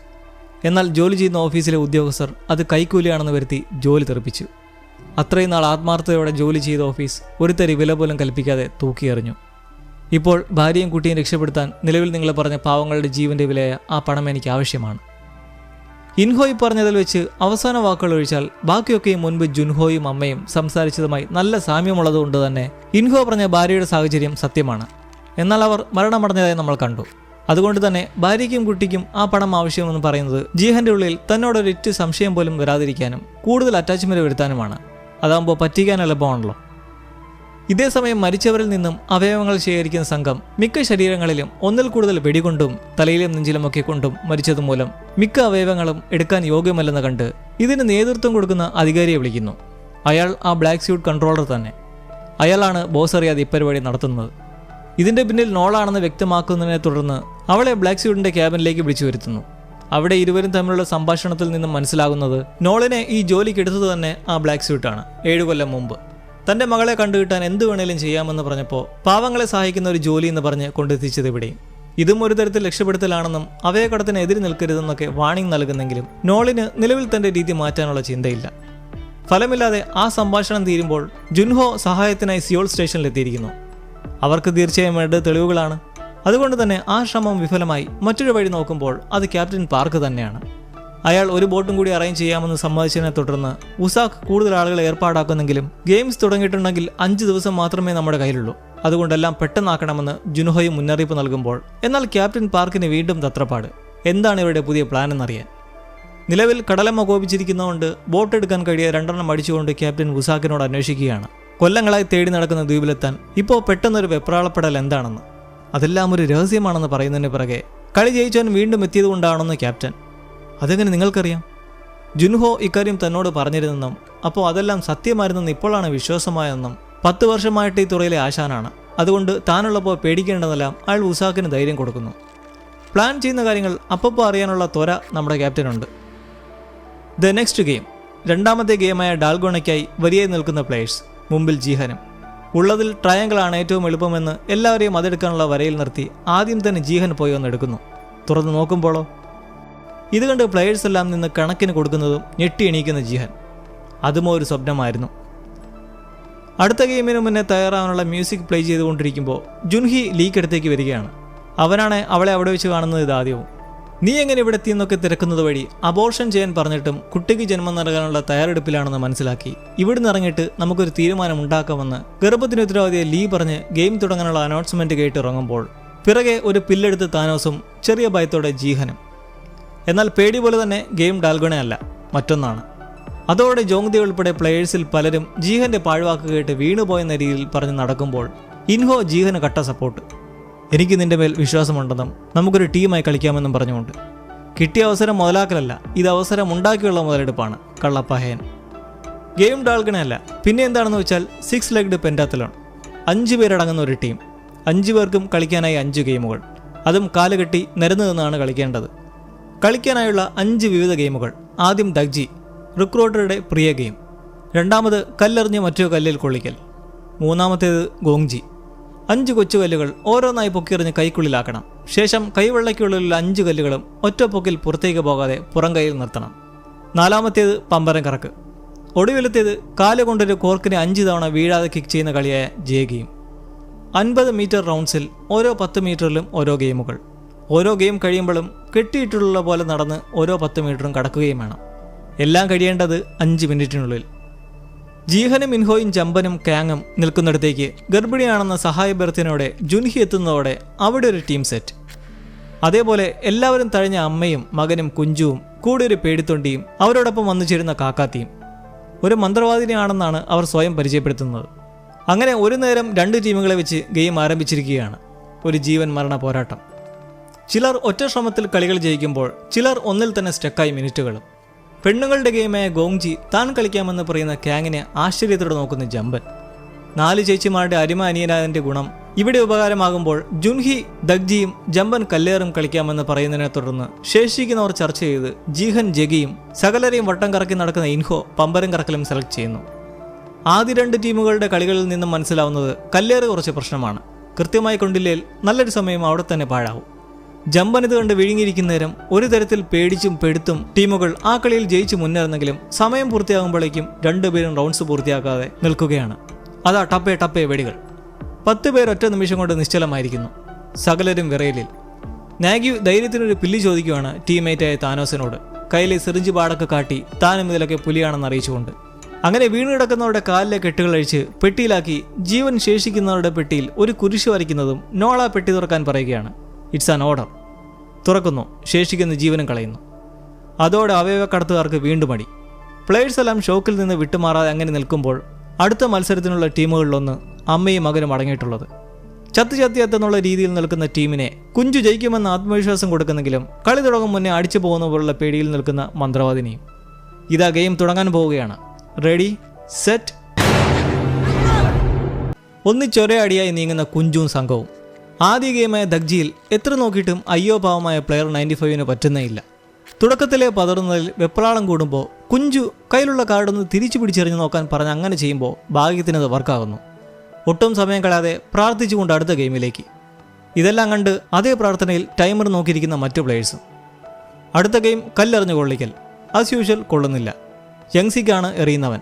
എന്നാൽ ജോലി ചെയ്യുന്ന ഓഫീസിലെ ഉദ്യോഗസ്ഥർ അത് കൈക്കൂലിയാണെന്ന് വരുത്തി ജോലി തെറിപ്പിച്ചു. അത്രയും നാൾ ആത്മാർത്ഥതയോടെ ജോലി ചെയ്ത ഓഫീസ് ഒരു തരി വില പോലും കൽപ്പിക്കാതെ തൂക്കിയെറിഞ്ഞു. ഇപ്പോൾ ഭാര്യയും കുട്ടിയും രക്ഷപ്പെടുത്താൻ നിലവിൽ നിങ്ങൾ പറഞ്ഞ പാവങ്ങളുടെ ജീവന്റെ വിലയായ ആ പണം എനിക്ക് ആവശ്യമാണ്. ഇൻഹോയ് പറഞ്ഞതിൽ വെച്ച് അവസാന വാക്കുകൾ ഒഴിച്ചാൽ ബാക്കിയൊക്കെയും മുൻപ് ജുൻഹോയും അമ്മയും സംസാരിച്ചതുമായി നല്ല സാമ്യമുള്ളതുകൊണ്ട് തന്നെ ഇൻഹോ പറഞ്ഞ ഭാര്യയുടെ സാഹചര്യം സത്യമാണ്. എന്നാൽ അവർ മരണമടഞ്ഞതായി നമ്മൾ കണ്ടു. അതുകൊണ്ട് തന്നെ ഭാര്യയ്ക്കും കുട്ടിക്കും ആ പണം ആവശ്യമെന്ന് പറയുന്നത് ജീഹന്റെ ഉള്ളിൽ തന്നോടൊരിറ്റ് സംശയം പോലും വരാതിരിക്കാനും കൂടുതൽ അറ്റാച്ച്മെന്റ് വരുത്താനുമാണ്. അതാകുമ്പോൾ പറ്റിക്കാൻ എളുപ്പമാണല്ലോ. ഇതേസമയം മരിച്ചവരിൽ നിന്നും അവയവങ്ങൾ ശേഖരിക്കുന്ന സംഘം മിക്ക ശരീരങ്ങളിലും ഒന്നിൽ കൂടുതൽ വെടികൊണ്ടും തലയിലും നെഞ്ചിലുമൊക്കെ കൊണ്ടും മരിച്ചതുമൂലം മിക്ക അവയവങ്ങളും എടുക്കാൻ യോഗ്യമല്ലെന്ന് കണ്ട് ഇതിന് നേതൃത്വം കൊടുക്കുന്ന അധികാരിയെ വിളിക്കുന്നു. അയാൾ ആ ബ്ലാക്ക് സ്യൂട്ട് കൺട്രോളർ തന്നെ. അയാളാണ് ബോസ് അറിയാതെ ഇപ്പരിപാടി നടത്തുന്നത്. ഇതിന്റെ പിന്നിൽ നോളാണെന്ന് വ്യക്തമാക്കുന്നതിനെ തുടർന്ന് അവളെ ബ്ലാക്ക് സ്യൂട്ടിന്റെ ക്യാബിനിലേക്ക് വിളിച്ചു വരുത്തുന്നു. അവിടെ ഇരുവരും തമ്മിലുള്ള സംഭാഷണത്തിൽ നിന്നും മനസ്സിലാകുന്നത് നോളിനെ ഈ ജോലിക്ക് എടുത്തത് തന്നെ ആ ബ്ലാക്ക് സ്യൂട്ടാണ് 7 കൊല്ലം മുമ്പ്. തന്റെ മകളെ കണ്ടുകിട്ടാൻ എന്ത് വേണേലും ചെയ്യാമെന്ന് പറഞ്ഞപ്പോൾ പാവങ്ങളെ സഹായിക്കുന്ന ഒരു ജോലി എന്ന് പറഞ്ഞ് കൊണ്ടെത്തിച്ചത് ഇവിടെയും. ഇതും ഒരു തരത്തിൽ രക്ഷപ്പെടുത്തലാണെന്നും അവയക്കടത്തിന് എതിര് നിൽക്കരുതെന്നൊക്കെ വാണിംഗ് നൽകുന്നെങ്കിലും നോളിന് നിലവിൽ തന്റെ രീതി മാറ്റാനുള്ള ചിന്തയില്ല. ഫലമില്ലാതെ ആ സംഭാഷണം തീരുമ്പോൾ ജുൻഹോ സഹായത്തിനായി സിയോൾ സ്റ്റേഷനിലെത്തിയിരിക്കുന്നു. അവർക്ക് തീർച്ചയായും വേണ്ടത് തെളിവുകളാണ്. അതുകൊണ്ട് തന്നെ ആ ശ്രമം വിഫലമായി മറ്റൊരു വഴി നോക്കുമ്പോൾ അത് ക്യാപ്റ്റൻ പാർക്ക് തന്നെയാണ്. അയാൾ ഒരു ബോട്ടും കൂടി അറേഞ്ച് ചെയ്യാമെന്ന് സമ്മതിച്ചതിനെ തുടർന്ന് ഉസാഖ് കൂടുതൽ ആളുകളെ ഏർപ്പാടാക്കുന്നെങ്കിലും ഗെയിംസ് തുടങ്ങിയിട്ടുണ്ടെങ്കിൽ 5 ദിവസം മാത്രമേ നമ്മുടെ കയ്യിലുള്ളൂ. അതുകൊണ്ടെല്ലാം പെട്ടെന്നാക്കണമെന്ന് ജുൻഹോയും മുന്നറിയിപ്പ് നൽകുമ്പോൾ എന്നാൽ ക്യാപ്റ്റൻ പാർക്കിന് വീണ്ടും തത്രപ്പാട്. എന്താണ് ഇവരുടെ പുതിയ പ്ലാൻ എന്നറിയാൻ. നിലവിൽ കടലമ്മ കോപിച്ചിരിക്കുന്നതുകൊണ്ട് ബോട്ട് എടുക്കാൻ കഴിയാതെ 2 എണ്ണം അടിച്ചുകൊണ്ട് ക്യാപ്റ്റൻ ഉസാഖിനോട് അന്വേഷിക്കുകയാണ്. കൊല്ലങ്ങളായി തേടി നടക്കുന്ന ദ്വീപിലെത്താൻ ഇപ്പോൾ പെട്ടെന്നൊരു വെപ്രാളപ്പെടൽ എന്താണെന്ന്. അതെല്ലാം ഒരു രഹസ്യമാണെന്ന് പറയുന്നതിന് പിറകെ കളി ജയിച്ചവൻ വീണ്ടും എത്തിയതുകൊണ്ടാണെന്ന് ക്യാപ്റ്റൻ. അതെങ്ങനെ നിങ്ങൾക്കറിയാം? ജുൻഹോ ഇക്കാര്യം തന്നോട് പറഞ്ഞിരുന്നെന്നും അപ്പോൾ അതെല്ലാം സത്യമായിരുന്നെന്ന് ഇപ്പോഴാണ് വിശ്വാസമായെന്നും 10 വർഷമായിട്ട് ഈ തുറയിലെ ആശാനാണ്. അതുകൊണ്ട് താനുള്ളപ്പോൾ പേടിക്കേണ്ടതെല്ലാം അയാൾ ഉസാഖിന് ധൈര്യം കൊടുക്കുന്നു. പ്ലാൻ ചെയ്യുന്ന കാര്യങ്ങൾ അപ്പോൾ അറിയാനുള്ള ത്വര നമ്മുടെ ക്യാപ്റ്റനുണ്ട്. The next game. രണ്ടാമത്തെ ഗെയിമായ ഡാൽഗോണയ്ക്കായി വരിയായി നിൽക്കുന്ന പ്ലേയേഴ്സ്. മുമ്പിൽ ജീഹനും. ഉള്ളതിൽ ട്രയാങ്കിൾ ആണ് ഏറ്റവും എളുപ്പമെന്ന് എല്ലാവരെയും അതെടുക്കാനുള്ള വരയിൽ നിർത്തി ആദ്യം തന്നെ ജീഹൻ പോയി ഒന്നെടുക്കുന്നു. തുറന്ന് നോക്കുമ്പോഴോ ഇത് കണ്ട് പ്ലെയേഴ്സ് എല്ലാം നിന്ന് കണക്കിന് കൊടുക്കുന്നതും ഞെട്ടി എണീക്കുന്ന ജീഹൻ. അതുമോ ഒരു സ്വപ്നമായിരുന്നു. അടുത്ത ഗെയിമിന് മുന്നേ തയ്യാറാവാനുള്ള മ്യൂസിക് പ്ലേ ചെയ്തുകൊണ്ടിരിക്കുമ്പോൾ ജുൻഹി ലീക്ക് അടുത്തേക്ക് വരികയാണ്. അവനാണ് അവളെ അവിടെ വെച്ച് കാണുന്നത് ഇതാദ്യവും. നീ എങ്ങനെ ഇവിടെ എത്തിയെന്നൊക്കെ തിരക്കുന്നത് വഴി അബോർഷൻ ചെയ്യാൻ പറഞ്ഞിട്ടും കുട്ടിക്ക് ജന്മം നൽകാനുള്ള തയ്യാറെടുപ്പിലാണെന്ന് മനസ്സിലാക്കി ഇവിടുന്ന് ഇറങ്ങിയിട്ട് നമുക്കൊരു തീരുമാനം ഉണ്ടാക്കാമെന്ന് ഗർഭത്തിന് ഉത്തരവാദിയെ ലീ പറഞ്ഞ് ഗെയിം തുടങ്ങാനുള്ള അനൗൺസ്മെന്റ് കേട്ട് ഇറങ്ങുമ്പോൾ പിറകെ ഒരു പില്ലെടുത്ത് താനോസും ചെറിയ ഭയത്തോടെ ജീഹനും. എന്നാൽ പേടി പോലെ തന്നെ ഗെയിം ഡാൽഗോണയല്ല, മറ്റൊന്നാണ്. അതോടെ ജോങ്തി ഉൾപ്പെടെ പ്ലെയേഴ്സിൽ പലരും ജീഹന്റെ പാഴ്വാക്ക് കേട്ട് വീണുപോയെന്ന രീതിയിൽ പറഞ്ഞ് നടക്കുമ്പോൾ ഇൻഹോ ജീഹന് കട്ട സപ്പോർട്ട്. എനിക്ക് നിന്റെ മേൽ വിശ്വാസമുണ്ടെന്നും നമുക്കൊരു ടീമായി കളിക്കാമെന്നും പറഞ്ഞുകൊണ്ട്. കിട്ടിയ അവസരം മുതലാക്കലല്ല, ഇത് അവസരം ഉണ്ടാക്കിയുള്ള മുതലെടുപ്പാണ് കള്ളപ്പഹയൻ. ഗെയിം ഡാൾഗണയല്ല, പിന്നെ എന്താണെന്ന് വെച്ചാൽ 6 ലെഗ്ഡ് പെൻറ്റാത്തലോൺ. 5 പേരടങ്ങുന്ന ഒരു ടീം, 5 പേർക്കും കളിക്കാനായി 5 ഗെയിമുകൾ, അതും കാലുകെട്ടി നിരന്നു നിന്നാണ് കളിക്കേണ്ടത്. കളിക്കാനായുള്ള 5 വിവിധ ഗെയിമുകൾ. ആദ്യം ദഗ്ജി, റിക്രൂട്ടറുടെ പ്രിയ ഗെയിം. രണ്ടാമത് കല്ലെറിഞ്ഞ് മറ്റൊരു കല്ലിൽ കൊള്ളിക്കൽ. മൂന്നാമത്തേത് ഗോങ്ജി, 5 കൊച്ചുകല്ലുകൾ ഓരോന്നായി പൊക്കിയെറിഞ്ഞ് കൈക്കുള്ളിലാക്കണം. ശേഷം കൈവെള്ളയ്ക്കുള്ളിലുള്ള 5 കല്ലുകളും ഒറ്റ പൊക്കിൽ പുറത്തേക്ക് പോകാതെ പുറം കൈയിൽ നിർത്തണം. നാലാമത്തേത് പമ്പരം കറക്ക്. ഒടുവിലത്തേത് കാലുകൊണ്ടൊരു കോർക്കിനെ 5 തവണ വീഴാതെ കിക്ക് ചെയ്യുന്ന കളിയായ ജെ ഗെയിം. 50 മീറ്റർ റൗണ്ട്സിൽ ഓരോ 10 മീറ്ററിലും ഓരോ ഗെയിമുകൾ. ഓരോ ഗെയിം കഴിയുമ്പോഴും കെട്ടിയിട്ടുള്ള പോലെ നടന്ന് ഓരോ 10 മീറ്ററും കടക്കുകയും വേണം. എല്ലാം കഴിയേണ്ടത് 5 മിനിറ്റിനുള്ളിൽ. ജീഹനും ഇൻഹോയും ജമ്പനും കാങ്ങും നിൽക്കുന്നിടത്തേക്ക് ഗർഭിണിയാണെന്ന സഹായ ബെർത്തിനോടെ ജുൻഹി എത്തുന്നതോടെ അവിടെ ഒരു ടീം സെറ്റ്. അതേപോലെ എല്ലാവരും തഴഞ്ഞ അമ്മയും മകനും കുഞ്ചുവും കൂടെ ഒരു പേടിത്തൊണ്ടിയും അവരോടൊപ്പം വന്നു ചേരുന്ന കാക്കാത്തിയും. ഒരു മന്ത്രവാദിനിയാണെന്നാണ് അവർ സ്വയം പരിചയപ്പെടുത്തുന്നത്. അങ്ങനെ ഒരു നേരം 2 ടീമുകളെ വെച്ച് ഗെയിം ആരംഭിച്ചിരിക്കുകയാണ്. ഒരു ജീവൻ മരണ പോരാട്ടം. ചിലർ ഒറ്റ ശ്രമത്തിൽ കളികൾ ജയിക്കുമ്പോൾ ചിലർ ഒന്നിൽ തന്നെ സ്റ്റക്കായി മിനിറ്റുകളും. പെണ്ണുങ്ങളുടെ ഗെയിമായ ഗോങ്ജി താൻ കളിക്കാമെന്ന് പറയുന്ന കാങ്ങിനെ ആശ്ചര്യത്തോടെ നോക്കുന്ന ജമ്പൻ. 4 ചേച്ചിമാരുടെ അരിമ അനിയനായതിൻ്റെ ഗുണം ഇവിടെ ഉപകാരമാകുമ്പോൾ ജുൻഹി ദഗ്ജിയും ജമ്പൻ കല്ലേറും കളിക്കാമെന്ന് പറയുന്നതിനെ തുടർന്ന് ശേഷിക്കുന്നവർ ചർച്ച ചെയ്ത് ജീഹൻ ജഗിയും സകലരെയും വട്ടം കറക്കി നടക്കുന്ന ഇൻഹോ പമ്പരം കറക്കലും സെലക്ട് ചെയ്യുന്നു. ആദ്യ 2 ടീമുകളുടെ കളികളിൽ നിന്നും മനസ്സിലാവുന്നത് കല്ലേറ് കുറച്ച് പ്രശ്നമാണ്. കൃത്യമായി കൊണ്ടില്ലേൽ നല്ലൊരു സമയം അവിടെ തന്നെ പാഴാവും. ജമ്പൻ ഇത് കണ്ട് വിഴുങ്ങിയിരിക്കുന്ന നേരം ഒരു തരത്തിൽ പേടിച്ചും പെടുത്തും ടീമുകൾ ആ കളിയിൽ ജയിച്ചു മുന്നേറുന്നെങ്കിലും സമയം പൂർത്തിയാകുമ്പോഴേക്കും 2 പേരും റൗണ്ട്സ് പൂർത്തിയാക്കാതെ നിൽക്കുകയാണ്. അതാ ടപ്പേ വെടികൾ. 10 പേർ ഒറ്റ നിമിഷം കൊണ്ട് നിശ്ചലമായിരിക്കുന്നു. സകലരും വിറയലിൽ. നാഗ്യു ധൈര്യത്തിനൊരു പില്ലി ചോദിക്കുകയാണ് ടീംമേറ്റായ താനോസിനോട്, കയ്യിലെ സിറിഞ്ച് പാടൊക്കെ കാട്ടി താനും ഇതിലൊക്കെ പുലിയാണെന്ന് അറിയിച്ചുകൊണ്ട്. അങ്ങനെ വീണ് കിടക്കുന്നവരുടെ കാലിലെ കെട്ടുകൾ അഴിച്ച് പെട്ടിയിലാക്കി ജീവൻ ശേഷിക്കുന്നവരുടെ പെട്ടിയിൽ ഒരു കുരിശ് വരയ്ക്കുന്നതും നോള പെട്ടി തുറക്കാൻ പറയുകയാണ്. It's an order. തുറക്കുന്നു. ശേഷിക്കുന്ന ജീവനും കളയുന്നു. അതോടെ അവയവക്കടത്തുകാർക്ക് വീണ്ടും അടി. പ്ലേയേഴ്സ് എല്ലാം ഷോക്കിൽ നിന്ന് വിട്ടുമാറാതെ അങ്ങനെ നിൽക്കുമ്പോൾ അടുത്ത മത്സരത്തിനുള്ള ടീമുകളിലൊന്ന് അമ്മയും മകനും അടങ്ങിയിട്ടുള്ളത്. ചത്തിയെന്നുള്ള രീതിയിൽ നിൽക്കുന്ന ടീമിനെ കുഞ്ചു ജയിക്കുമെന്ന ആത്മവിശ്വാസം കൊടുക്കുന്നെങ്കിലും കളി തുടങ്ങും മുന്നേ അടിച്ചു പോകുന്ന പോലുള്ള പേടിയിൽ നിൽക്കുന്ന മന്ത്രവാദിനിയും. ഇതാ ഗെയിം തുടങ്ങാൻ പോവുകയാണ്. Ready set. ഒന്നിച്ചൊരേ അടിയായി നീങ്ങുന്ന കുഞ്ചുവും സംഘവും. ആദ്യ ഗെയിമായ ദഗ്ജിയിൽ എത്ര നോക്കിയിട്ടും അയ്യോ പാവമായ പ്ലെയർ 95-ന് പറ്റുന്നേയില്ല. തുടക്കത്തിലെ പതറുന്നതിൽ വെപ്രാളം കൂടുമ്പോൾ കുഞ്ചു കയ്യിലുള്ള കാർഡൊന്ന് തിരിച്ചു പിടിച്ചെറിഞ്ഞ് നോക്കാൻ പറഞ്ഞ് അങ്ങനെ ചെയ്യുമ്പോൾ ഭാഗ്യത്തിനത് വർക്കാകുന്നു. ഒട്ടും സമയം കളയാതെ പ്രാർത്ഥിച്ചുകൊണ്ട് അടുത്ത ഗെയിമിലേക്ക്. ഇതെല്ലാം കണ്ട് അതേ പ്രാർത്ഥനയിൽ ടൈമർ നോക്കിയിരിക്കുന്ന മറ്റു പ്ലെയേഴ്സും. അടുത്ത ഗെയിം കല്ലെറിഞ്ഞു കൊള്ളിക്കൽ. As usual കൊള്ളുന്നില്ല. യങ്സിക്കാണ് എറിയുന്നവൻ.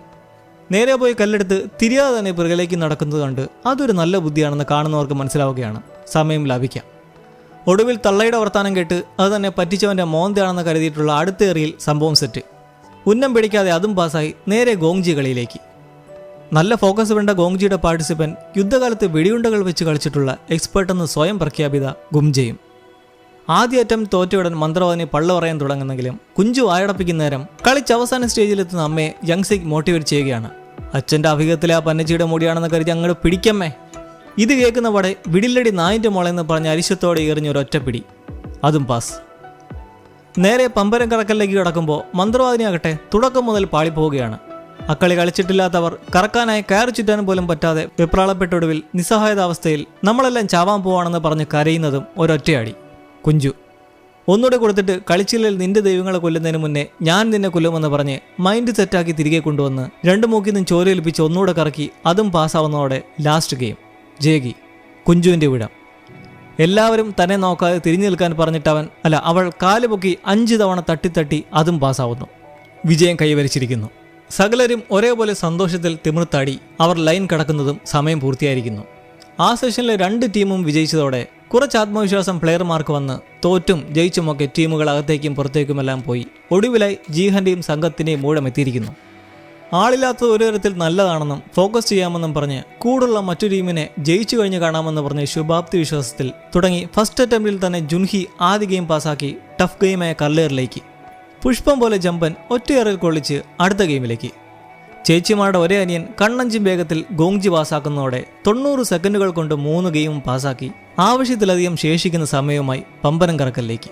നേരെ പോയി കല്ലെടുത്ത് തിരിയാതെ തന്നെ പിറകിലേക്ക് നടക്കുന്നത് കണ്ട് അതൊരു നല്ല ബുദ്ധിയാണെന്ന് കാണുന്നവർക്ക് മനസ്സിലാവുകയാണ്. സമയം ലാഭിക്കാം. ഒടുവിൽ തള്ളയുടെ വർത്താനം കേട്ട് അത് തന്നെ പറ്റിച്ചവൻ്റെ മോന്താണെന്ന് കരുതിയിട്ടുള്ള അടുത്ത എറിയിൽ സംഭവം സെറ്റ്. ഉന്നം പിടിക്കാതെ അതും പാസ്സായി നേരെ ഗോങ്ജി കളിയിലേക്ക്. നല്ല ഫോക്കസ് വേണ്ട ഗോങ്ജിയുടെ പാർട്ടിസിപ്പൻറ്റ് യുദ്ധകാലത്ത് വെടിയുണ്ടകൾ വെച്ച് കളിച്ചിട്ടുള്ള എക്സ്പേർട്ടെന്ന് സ്വയം പ്രഖ്യാപിത ഗുംജയും. ആദ്യ അറ്റംപ്റ്റ് തോറ്റയുടൻ മന്ത്രവാദിനി പള്ള പറയാൻ തുടങ്ങുന്നെങ്കിലും കുഞ്ചു ആയടപ്പിക്കുന്ന നേരം കളിച്ച് അവസാന സ്റ്റേജിലെത്തുന്ന അമ്മയെ യങ്സിക് മോട്ടിവേറ്റ് ചെയ്യുകയാണ്. അച്ഛൻ്റെ അഭിഗത്തിലെ ആ പന്നച്ചിയുടെ മുടിയാണെന്ന് കരുതി അങ്ങോട്ട് പിടിക്കമ്മേ. ഇത് കേൾക്കുന്ന പടെ വിടില്ലടി നായിൻ്റെ മോളെന്ന് പറഞ്ഞ് അരിശത്തോടെ എറിഞ്ഞൊരൊറ്റപ്പിടി. അതും പാസ്. നേരെ പമ്പരം കറക്കലിലേക്ക് കിടക്കുമ്പോൾ മന്ത്രവാദിനിയാകട്ടെ തുടക്കം മുതൽ പാളിപ്പോവുകയാണ്. അക്കളി കളിച്ചിട്ടില്ലാത്തവർ കറക്കാനായി കയറി ചുറ്റാനും പോലും പറ്റാതെ വെപ്രാളപ്പെട്ടൊടുവിൽ നിസ്സഹായതാവസ്ഥയിൽ നമ്മളെല്ലാം ചാവാൻ പോവാണെന്ന് പറഞ്ഞ് കരയുന്നതും ഒരൊറ്റയടി. കുഞ്ചു ഒന്നുകൂടെ കൊടുത്തിട്ട് കളിച്ചില്ലിൽ നിന്റെ ദൈവങ്ങളെ കൊല്ലുന്നതിന് മുന്നേ ഞാൻ നിന്നെ കൊല്ലുമെന്ന് പറഞ്ഞ് മൈൻഡ് സെറ്റാക്കി തിരികെ കൊണ്ടുവന്ന് 2 മൂക്കിൽ നിന്നും ചോരയേൽപ്പിച്ച് ഒന്നുകൂടെ കറക്കി അതും പാസ്സാവുന്നതോടെ ലാസ്റ്റ് ഗെയിം ജേഗി. കുഞ്ചുവിൻ്റെ വിടം. എല്ലാവരും തന്നെ നോക്കാതെ തിരിഞ്ഞു നിൽക്കാൻ പറഞ്ഞിട്ടവൻ അവൾ കാല് പൊക്കി 5 തവണ തട്ടി അതും പാസ്സാവുന്നു. വിജയം കൈവരിച്ചിരിക്കുന്നു. സകലരും ഒരേപോലെ സന്തോഷത്തിൽ തിമിർത്താടി അവർ ലൈൻ കടക്കുന്നതും സമയം പൂർത്തിയായിരിക്കുന്നു. ആ സെഷനിലെ 2 ടീമും വിജയിച്ചതോടെ കുറച്ച് ആത്മവിശ്വാസം പ്ലെയർമാർക്ക് വന്ന് തോറ്റും ജയിച്ചുമൊക്കെ ടീമുകൾ അകത്തേക്കും പുറത്തേക്കുമെല്ലാം പോയി ഒടുവിലായി ജീഹന്റെയും സംഘത്തിൻ്റെയും മൂഴമെത്തിയിരിക്കുന്നു. ആളില്ലാത്തത് ഒരു തരത്തിൽ നല്ലതാണെന്നും ഫോക്കസ് ചെയ്യാമെന്നും പറഞ്ഞ് കൂടുള്ള മറ്റു ടീമിനെ ജയിച്ചു കഴിഞ്ഞ് കാണാമെന്ന് പറഞ്ഞ് ശുഭാപ്തി വിശ്വാസത്തിൽ തുടങ്ങി ഫസ്റ്റ് അറ്റംപ്റ്റിൽ തന്നെ ജുൻഹി ആദ്യ ഗെയിം പാസ്സാക്കി ടഫ് ഗെയിമായ കല്ലേറിലേക്ക്. പുഷ്പം പോലെ ജമ്പൻ ഒറ്റയേറിൽ കൊള്ളിച്ച് അടുത്ത ഗെയിമിലേക്ക്. ചേച്ചിമാരുടെ ഒരേ അനിയൻ കണ്ണഞ്ചും വേഗത്തിൽ ഗോങ്ജി പാസ്സാക്കുന്നതോടെ 90 സെക്കൻഡുകൾ കൊണ്ട് 3 ഗെയിമും പാസ്സാക്കി ആവശ്യത്തിലധികം ശേഷിക്കുന്ന സമയവുമായി പമ്പരം കറക്കലിലേക്ക്.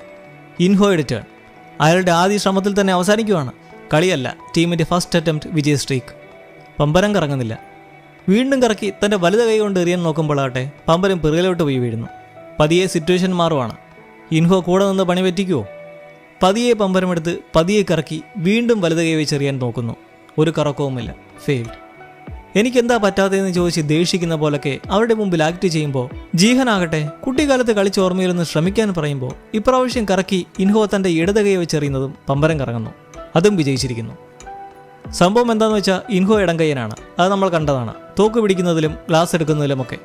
ഇൻഹോയുടെ ടേൺ. അയാളുടെ ആദ്യ ശ്രമത്തിൽ തന്നെ അവസാനിക്കുകയാണ്. കളിയല്ല, ടീമിൻ്റെ ഫസ്റ്റ് അറ്റംപ്റ്റ് വിജയ സ്ട്രീക്ക്. പമ്പരം കറങ്ങുന്നില്ല. വീണ്ടും കറക്കി തൻ്റെ വലുത് കൈ കൊണ്ട് എറിയാൻ നോക്കുമ്പോഴാകട്ടെ പമ്പരം പിറകിലോട്ട് പോയി വീഴുന്നു. പതിയെ സിറ്റുവേഷൻ മാറുവാണ്. ഇൻഹോ കൂടെ നിന്ന് പണി പറ്റിക്കുമോ? പതിയെ പമ്പരമെടുത്ത് പതിയെ കറക്കി വീണ്ടും വലുത് കൈ വെച്ചെറിയാൻ നോക്കുന്നു. ഒരു കറക്കവുമില്ല. ഫെയിൽഡ്. എനിക്കെന്താ പറ്റാത്തതെന്ന് ചോദിച്ച് ദേഷിക്കുന്ന പോലൊക്കെ അവരുടെ മുമ്പിൽ ആക്ട് ചെയ്യുമ്പോൾ ജീഹനാകട്ടെ കുട്ടിക്കാലത്ത് കളിച്ച് ഓർമ്മയിലൊന്ന് ശ്രമിക്കാൻ പറയുമ്പോൾ ഇപ്രാവശ്യം കറക്കി ഇൻഹോ തൻ്റെ ഇടത് കൈ വെച്ചെറിയുന്നതും പമ്പരം കറങ്ങുന്നു. അതും വിജയിച്ചിരിക്കുന്നു. സംഭവം എന്താണെന്ന് വെച്ചാൽ ഇൻഹോ ഇടംകയ്യനാണ്. അത് നമ്മൾ കണ്ടതാണ്, തോക്ക് പിടിക്കുന്നതിലും ഗ്ലാസ് എടുക്കുന്നതിലുമൊക്കെ.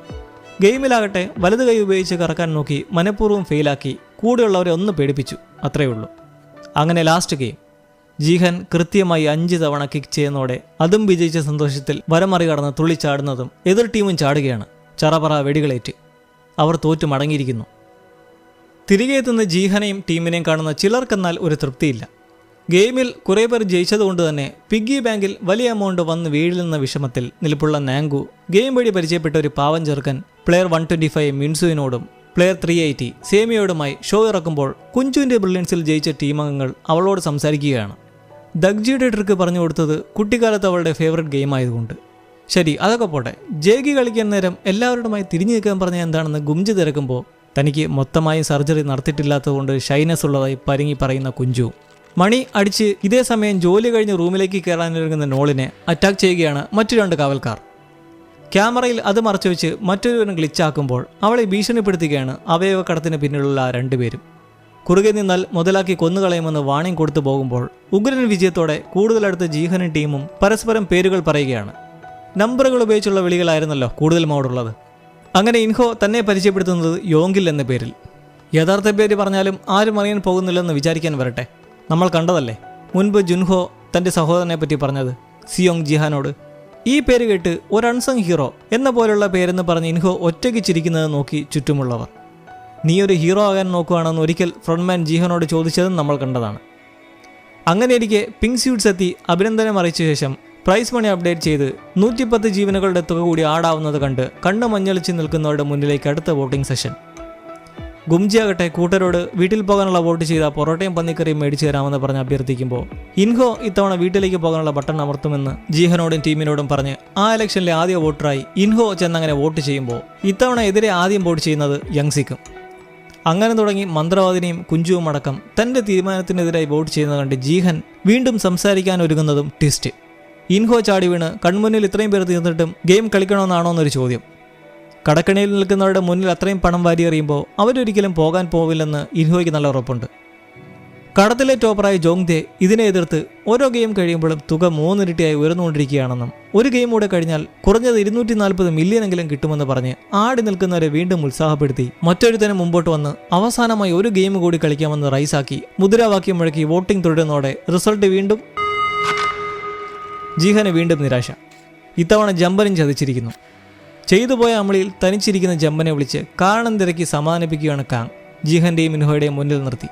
ഗെയിമിലാകട്ടെ വലത് കൈ ഉപയോഗിച്ച് കറക്കാൻ നോക്കി മനഃപൂർവ്വം ഫെയിലാക്കി കൂടെയുള്ളവരെ ഒന്ന് പേടിപ്പിച്ചു. അത്രയേ ഉള്ളൂ. അങ്ങനെ ലാസ്റ്റ് ഗെയിം ജീഹൻ കൃത്യമായി 5 തവണ കിക്ക് ചെയ്യുന്നതോടെ അതും വിജയിച്ച സന്തോഷത്തിൽ വരമറികടന്ന് തുള്ളിച്ചാടുന്നതും എതിർ ടീമും ചാടുകയാണ്. ചറപറ വെടികളേറ്റ് അവർ തോറ്റു മടങ്ങിയിരിക്കുന്നു. തിരികെ എത്തുന്ന ജീഹനെയും ടീമിനെയും കാണുന്ന ചിലർക്കെന്നാൽ ഒരു തൃപ്തിയില്ല. ഗെയിമിൽ കുറേ പേർ ജയിച്ചതുകൊണ്ട് തന്നെ പിഗ്ഗി ബാങ്കിൽ വലിയ എമൗണ്ട് വന്ന് വീഴിലെന്ന വിഷമത്തിൽ നിൽപ്പുള്ള നാങ്കു ഗെയിം വഴി പരിചയപ്പെട്ട ഒരു പാവം ചെറുക്കൻ പ്ലെയർ 125 മിൻസുവിനോടും പ്ലെയർ 380 സേമിയോടുമായി ഷോ ഇറക്കുമ്പോൾ കുഞ്ചുവിൻ്റെ ബ്രില്യൻസിൽ ജയിച്ച ടീമംഗങ്ങൾ അവളോട് സംസാരിക്കുകയാണ്. ദഗ്ജിയുടെ ട്രിക്ക് പറഞ്ഞു കൊടുത്തത് കുട്ടിക്കാലത്ത് അവളുടെ ഫേവറേറ്റ് ഗെയിം ആയതുകൊണ്ട്. ശരി, അതൊക്കെ പോട്ടെ. ജേഗി കളിക്കാൻ നേരം എല്ലാവരോടുമായി തിരിഞ്ഞു നിൽക്കാൻ പറഞ്ഞാൽ എന്താണെന്ന് ഗുംജി തിരക്കുമ്പോൾ തനിക്ക് മൊത്തമായി സർജറി നടത്തിയിട്ടില്ലാത്തതുകൊണ്ട് ഷൈനസ് ഉള്ളതായി പരിങ്ങി പറയുന്ന കുഞ്ചു. മണി അടിച്ച് ഇതേ സമയം ജോലി കഴിഞ്ഞ് റൂമിലേക്ക് കയറാനിറങ്ങുന്ന നോളിനെ അറ്റാക്ക് ചെയ്യുകയാണ് മറ്റു 2 കാവൽക്കാർ. ക്യാമറയിൽ അത് മറച്ചുവെച്ച് മറ്റൊരുവരും ഗ്ലിച്ചാക്കുമ്പോൾ അവളെ ഭീഷണിപ്പെടുത്തുകയാണ് അവയവക്കടത്തിന് പിന്നിലുള്ള 2 പേരും. കുറുകെ നിന്നാൽ മുതലാക്കി കൊന്നുകളയുമെന്ന് വാണിംഗ് കൊടുത്തു പോകുമ്പോൾ ഉഗ്രൻ വിജയത്തോടെ കൂടുതലടുത്ത് ജീഹനും ടീമും പരസ്പരം പേരുകൾ പറയുകയാണ്. നമ്പറുകൾ ഉപയോഗിച്ചുള്ള വിളികളായിരുന്നല്ലോ കൂടുതൽ മോഡുള്ളത്. അങ്ങനെ ഇൻഹോ തന്നെ പരിചയപ്പെടുത്തുന്നത് യോങ്കിൽ എന്ന പേരിൽ. യഥാർത്ഥ പേര് പറഞ്ഞാലും ആരും അറിയാൻ പോകുന്നില്ലെന്ന് വിചാരിക്കാൻ വരട്ടെ. നമ്മൾ കണ്ടതല്ലേ മുൻപ് ജുൻഹോ തൻ്റെ സഹോദരനെ പറ്റി പറഞ്ഞത് സിയോങ് ജിഹാനോട്. ഈ പേര് കേട്ട് ഒരു അൺസങ് ഹീറോ എന്ന പോലുള്ള പേരെന്ന് പറഞ്ഞ് ഇൻഹോ ഒറ്റയ്ക്ക് ചിരിക്കുന്നത് നോക്കി ചുറ്റുമുള്ളവർ. നീ ഒരു ഹീറോ ആകാൻ നോക്കുകയാണെന്ന് ഒരിക്കൽ ഫ്രണ്ട്മാൻ ജീഹനോട് ചോദിച്ചതും നമ്മൾ കണ്ടതാണ്. അങ്ങനെയിരിക്കെ പിങ്ക് സ്യൂട്ട്സ് എത്തി അഭിനന്ദനം അറിയിച്ച ശേഷം പ്രൈസ് മണി അപ്ഡേറ്റ് ചെയ്ത് 110 ജീവനുകളുടെ തുക കൂടി ആടാവുന്നത് കണ്ട് കണ്ണ് മഞ്ഞളിച്ച് നിൽക്കുന്നവരുടെ മുന്നിലേക്ക് അടുത്ത വോട്ടിംഗ് സെഷൻ. ഗുംജിയാകട്ടെ കൂട്ടരോട് വീട്ടിൽ പോകാനുള്ള വോട്ട് ചെയ്ത പൊറോട്ടയും പന്നിക്കറിയും മേടിച്ചു തരാമെന്ന് പറഞ്ഞ് അഭ്യർത്ഥിക്കുമ്പോൾ ഇൻഹോ ഇത്തവണ വീട്ടിലേക്ക് പോകാനുള്ള ബട്ടൺ അമർത്തുമെന്ന് ജീഹനോടും ടീമിനോടും പറഞ്ഞ് ആ ഇലക്ഷനിലെ ആദ്യ വോട്ടറായി ഇൻഹോ ചെന്നങ്ങനെ വോട്ട് ചെയ്യുമ്പോൾ ഇത്തവണ എതിരെ ആദ്യം വോട്ട് ചെയ്യുന്നത് യങ്സിക്കും. അങ്ങനെ തുടങ്ങി മന്ത്രവാദിനിയും കുഞ്ചുവും അടക്കം തൻ്റെ തീരുമാനത്തിനെതിരായി വോട്ട് ചെയ്യുന്നത് കണ്ട് ജീഹൻ വീണ്ടും സംസാരിക്കാൻ ഒരുങ്ങുന്നതും ട്വിസ്റ്റ്. ഇൻഹോ ചാടി വീണ് കൺമുന്നിൽ ഇത്രയും പേർ തീർന്നിട്ടും ഗെയിം കളിക്കണമെന്നാണോ എന്നൊരു ചോദ്യം. കടക്കണിയിൽ നിൽക്കുന്നവരുടെ മുന്നിൽ അത്രയും പണം വാരിയെറിയുമ്പോൾ അവരൊരിക്കലും പോകാൻ പോവില്ലെന്ന് ഇൻഹോയ്ക്ക് നല്ല ഉറപ്പുണ്ട്. കടത്തിലെ ടോപ്പറായ ജോങ്ദെ ഇതിനെ എതിർത്ത് ഓരോ ഗെയിം കഴിയുമ്പോഴും തുക 3 ഇരട്ടിയായി ഉയർന്നുകൊണ്ടിരിക്കുകയാണെന്നും ഒരു ഗെയിം കൂടെ കഴിഞ്ഞാൽ കുറഞ്ഞത് 240 മില്യണെങ്കിലും കിട്ടുമെന്ന് പറഞ്ഞ് ആടി നിൽക്കുന്നവരെ വീണ്ടും ഉത്സാഹപ്പെടുത്തി മറ്റൊരുത്തനെ മുമ്പോട്ട് വന്ന് അവസാനമായി ഒരു ഗെയിം കൂടി കളിക്കാമെന്ന് റൈസാക്കി മുദ്രാവാക്യം മുഴക്കി വോട്ടിംഗ് തുടരുന്നതോടെ റിസൾട്ട് വീണ്ടും ജീഹന് വീണ്ടും നിരാശ. ഇത്തവണ ജമ്പനും ചതിച്ചിരിക്കുന്നു. ചെയ്തുപോയ അമളിയിൽ തനിച്ചിരിക്കുന്ന ജമ്പനെ വിളിച്ച് കാരണം തിരക്കി സമാധാനിപ്പിക്കുകയാണ് കാങ്. ജീഹന്റെയും ഇൻഹോയുടെയും മുന്നിൽ നിർത്തി.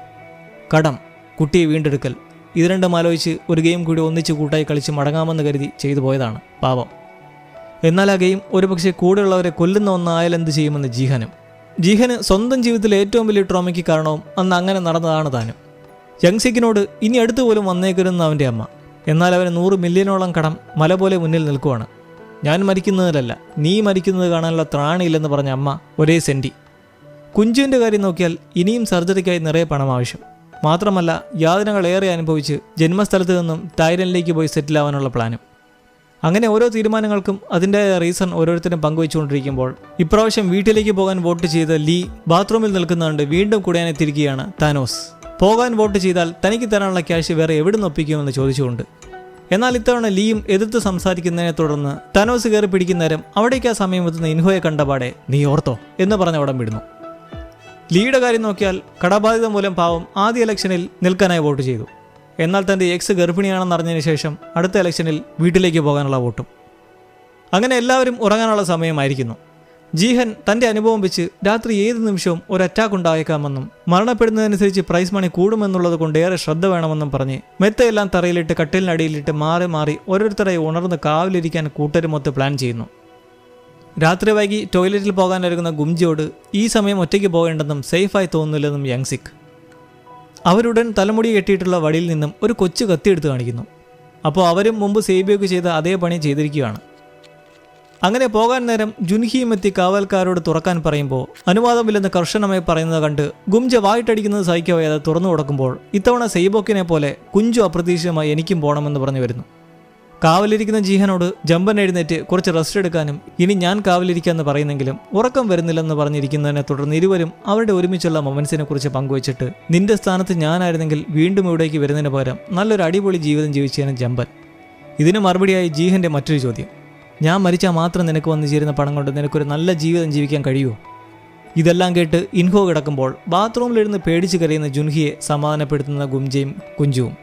കടം, കുട്ടിയെ വീണ്ടെടുക്കൽ, ഇത് രണ്ടും ആലോചിച്ച് ഒരു ഗെയിം കൂടി ഒന്നിച്ച് കൂട്ടായി കളിച്ച് മടങ്ങാമെന്ന് കരുതി ചെയ്തു പോയതാണ് പാവം. എന്നാൽ ആ ഗെയിം ഒരുപക്ഷെ കൂടെയുള്ളവരെ കൊല്ലുന്ന ഒന്നായാൽ എന്ത് ചെയ്യുമെന്ന് ജീഹന് സ്വന്തം ജീവിതത്തിലെ ഏറ്റവും വലിയ ട്രോമയ്ക്ക് കാരണവും അന്ന് അങ്ങനെ നടന്നതാണ് താനും. യങ്സിക്കിനോട് ഇനി അടുത്തു പോലും വന്നേക്കരുന്ന അവൻ്റെ അമ്മ. എന്നാൽ അവന് 100 മില്യണോളം കടം മല പോലെ മുന്നിൽ നിൽക്കുവാണ്. ഞാൻ മരിക്കുന്നതിലല്ല, നീ മരിക്കുന്നത് കാണാനുള്ള ത്രാണിയില്ലെന്ന് പറഞ്ഞ അമ്മ ഒരേ സെൻറ്റി. കുഞ്ചുവിൻ്റെ കാര്യം നോക്കിയാൽ ഇനിയും സർജറിക്കായി നിറയെ പണം ആവശ്യം. മാത്രമല്ല യാതനകൾ ഏറെ അനുഭവിച്ച് ജന്മസ്ഥലത്ത് നിന്നും തായ്ലൻഡിലേക്ക് പോയി സെറ്റിലാവാനുള്ള പ്ലാനും. അങ്ങനെ ഓരോ തീരുമാനങ്ങൾക്കും അതിൻ്റെ റീസൺ ഓരോരുത്തരും പങ്കുവെച്ചുകൊണ്ടിരിക്കുമ്പോൾ ഇപ്രാവശ്യം വീട്ടിലേക്ക് പോകാൻ വോട്ട് ചെയ്ത ലീ ബാത്റൂമിൽ നിൽക്കുന്നതുകൊണ്ട് വീണ്ടും കുടയാനെത്തിയിരിക്കുകയാണ് താനോസ്. പോകാൻ വോട്ട് ചെയ്താൽ തനിക്ക് തരാനുള്ള ക്യാഷ് വേറെ എവിടെ നിന്ന് ഒപ്പിക്കുമെന്ന് ചോദിച്ചുകൊണ്ട്. എന്നാൽ ഇത്തവണ ലീയും എതിർത്ത് സംസാരിക്കുന്നതിനെ തുടർന്ന് താനോസ് കയറി പിടിക്കുന്നേരം അവിടേക്ക് ആ സമയം എത്തുന്ന ഇൻഹോയെ കണ്ടപാടെ നീ ഓർത്തോ എന്ന് പറഞ്ഞ് അവിടം വിടുന്നു. ലീയുടെ കാര്യം നോക്കിയാൽ കടബാധിത മൂലം പാവം ആദ്യ ഇലക്ഷനിൽ നിൽക്കാനായി വോട്ട് ചെയ്തു. എന്നാൽ തൻ്റെ എക്സ് ഗർഭിണിയാണെന്നറിഞ്ഞതിന് ശേഷം അടുത്ത ഇലക്ഷനിൽ വീട്ടിലേക്ക് പോകാനുള്ള വോട്ടും. അങ്ങനെ എല്ലാവരും ഉറങ്ങാനുള്ള സമയമായിരിക്കുന്നു. ജീഹൻ തന്റെ അനുഭവം വെച്ച് രാത്രി ഏത് നിമിഷവും ഒരു അറ്റാക്ക് ഉണ്ടായേക്കാമെന്നും മരണപ്പെടുന്നതനുസരിച്ച് പ്രൈസ് മണി കൂടുമെന്നുള്ളത് കൊണ്ട് ഏറെ ശ്രദ്ധ വേണമെന്നും പറഞ്ഞ് മെത്തയെല്ലാം തറയിലിട്ട് കട്ടിലിനടിയിലിട്ട് മാറി മാറി ഓരോരുത്തരായി ഉണർന്ന് കാവലിരിക്കാൻ കൂട്ടരുമൊത്ത് പ്ലാൻ ചെയ്യുന്നു. രാത്രി വൈകി ടോയ്ലറ്റിൽ പോകാനൊരുങ്ങുന്ന ഗുംജിയോട് ഈ സമയം ഒറ്റയ്ക്ക് പോകേണ്ടെന്നും സേഫായി തോന്നുന്നില്ലെന്നും യാങ്സിക്. അവരുടൻ തലമുടി കെട്ടിയിട്ടുള്ള വടിയിൽ നിന്നും ഒരു കൊച്ചു കത്തിയെടുത്ത് കാണിക്കുന്നു. അപ്പോൾ അവരും മുമ്പ് സേബിയൊക്കെ ചെയ്ത അതേ പണി ചെയ്തിരിക്കുകയാണ്. അങ്ങനെ പോകാൻ നേരം ജുൻഹിയും എത്തി കാവൽക്കാരോട് തുറക്കാൻ പറയുമ്പോൾ അനുവാദമില്ലെന്ന് കർശനമായി പറയുന്നത് കണ്ട് ഗുംജ വായിട്ടടിക്കുന്നത് സഹിക്കവയാതെ തുറന്നു കൊടുക്കുമ്പോൾ ഇത്തവണ സെയ്ബോക്കിനെ പോലെ കുഞ്ചു അപ്രതീക്ഷിതമായി എനിക്കും പോകണമെന്ന് പറഞ്ഞു വരുന്നു. കാവലിരിക്കുന്ന ജീഹനോട് ജമ്പൻ എഴുന്നേറ്റ് കുറച്ച് റെസ്റ്റ് എടുക്കാനും ഇനി ഞാൻ കാവലിരിക്കാമെന്ന് പറയുന്നെങ്കിലും ഉറക്കം വരുന്നില്ലെന്ന് പറഞ്ഞിരിക്കുന്നതിനെ തുടർന്ന് ഇരുവരും അവരുടെ ഒരുമിച്ചുള്ള മൊമെന്റ്സിനെ കുറിച്ച് പങ്കുവച്ചിട്ട് നിന്റെ സ്ഥാനത്ത് ഞാനായിരുന്നെങ്കിൽ വീണ്ടും ഇവിടേക്ക് വരുന്നതിന് പകരം നല്ലൊരു അടിപൊളി ജീവിതം ജീവിച്ചേനെ ജമ്പൻ. ഇതിന് മറുപടിയായി ജീഹന്റെ മറ്റൊരു ചോദ്യം, ഞാൻ മരിച്ചാൽ മാത്രം നിനക്ക് വന്നു ചേരുന്ന പണം കൊണ്ട് നിനക്കൊരു നല്ല ജീവിതം ജീവിക്കാൻ കഴിയുമോ? ഇതെല്ലാം കേട്ട് ഇൻഹോ കിടക്കുമ്പോൾ ബാത്റൂമിലിരുന്ന് പേടിച്ച് കരയുന്ന ജുൻഹിയെ സമാധാനപ്പെടുത്തുന്ന ഗുംജയും കുഞ്ചുവും.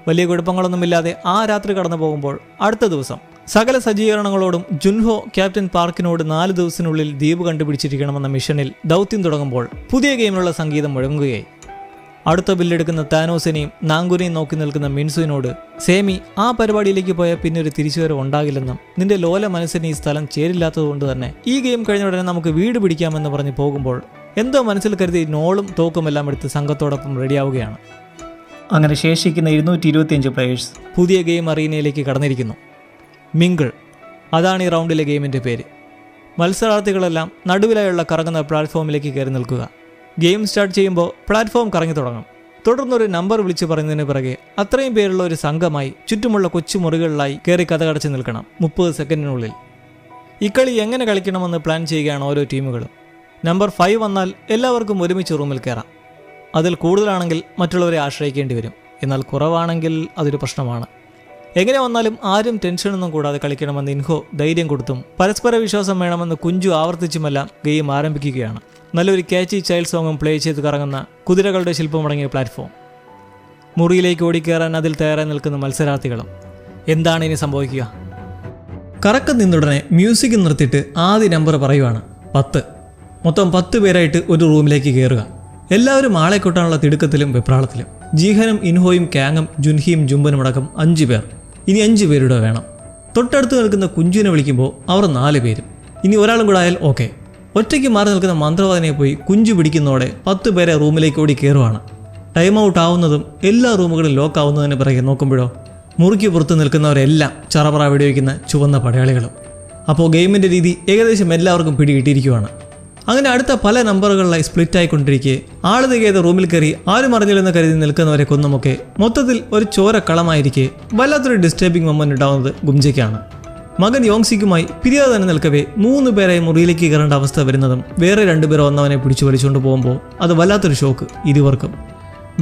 വലിയ കുഴപ്പങ്ങളൊന്നുമില്ലാതെ ആ രാത്രി കടന്നു പോകുമ്പോൾ അടുത്ത ദിവസം സകല സജ്ജീകരണങ്ങളോടും ജുൻഹോ ക്യാപ്റ്റൻ പാർക്കിനോട് 4 ദിവസത്തിനുള്ളിൽ ദ്വീപ് കണ്ടുപിടിച്ചിരിക്കണമെന്ന മിഷനിൽ ദൗത്യം തുടങ്ങുമ്പോൾ പുതിയ ഗെയിമിലുള്ള സംഗീതം മുഴങ്ങുകയായി. അടുത്ത ബില്ലെടുക്കുന്ന താനോസിനെയും നാങ്കുനെയും നോക്കി നിൽക്കുന്ന മിൻസുവിനോട് സേമി ആ പരിപാടിയിലേക്ക് പോയാൽ പിന്നെ ഒരു തിരിച്ചുവരവ് ഉണ്ടാകില്ലെന്നും നിന്റെ ലോല മനസ്സിന് ഈ സ്ഥലം ചേരില്ലാത്തതുകൊണ്ട് തന്നെ ഈ ഗെയിം കഴിഞ്ഞ ഉടനെ നമുക്ക് വീട് പിടിക്കാമെന്ന് പറഞ്ഞ് പോകുമ്പോൾ എന്തോ മനസ്സിൽ കരുതി നോളും തോക്കുമെല്ലാം എടുത്ത് സംഘത്തോടൊപ്പം റെഡിയാവുകയാണ്. അങ്ങനെ ശേഷിക്കുന്ന 225 പ്ലേയേഴ്സ് പുതിയ ഗെയിം അറീനയിലേക്ക് കടന്നിരിക്കുന്നു. മിങ്കിൾ, അതാണ് ഈ റൗണ്ടിലെ ഗെയിമിൻ്റെ പേര്. മത്സരാർത്ഥികളെല്ലാം നടുവിലായുള്ള കറങ്ങുന്ന പ്ലാറ്റ്ഫോമിലേക്ക് കയറി നിൽക്കുക. ഗെയിം സ്റ്റാർട്ട് ചെയ്യുമ്പോൾ പ്ലാറ്റ്ഫോം കറങ്ങി തുടങ്ങും. തുടർന്നൊരു നമ്പർ വിളിച്ച് പറയുന്നതിന് പിറകെ അത്രയും പേരുള്ള ഒരു സംഘമായി ചുറ്റുമുള്ള കൊച്ചു മുറികളിലായി കയറി കഥകടച്ച് നിൽക്കണം 30 സെക്കൻഡിനുള്ളിൽ. ഇക്കളി എങ്ങനെ കളിക്കണമെന്ന് പ്ലാൻ ചെയ്യുകയാണ് ഓരോ ടീമുകളും. നമ്പർ 5 വന്നാൽ എല്ലാവർക്കും ഒരുമിച്ച് റൂമിൽ കയറാം. അതിൽ കൂടുതലാണെങ്കിൽ മറ്റുള്ളവരെ ആശ്രയിക്കേണ്ടി വരും. എന്നാൽ കുറവാണെങ്കിൽ അതൊരു പ്രശ്നമാണ്. എങ്ങനെ വന്നാലും ആരും ടെൻഷനൊന്നും കൂടാതെ കളിക്കണമെന്ന് ഇൻഹോ ധൈര്യം കൊടുത്തും പരസ്പര വിശ്വാസം വേണമെന്ന് കുഞ്ചു ആവർത്തിച്ചുമെല്ലാം ഗെയിം ആരംഭിക്കുകയാണ്. നല്ലൊരു കാച്ചി ചൈൽഡ് സോങ്ങും പ്ലേ ചെയ്ത് കറങ്ങുന്ന കുതിരകളുടെ ശില്പമടങ്ങിയ പ്ലാറ്റ്ഫോം. മുറിയിലേക്ക് ഓടിക്കയറാൻ അതിൽ തയ്യാറായി നിൽക്കുന്ന മത്സരാർത്ഥികളും. എന്താണ് ഇനി സംഭവിക്കുക? കറക്കം നിന്നുടനെ മ്യൂസിക് നിർത്തിയിട്ട് ആദ്യ നമ്പർ പറയുവാണ് 10. മൊത്തം 10 പേരായിട്ട് ഒരു റൂമിലേക്ക് കയറുക. എല്ലാവരും ആളെ കൊട്ടാനുള്ള തിടുക്കത്തിലും വെപ്രാളത്തിലും. ജീഹനും ഇൻഹോയും കാങ്ങും ജുൻഹിയും ജുംബനും അടക്കം 5 പേർ. ഇനി 5 പേരുടെ വേണം. തൊട്ടടുത്ത് നിൽക്കുന്ന കുഞ്ചുവിനെ വിളിക്കുമ്പോൾ അവർ 4 പേരും. ഇനി ഒരാളും കൂടെ ആയാൽ ഓക്കെ. ഒറ്റയ്ക്ക് മാറി നിൽക്കുന്ന മന്ത്രവാദിനെ പോയി കുഞ്ചു പിടിക്കുന്നതോടെ 10 പേരെ റൂമിലേക്ക് ഓടി കയറുവാണ്. ടൈം ഔട്ട് ആവുന്നതും എല്ലാ റൂമുകളും ലോക്ക് ആവുന്നതിന് പിറകെ നോക്കുമ്പോഴോ മുറിക്ക് പുറത്ത് നിൽക്കുന്നവരെല്ലാം ചറപറ വെടിവെക്കുന്ന ചുവന്ന പടയാളികളും. അപ്പോൾ ഗെയിമിൻ്റെ രീതി ഏകദേശം എല്ലാവർക്കും പിടികിട്ടിയിരിക്കുവാണ്. അങ്ങനെ അടുത്ത പല നമ്പറുകളിലായി സ്പ്ലിറ്റ് ആയിക്കൊണ്ടിരിക്കെ ആള് തികയാതെ റൂമിൽ കയറി ആരും അറിഞ്ഞില്ലെന്ന് കരുതി നിൽക്കുന്നവരെ കൊന്നുമൊക്കെ മൊത്തത്തിൽ ഒരു ചോരക്കളമായിരിക്കെ വല്ലാത്തൊരു ഡിസ്റ്റർബിംഗ് മൊമെന്റ് ഉണ്ടാവുന്നത് ഗുംജയ്ക്കാണ്. മകൻ യോങ്സിക്കുമായി പിരിയാതെ തന്നെ നിൽക്കവേ 3 പേരായി മുറിയിലേക്ക് കയറേണ്ട അവസ്ഥ വരുന്നതും വേറെ 2 പേർ വന്നവനെ പിടിച്ചു വലിച്ചുകൊണ്ട് പോകുമ്പോൾ അത് വല്ലാത്തൊരു ഷോക്ക് ഇരുവർക്കും.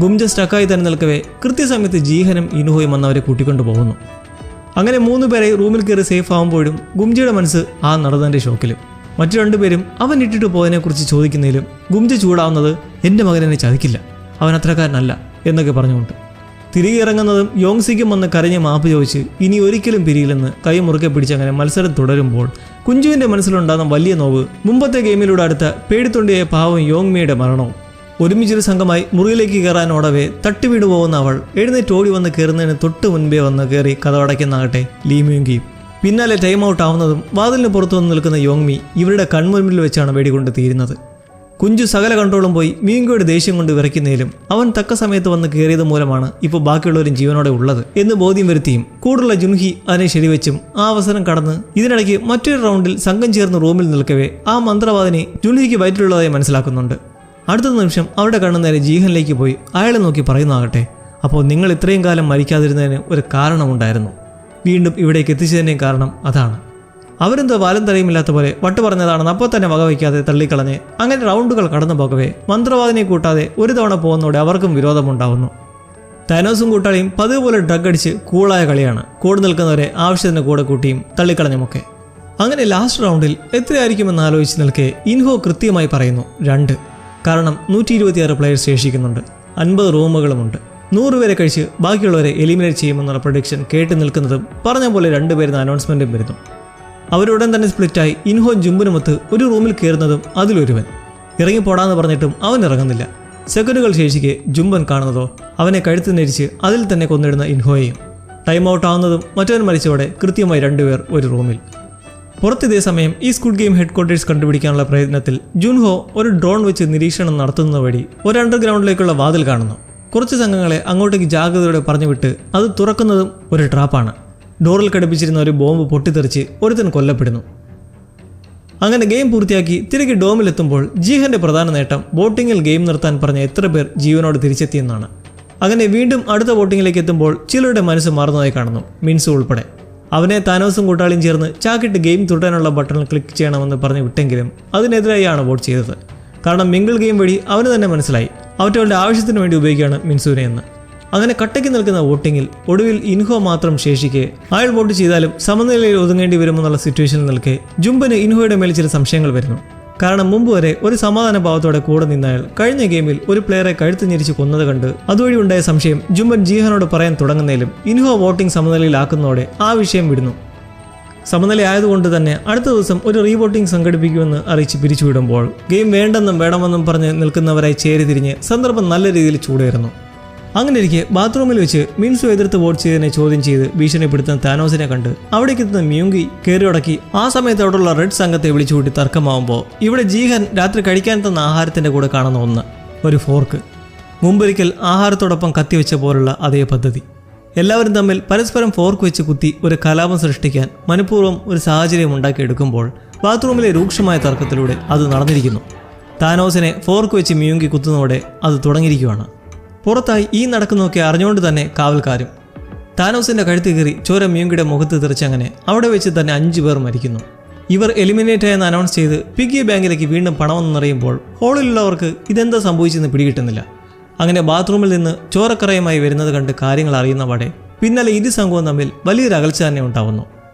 ഗുംജ സ്റ്റക്കായി തന്നെ നിൽക്കവേ കൃത്യസമയത്ത് ജീഹനും ഇൻഹോയും വന്നവരെ കൂട്ടിക്കൊണ്ടു പോകുന്നു. അങ്ങനെ 3 പേരെ റൂമിൽ കയറി സേഫ് ആകുമ്പോഴും ഗുംജയുടെ മനസ്സ് ആ നടന്നതിൻ്റെ ഷോക്കിലും. മറ്റു 2 പേരും അവൻ ഇട്ടിട്ട് പോയതിനെക്കുറിച്ച് ചോദിക്കുന്നതിലും ഗുംജ ചൂടാവുന്നത് എൻ്റെ മകൻ എന്നെ ചതിക്കില്ല, അവൻ അത്രക്കാരനല്ല എന്നൊക്കെ പറഞ്ഞുകൊണ്ട്. തിരികെ ഇറങ്ങുന്നതും യോങ്സിക്കും വന്ന് കരഞ്ഞ് മാപ്പ് ചോദിച്ച് ഇനി ഒരിക്കലും പിരിയില്ലെന്ന് കൈ മുറുക്കെ പിടിച്ചങ്ങനെ മത്സരം തുടരുമ്പോൾ കുഞ്ചുവിൻ്റെ മനസ്സിലുണ്ടാകുന്ന വലിയ നോവ് മുമ്പത്തെ ഗെയിമിലൂടെ അടുത്ത പേടിത്തൊണ്ടിയായ പാവം യോങ്മിയുടെ മരണവും. ഒരുമിച്ചൊരു സംഘമായി മുറിയിലേക്ക് കയറാനോടവേ തട്ടിവീണു പോകുന്ന അവൾ എഴുന്നേറ്റ് ഓടി വന്ന് കയറുന്നതിന് തൊട്ട് മുൻപേ വന്ന് കയറി കഥവടയ്ക്കുന്നാകട്ടെ ലീമ്യൂങ്കിയും. പിന്നാലെ ടൈം ഔട്ട് ആവുന്നതും വാതിലിന് പുറത്തു വന്ന് നിൽക്കുന്ന യോങ്മി ഇവരുടെ കൺമുൻപിൽ വെച്ചാണ് വെടികൊണ്ട് തീരുന്നത്. കുഞ്ചു സകല കൺട്രോളും പോയി മീങ്കോയുടെ ദേഷ്യം കൊണ്ട് വിറയ്ക്കുന്നതിലും അവൻ തക്ക സമയത്ത് വന്ന് കയറിയത് മൂലമാണ് ഇപ്പോൾ ബാക്കിയുള്ളവരും ജീവനോടെ ഉള്ളത് എന്ന് ബോധ്യം വരുത്തിയും കൂടുള്ള ജുൻഹി അതിനെ ശരിവെച്ചും ആ അവസരം കടന്ന് ഇതിനിടയ്ക്ക് മറ്റൊരു റൗണ്ടിൽ സംഘം ചേർന്ന് റൂമിൽ നിൽക്കവേ ആ മന്ത്രവാദിനെ ജുൻഹിക്ക് വയറ്റിലുള്ളതായി മനസ്സിലാക്കുന്നുണ്ട്. അടുത്ത നിമിഷം അവരുടെ കണ്ണു നേരെ ജീഹനിലേക്ക് പോയി അയാളെ നോക്കി പറയുന്നതാകട്ടെ, അപ്പോൾ നിങ്ങൾ ഇത്രയും കാലം മരിക്കാതിരുന്നതിന് ഒരു കാരണമുണ്ടായിരുന്നു, വീണ്ടും ഇവിടേക്ക് എത്തിച്ചതിൻ്റെയും കാരണം അതാണ്. അവരെന്തോ വാലും തലയുമില്ലാത്ത പോലെ വട്ട് പറഞ്ഞതാണെന്ന് അപ്പോൾ തന്നെ വകവയ്ക്കാതെ തള്ളിക്കളഞ്ഞ് അങ്ങനെ റൗണ്ടുകൾ കടന്നു പോകവേ മന്ത്രവാദിനെ കൂട്ടാതെ ഒരു തവണ പോകുന്നതോടെ അവർക്കും വിരോധമുണ്ടാവുന്നു. താനോസും കൂട്ടാളിയും പതിവ് പോലെ ഡ്രഗ് അടിച്ച് കൂളായ കളിയാണ്. കൂടെ നിൽക്കുന്നവരെ ആവശ്യത്തിന് കൂടെ കൂട്ടിയും തള്ളിക്കളഞ്ഞുമൊക്കെ. അങ്ങനെ ലാസ്റ്റ് റൗണ്ടിൽ എത്രയായിരിക്കുമെന്ന് ആലോചിച്ച് നിൽക്കെ ഇൻഹോ കൃത്യമായി പറയുന്നു 2. കാരണം 126 പ്ലെയേഴ്സ് ശേഷിക്കുന്നുണ്ട്, 50 റൂമുകളുമുണ്ട്. 100 പേരെ കഴിച്ച് ബാക്കിയുള്ളവരെ എലിമിനേറ്റ് ചെയ്യുമെന്നുള്ള പ്രൊഡിക്ഷൻ കേട്ട് നിൽക്കുന്നതും പറഞ്ഞ പോലെ 2 പേരുന്ന അനൗൺസ്മെൻറ്റും വരുന്നു. അവരുടൻ തന്നെ സ്പ്ലിറ്റായി ഇൻഹോ ജുംബനുമൊത്ത് ഒരു റൂമിൽ കയറുന്നതും അതിലൊരുവൻ. ഇറങ്ങിപ്പോടാന്ന് പറഞ്ഞിട്ടും അവൻ ഇറങ്ങുന്നില്ല. സെക്കൻഡുകൾ ശേഷിക്കെ ജുംബൻ കാണുന്നതോ അവനെ കഴുത്ത് നെരിച്ച് അതിൽ തന്നെ കൊന്നിടുന്ന ഇൻഹോയെയും. ടൈം ഔട്ട് ആവുന്നതും മറ്റവൻ മരിച്ചോടെ കൃത്യമായി 2 പേർ ഒരു റൂമിൽ. പുറത്തിതേ സമയം ഈ സ്ക്വിഡ് ഗെയിം ഹെഡ്ക്വാർട്ടേഴ്സ് കണ്ടുപിടിക്കാനുള്ള പ്രയത്നത്തിൽ ജുൻഹോ ഒരു ഡ്രോൺ വെച്ച് നിരീക്ഷണം നടത്തുന്നത് വഴി ഒരു അണ്ടർഗ്രൗണ്ടിലേക്കുള്ള വാതിൽ കാണുന്നു. കുറച്ച് സംഘങ്ങളെ അങ്ങോട്ടേക്ക് ജാഗ്രതയോടെ പറഞ്ഞുവിട്ട് അത് തുറക്കുന്നതും ഒരു ട്രാപ്പാണ്. ഡോറിൽ ഘടിപ്പിച്ചിരുന്ന ഒരു ബോംബ് പൊട്ടിത്തെറിച്ച് ഒരുത്തൻ കൊല്ലപ്പെടുന്നു. അങ്ങനെ ഗെയിം പൂർത്തിയാക്കി തിരികെ ഡോമിലെത്തുമ്പോൾ ജീഹന്റെ പ്രധാന നേട്ടം ബോട്ടിങ്ങിൽ ഗെയിം നിർത്താൻ പറഞ്ഞ എത്ര പേർ ജീവനോട് തിരിച്ചെത്തിയെന്നാണ്. അങ്ങനെ വീണ്ടും അടുത്ത ബോട്ടിങ്ങിലേക്ക് എത്തുമ്പോൾ ചിലരുടെ മനസ്സ് മാറുന്നതായി കാണുന്നു, മിൻസു ഉൾപ്പെടെ. അവനെ താനോസും കൂട്ടാളിയും ചേർന്ന് ചാക്കിട്ട് ഗെയിം തുടരാനുള്ള ബട്ടണിൽ ക്ലിക്ക് ചെയ്യണമെന്ന് പറഞ്ഞ് വിട്ടെങ്കിലും അതിനെതിരായാണ് വോട്ട് ചെയ്തത്. കാരണം മിങ്കിൾ ഗെയിം വഴി അവന് തന്നെ മനസ്സിലായി അവറ്റവളുടെ ആവശ്യത്തിന് വേണ്ടി ഉപയോഗിക്കുകയാണ് മിൻസുവിനെ എന്ന്. അങ്ങനെ കട്ടയ്ക്ക് നിൽക്കുന്ന വോട്ടിങ്ങിൽ ഒടുവിൽ ഇൻഹോ മാത്രം ശേഷിക്കെ അയാൾ വോട്ട് ചെയ്താലും സമനിലയിൽ ഒതുങ്ങേണ്ടി വരുമെന്നുള്ള സിറ്റുവേഷനിൽ നിൽക്കെ ജുംബന് ഇൻഹോയുടെ മേൽ ചില സംശയങ്ങൾ വരുന്നു. കാരണം മുമ്പ് വരെ ഒരു സമാധാന ഭാവത്തോടെ കൂടെ നിന്നയാൾ കഴിഞ്ഞ ഗെയിമിൽ ഒരു പ്ലെയറെ കഴുത്ത് ഞെരിച്ച് കൊന്നത് കണ്ട് അതുവഴി ഉണ്ടായ സംശയം ജുംബൻ ജീഹനോട് പറയാൻ തുടങ്ങുന്നതിലും ഇൻഹോ വോട്ടിംഗ് സമനിലയിലാക്കുന്നതോടെ ആ വിഷയം വിടുന്നു. സമനിലയായതുകൊണ്ട് തന്നെ അടുത്ത ദിവസം ഒരു റീവോട്ടിംഗ് സംഘടിപ്പിക്കുമെന്ന് അറിയിച്ച് പിരിച്ചുവിടുമ്പോൾ ഗെയിം വേണ്ടെന്നും വേണമെന്നും പറഞ്ഞ് നിൽക്കുന്നവരായി ചേരി തിരിഞ്ഞ് സന്ദർഭം നല്ല രീതിയിൽ ചൂടേറുന്നു. അങ്ങനെ ഇരിക്കെ ബാത്റൂമിൽ വെച്ച് മിൻസു എതിർത്ത് വോട്ട് ചെയ്തതിനെ ചോദ്യം ചെയ്ത് ഭീഷണിപ്പെടുത്തുന്ന താനോസിനെ കണ്ട് അവിടേക്ക് എത്തുന്ന മ്യൂങ്കി കയറിയുടക്കി ആ സമയത്ത് അവിടെയുള്ള റെഡ് സംഘത്തെ വിളിച്ചുകൂട്ടി തർക്കമാവുമ്പോൾ ഇവിടെ ജീഹൻ രാത്രി കഴിക്കാൻ തന്ന ആഹാരത്തിന്റെ കൂടെ കാണുന്ന ഒന്ന്, ഒരു ഫോർക്ക്. മുമ്പൊരിക്കൽ ആഹാരത്തോടൊപ്പം കത്തിവെച്ച പോലുള്ള അതേ പദ്ധതി. എല്ലാവരും തമ്മിൽ പരസ്പരം ഫോർക്ക് വെച്ച് കുത്തി ഒരു കലാപം സൃഷ്ടിക്കാൻ മനഃപൂർവ്വം ഒരു സാഹചര്യം ഉണ്ടാക്കിയെടുക്കുമ്പോൾ ബാത്റൂമിലെ രൂക്ഷമായ തർക്കത്തിലൂടെ അത് നടന്നിരിക്കുന്നു. താനോസിനെ ഫോർക്ക് വെച്ച് മ്യൂങ്കി കുത്തുന്നതോടെ അത് തുടങ്ങിയിരിക്കുകയാണ്. പുറത്തായി ഈ നടക്കുന്നതൊക്കെ അറിഞ്ഞുകൊണ്ട് തന്നെ കാവൽക്കാരും. താനോസിന്റെ കഴുത്ത് കയറി ചോര മ്യൂങ്കിയുടെ മുഖത്ത് തെറിച്ചങ്ങനെ അവിടെ വെച്ച് തന്നെ 5 പേർ മരിക്കുന്നു. ഇവർ എലിമിനേറ്റ് ആയെന്ന് അനൗൺസ് ചെയ്ത് പിഗ്ഗി ബാങ്കിലേക്ക് വീണ്ടും പണമെന്നറിയുമ്പോൾ ഹോളിലുള്ളവർക്ക് ഇതെന്താ സംഭവിച്ചെന്ന് പിടികിട്ടുന്നില്ല. അങ്ങനെ ബാത്റൂമിൽ നിന്ന് ചോരക്കറയുമായി വരുന്നത് കണ്ട് കാര്യങ്ങൾ അറിയുന്നപാടെ പിന്നാലെ ഇരു സംഘവും തമ്മിൽ വലിയൊരു അകൽച്ച തന്നെ ഉണ്ടാവുന്നു.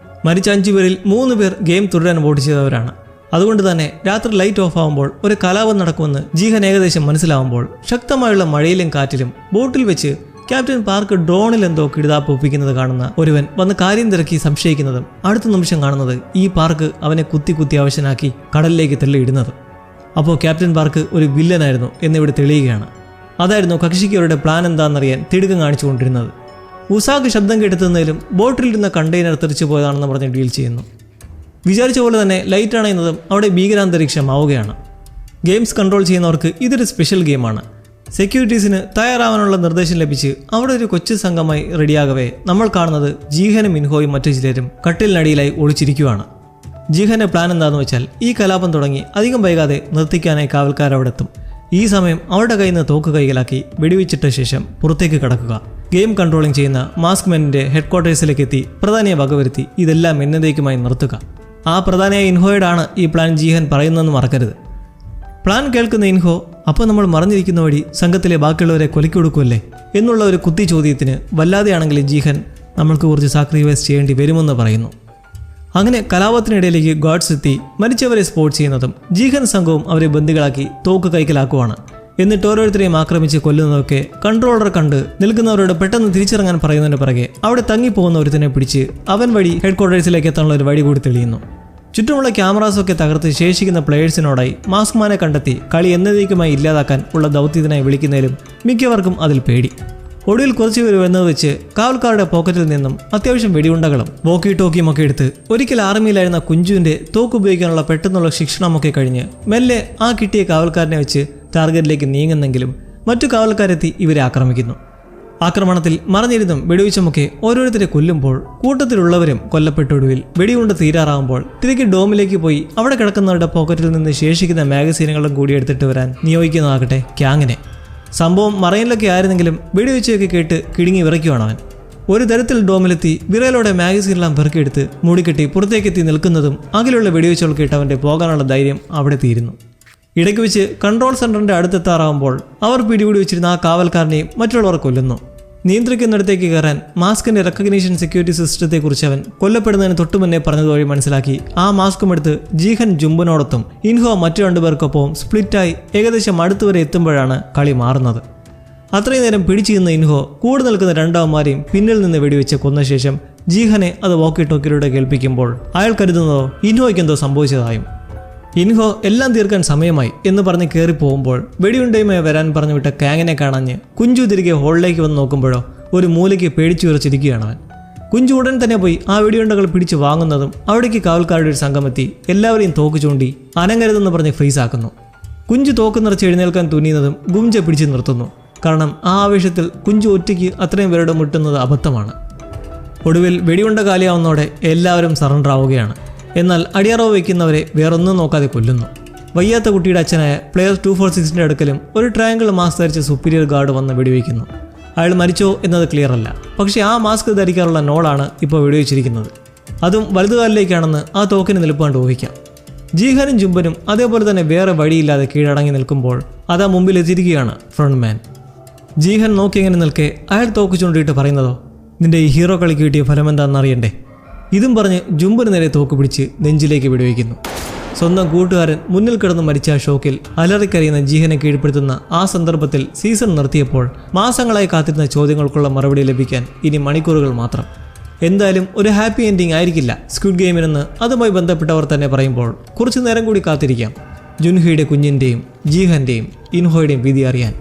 മരിച്ച 5 പേരിൽ 3 പേർ ഗെയിം തുടരാൻ വോട്ട് ചെയ്തവരാണ്. അതുകൊണ്ട് തന്നെ രാത്രി ലൈറ്റ് ഓഫ് ആകുമ്പോൾ ഒരു കലാപം നടക്കുമെന്ന് ജീഹൻ ഏകദേശം മനസ്സിലാവുമ്പോൾ ശക്തമായുള്ള മഴയിലും കാറ്റിലും ബോട്ടിൽ വെച്ച് ക്യാപ്റ്റൻ പാർക്ക് ഡ്രോണിൽ എന്തോ കിടുതാപ്പ് ഒപ്പിക്കുന്നത് കാണുന്ന ഒരുവൻ വന്ന് കാര്യം തിരക്കി സംശയിക്കുന്നതും അടുത്ത നിമിഷം കാണുന്നത് ഈ പാർക്ക് അവനെ കുത്തി കുത്തി അവശനാക്കി കടലിലേക്ക് തള്ളിയിടുന്നത്. അപ്പോൾ ക്യാപ്റ്റൻ പാർക്ക് ഒരു വില്ലനായിരുന്നു എന്നിവിടെ തെളിയുകയാണ്. അതായിരുന്നു കക്ഷിക്ക് അവരുടെ പ്ലാൻ എന്താണെന്നറിയാൻ തിടുക്കം കാണിച്ചുകൊണ്ടിരുന്നത്. ഉസാക്ക് ശബ്ദം കെടുത്തുന്നതിലും ബോട്ടിലിരുന്ന കണ്ടെയ്നർ തെറിച്ചു പോയതാണെന്ന് പറഞ്ഞ് ഡീൽ ചെയ്യുന്നു. വിചാരിച്ച പോലെ തന്നെ ലൈറ്റ് അണയുന്നതും അവിടെ ഭീകരാന്തരീക്ഷമാവുകയാണ്. ഗെയിംസ് കൺട്രോൾ ചെയ്യുന്നവർക്ക് ഇതൊരു സ്പെഷ്യൽ ഗെയിമാണ്. സെക്യൂരിറ്റീസിന് തയ്യാറാവാനുള്ള നിർദ്ദേശം ലഭിച്ച് അവിടെ ഒരു കൊച്ചു സംഘമായി റെഡിയാകവേ നമ്മൾ കാണുന്നത് ജീഹനും മിൻഹോയും മറ്റു ചിലരും കട്ടിലിനടിയിലായി ഒളിച്ചിരിക്കുകയാണ്. ജീഹന്റെ പ്ലാൻ എന്താണെന്ന് വെച്ചാൽ ഈ കലാപം തുടങ്ങി അധികം വൈകാതെ നിർത്തിക്കാനായി കാവൽക്കാർ അവിടെ എത്തും. ഈ സമയം അവരുടെ കയ്യിൽ നിന്ന് തോക്ക് കൈകലാക്കി വെടിവെച്ചിട്ട ശേഷം പുറത്തേക്ക് കടക്കുക. ഗെയിം കൺട്രോളിംഗ് ചെയ്യുന്ന മാസ്ക് മെന്നിന്റെ ഹെഡ്ക്വാർട്ടേഴ്സിലേക്ക് എത്തി പ്രധാനിയെ വകവരുത്തി ഇതെല്ലാം എന്നതേക്കുമായി നിർത്തുക. ആ പ്രധാനിയായ ഇൻഹോയോടാണ് ഈ പ്ലാൻ ജീഹൻ പറയുന്നതെന്ന് മറക്കരുത്. പ്ലാൻ കേൾക്കുന്ന ഇൻഹോ അപ്പോൾ നമ്മൾ മറഞ്ഞിരിക്കുന്ന വഴി സംഘത്തിലെ ബാക്കിയുള്ളവരെ കൊലയ്ക്ക് കൊടുക്കുമല്ലേ എന്നുള്ള ഒരു കുത്തി ചോദ്യത്തിന് വല്ലാതെയാണെങ്കിലും ജീഹൻ നമ്മൾക്ക് കുറച്ച് സാക്രിഫൈസ് ചെയ്യേണ്ടി വരുമെന്ന് പറയുന്നു. അങ്ങനെ കലാപത്തിനിടയിലേക്ക് ഗാർഡ്സ് എത്തി മരിച്ചവരെ സ്പോട്ട് ചെയ്യുന്നതും ജീഹൻ സംഘവും അവരെ ബന്ദികളാക്കി തോക്ക് കൈക്കലാക്കുവാണ്. എന്നിട്ട് ഓരോരുത്തരെയും ആക്രമിച്ച് കൊല്ലുന്നതൊക്കെ കൺട്രോളർ കണ്ട് നിൽക്കുന്നവരോട് പെട്ടെന്ന് തിരിച്ചിറങ്ങാൻ പറയുന്നതിന് പിറകെ അവിടെ തങ്ങിപ്പോകുന്ന ഒരുത്തനെ പിടിച്ച് അവൻ വഴി ഹെഡ്ക്വാർട്ടേഴ്സിലേക്ക് എത്താനുള്ള ഒരു വഴി കൂടി തെളിയുന്നു. ചുറ്റുമുള്ള ക്യാമറാസൊക്കെ തകർത്ത് ശേഷിക്കുന്ന പ്ലേയേഴ്സിനോടായി മാസ്ക്മാനെ കണ്ടെത്തി കളി എന്നതേക്കുമായി ഇല്ലാതാക്കാൻ ഉള്ള ദൗത്യത്തിനായി വിളിക്കുന്നതിലും മിക്കവർക്കും അതിൽ പേടി. ഒടുവിൽ കുറച്ചുപേർ വരുന്നത് വെച്ച് കാവൽക്കാരുടെ പോക്കറ്റിൽ നിന്നും അത്യാവശ്യം വെടിയുണ്ടകളും വോക്കി ടോക്കിയും ഒക്കെ എടുത്ത് ഒരിക്കൽ ആർമിയിലായിരുന്ന കുഞ്ചുവിന്റെ തോക്ക് ഉപയോഗിക്കാനുള്ള പെട്ടെന്നുള്ള ശിക്ഷണമൊക്കെ കഴിഞ്ഞ് മെല്ലെ ആ കിട്ടിയ കാവൽക്കാരനെ വെച്ച് ടാർഗറ്റിലേക്ക് നീങ്ങുന്നെങ്കിലും മറ്റു കാവൽക്കാരെത്തി ഇവരെ ആക്രമിക്കുന്നു. ആക്രമണത്തിൽ മറഞ്ഞിരുന്നും വെടിവെച്ചുമൊക്കെ ഓരോരുത്തരെ കൊല്ലുമ്പോൾ കൂട്ടത്തിലുള്ളവരും കൊല്ലപ്പെട്ടൊടുവിൽ വെടികൊണ്ട് തീരാറാകുമ്പോൾ തിരികെ ഡോമിലേക്ക് പോയി അവിടെ കിടക്കുന്നവരുടെ പോക്കറ്റിൽ നിന്ന് ശേഷിക്കുന്ന മാഗസീനുകളും കൂടി എടുത്തിട്ട് വരാൻ നിയോഗിക്കുന്നതാകട്ടെ ക്യാങ്ങിനെ. സംഭവം മറയിലൊക്കെ ആയിരുന്നെങ്കിലും വെടിവെച്ചൊക്കെ കേട്ട് കിടുങ്ങി വിറയ്ക്കുവാണ് അവൻ. ഒരു തരത്തിൽ ഡോമിലെത്തി വിറയലോടെ മാഗസീനെല്ലാം പെറുക്കിയെടുത്ത് മൂടിക്കെട്ടി പുറത്തേക്കെത്തി നിൽക്കുന്നതും അകലുള്ള വെടിവെച്ചുകൾ കേട്ട് അവൻ്റെ പോകാനുള്ള ധൈര്യം അവിടെ തീരുന്നു. ഇടയ്ക്ക് വെച്ച് കൺട്രോൾ സെന്ററിന്റെ അടുത്തെത്താറാവുമ്പോൾ അവർ പിടികൂടി വെച്ചിരുന്ന ആ കാവൽക്കാരനെയും മറ്റുള്ളവർ കൊല്ലുന്നു. നിയന്ത്രിക്കുന്നിടത്തേക്ക് കയറാൻ മാസ്കിന്റെ റെക്കഗ്നീഷൻ സെക്യൂരിറ്റി സിസ്റ്റത്തെക്കുറിച്ച് അവൻ കൊല്ലപ്പെടുന്നതിന് തൊട്ടുമുന്നേ പറഞ്ഞതുവഴി മനസ്സിലാക്കി ആ മാസ്കും എടുത്ത് ജീഹൻ ജുംബനോടൊത്തും ഇൻഹോ മറ്റു 2 പേർക്കൊപ്പവും സ്പ്ലിറ്റായി ഏകദേശം അടുത്തുവരെ എത്തുമ്പോഴാണ് കളി മാറുന്നത്. അത്രയും നേരം പിടിച്ചു നിന്ന ഇൻഹോ കൂടെ നിൽക്കുന്ന 2 അവന്മാരെയും പിന്നിൽ നിന്ന് വെടിവെച്ച് കൊന്ന ശേഷം ജീഹനെ അത് വോക്കി ടോക്കിലൂടെ കേൾപ്പിക്കുമ്പോൾ അയാൾ കരുതുന്നതോ ഇൻഹോയ്ക്ക് എന്തോ സംഭവിച്ചതായും. ഇൻഹോ എല്ലാം തീർക്കാൻ സമയമായി എന്ന് പറഞ്ഞ് കയറി പോകുമ്പോൾ വെടിയുണ്ടയുമായി വരാൻ പറഞ്ഞു വിട്ട കാങ്ങിനെ കാണാഞ്ഞ് കുഞ്ചു തിരികെ ഹോളിലേക്ക് വന്ന് നോക്കുമ്പോഴോ ഒരു മൂലയ്ക്ക് പേടിച്ചു വിറച്ചിരിക്കുകയാണ് അവൻ. കുഞ്ചു ഉടൻ തന്നെ പോയി ആ വെടിയുണ്ടകൾ പിടിച്ച് വാങ്ങുന്നതും അവിടേക്ക് കാവൽക്കാരുടെ ഒരു സംഘമെത്തി എല്ലാവരെയും തോക്ക് ചൂണ്ടി അനങ്ങരുതെന്ന് പറഞ്ഞ് ഫ്രീസാക്കുന്നു. കുഞ്ചു തോക്ക് നിറച്ച് എഴുന്നേൽക്കാൻ തുനിയുന്നതും ഗുംജ പിടിച്ചു നിർത്തുന്നു. കാരണം ആ ആവേശത്തിൽ കുഞ്ചു ഒറ്റയ്ക്ക് അത്രയും പേരുടെ മുട്ടുന്നത് അബദ്ധമാണ്. ഒടുവിൽ വെടിയുണ്ട കാലിയാവുന്നതോടെ എല്ലാവരും സറണ്ടർ ആവുകയാണ്. എന്നാൽ അടിയറവ് വയ്ക്കുന്നവരെ വേറൊന്നും നോക്കാതെ കൊല്ലുന്നു. വയ്യാത്ത കുട്ടിയുടെ അച്ഛനായ പ്ലെയർ 246ന്റെ അടുക്കലും ഒരു ട്രയാങ്കിൾ മാസ്ക് ധരിച്ച സുപ്പീരിയർ ഗാർഡ് വന്ന് വെടിവെക്കുന്നു. അയാൾ മരിച്ചോ എന്നത് ക്ലിയർ അല്ല. പക്ഷേ ആ മാസ്ക് ധരിക്കാനുള്ള നോളാണ് ഇപ്പോൾ വെടിവെച്ചിരിക്കുന്നത്. അതും വലതുകാലിലേക്കാണെന്ന് ആ തോക്കിന് നിൽപ്പാണ്ട് ഊഹിക്കാം. ജീഹനും ജുംബനും അതേപോലെ തന്നെ വേറെ വഴിയില്ലാതെ കീഴടങ്ങി നിൽക്കുമ്പോൾ അതാ മുമ്പിലെത്തിയിരിക്കുകയാണ് ഫ്രണ്ട് മാൻ. ജീഹൻ നോക്കിയെങ്ങനെ നിൽക്കെ അയാൾ തോക്ക് ചൂണ്ടിയിട്ട് പറയുന്നതോ, നിന്റെ ഈ ഹീറോ കളിക്ക് കിട്ടിയ ഫലം എന്താണെന്നറിയണ്ടേ? ഇതും പറഞ്ഞ് ജുംബന് നേരെ തോക്ക് പിടിച്ച് നെഞ്ചിലേക്ക് വെടിവെക്കുന്നു. സ്വന്തം കൂട്ടുകാരൻ മുന്നിൽ കിടന്ന് മരിച്ച ആ ഷോക്കിൽ അലറിക്കറിയുന്ന ജീഹനെ കീഴ്പ്പെടുത്തുന്ന ആ സന്ദർഭത്തിൽ സീസൺ നിർത്തിയപ്പോൾ മാസങ്ങളായി കാത്തിരുന്ന ചോദ്യങ്ങൾക്കുള്ള മറുപടി ലഭിക്കാൻ ഇനി മണിക്കൂറുകൾ മാത്രം. എന്തായാലും ഒരു ഹാപ്പി എൻഡിങ് ആയിരിക്കില്ല സ്ക്വിഡ് ഗെയിമിനെന്ന് അതുമായി ബന്ധപ്പെട്ടവർ തന്നെ പറയുമ്പോൾ കുറച്ചു നേരം കൂടി കാത്തിരിക്കാം ജുൻഹിയുടെ കുഞ്ഞിൻ്റെയും ജീഹൻ്റെയും ഇൻഹോയുടെയും വിധി അറിയാൻ.